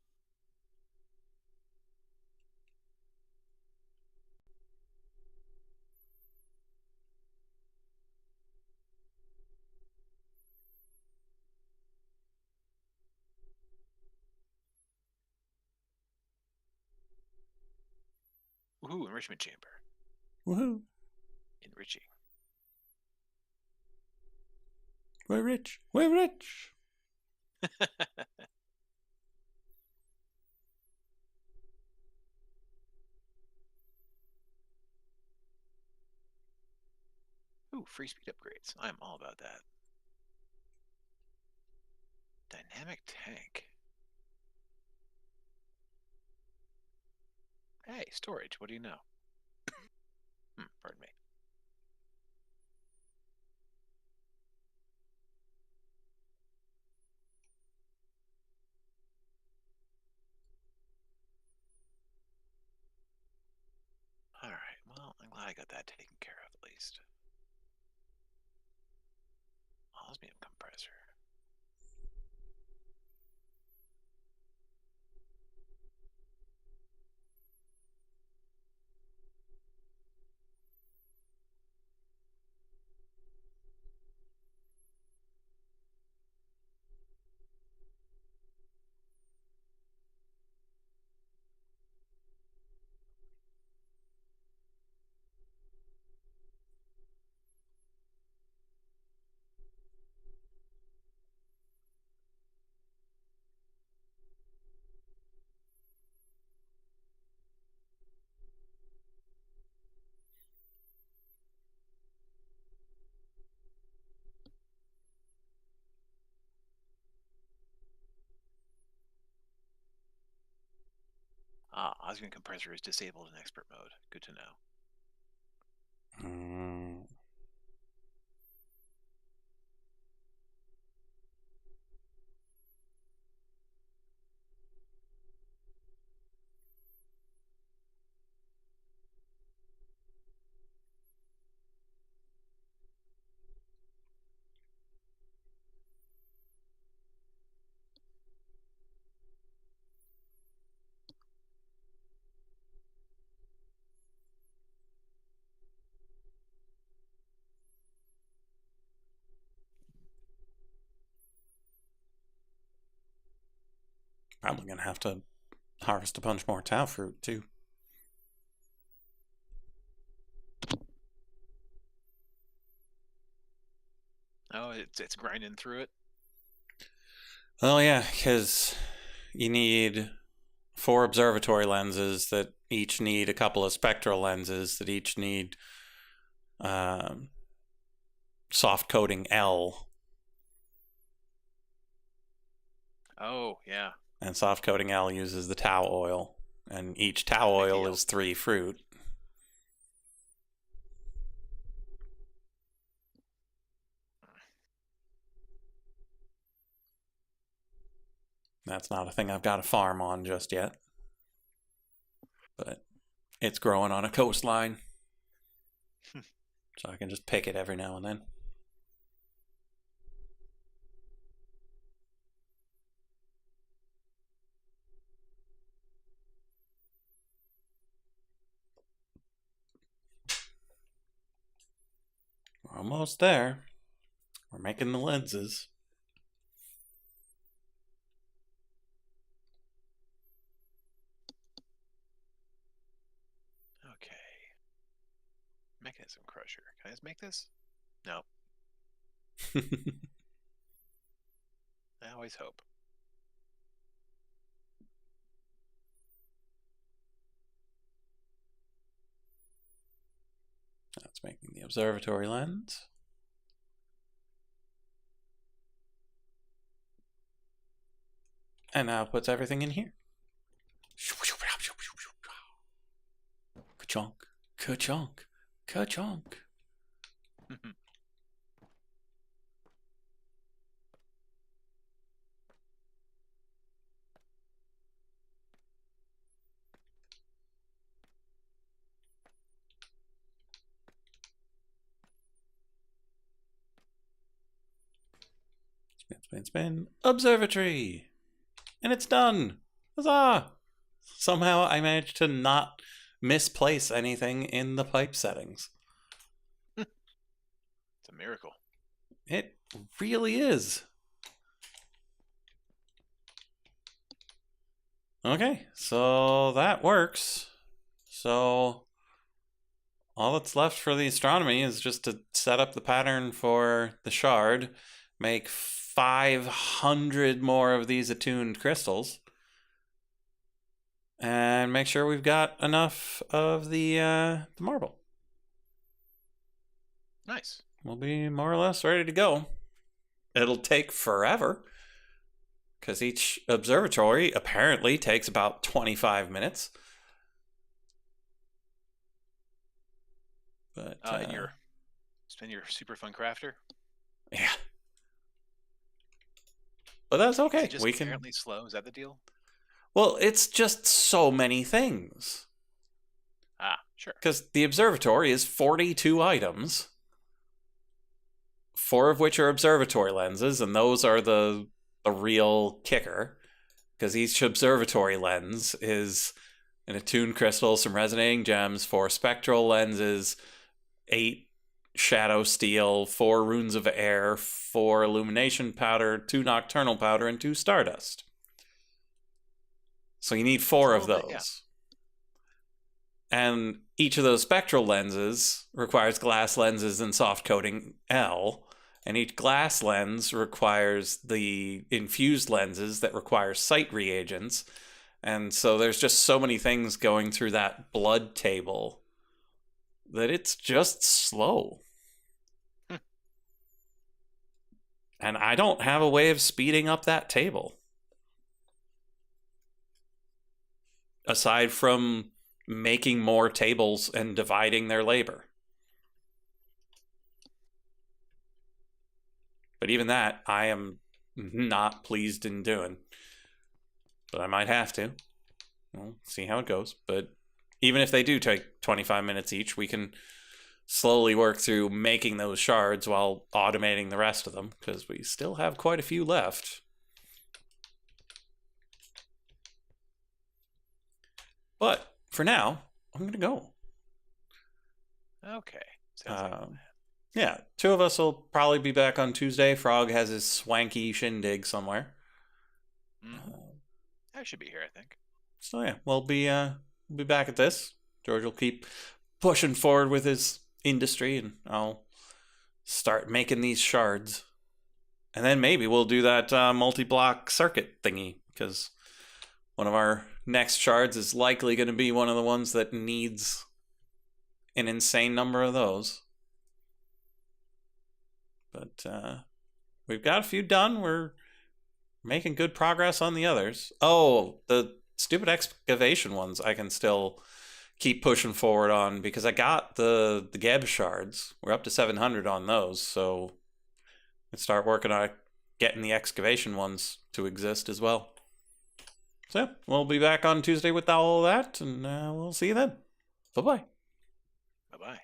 Woohoo, enrichment chamber. Woohoo! Enriching. We're rich. We're rich. Ooh, free speed upgrades. I'm all about that. Dynamic tank. Hey, storage. What do you know? Pardon me. Alright, well, I'm glad I got that taken care of at least. Osmium compressor. Osmium compressor is disabled in expert mode. Good to know. Probably gonna have to harvest a bunch more Tau fruit too. Oh, it's grinding through it. Oh yeah, because you need 4 observatory lenses that each need a couple of spectral lenses that each need soft coating L. Oh, yeah. And soft coating L uses the Tau oil. And each Tau Big oil deal. is 3 fruit. That's not a thing I've got a farm on just yet. But it's growing on a coastline. So I can just pick it every now and then. We're almost there. We're making the lenses. Okay. Mechanism crusher. Can I just make this? No. I always hope. That's making the observatory lens. And now it puts everything in here. Ka-chunk, ka-chunk, ka-chunk. Spin, spin, spin. Observatory! And it's done! Huzzah! Somehow I managed to not misplace anything in the pipe settings. It's a miracle. It really is. Okay, so that works. So all that's left for the astronomy is just to set up the pattern for the shard, make 500 more of these attuned crystals, and make sure we've got enough of the marble. Nice. We'll be more or less ready to go. It'll take forever, because each observatory apparently takes about 25 minutes. But spend your super fun crafter. yeah, but that's okay. Is it just inherently slow? Is that the deal? Well, it's just so many things. Sure. Because the observatory is 42 items, 4 of which are observatory lenses, and those are the real kicker. Because each observatory lens is an attuned crystal, some resonating gems, 4 spectral lenses, 8 shadow steel, 4 runes of air, 4 illumination powder, 2 nocturnal powder, and 2 stardust. So you need 4 of those. Yeah. And each of those spectral lenses requires glass lenses and soft coating L. And each glass lens requires the infused lenses that require sight reagents. And so there's just so many things going through that blood table that it's just slow. And I don't have a way of speeding up that table. aside from making more tables and dividing their labor. But even that, I am not pleased in doing. But I might have to. We'll see how it goes. But even if they do take 25 minutes each, we can slowly work through making those shards while automating the rest of them, because we still have quite a few left. But for now, I'm going to go. Okay. Sounds like a plan. Yeah, 2 of us will probably be back on Tuesday. Frog has his swanky shindig somewhere. I should be here, I think. So yeah, we'll be back at this. George will keep pushing forward with his industry, and I'll start making these shards. And then maybe we'll do that multi-block circuit thingy, because one of our next shards is likely going to be one of the ones that needs an insane number of those. But we've got a few done. We're making good progress on the others. Oh, the stupid excavation ones I can still keep pushing forward on, because I got the Geb shards. We're up to 700 on those, so let's start working on getting the excavation ones to exist as well. So yeah, we'll be back on Tuesday with all of that, and we'll see you then. Bye-bye. Bye-bye.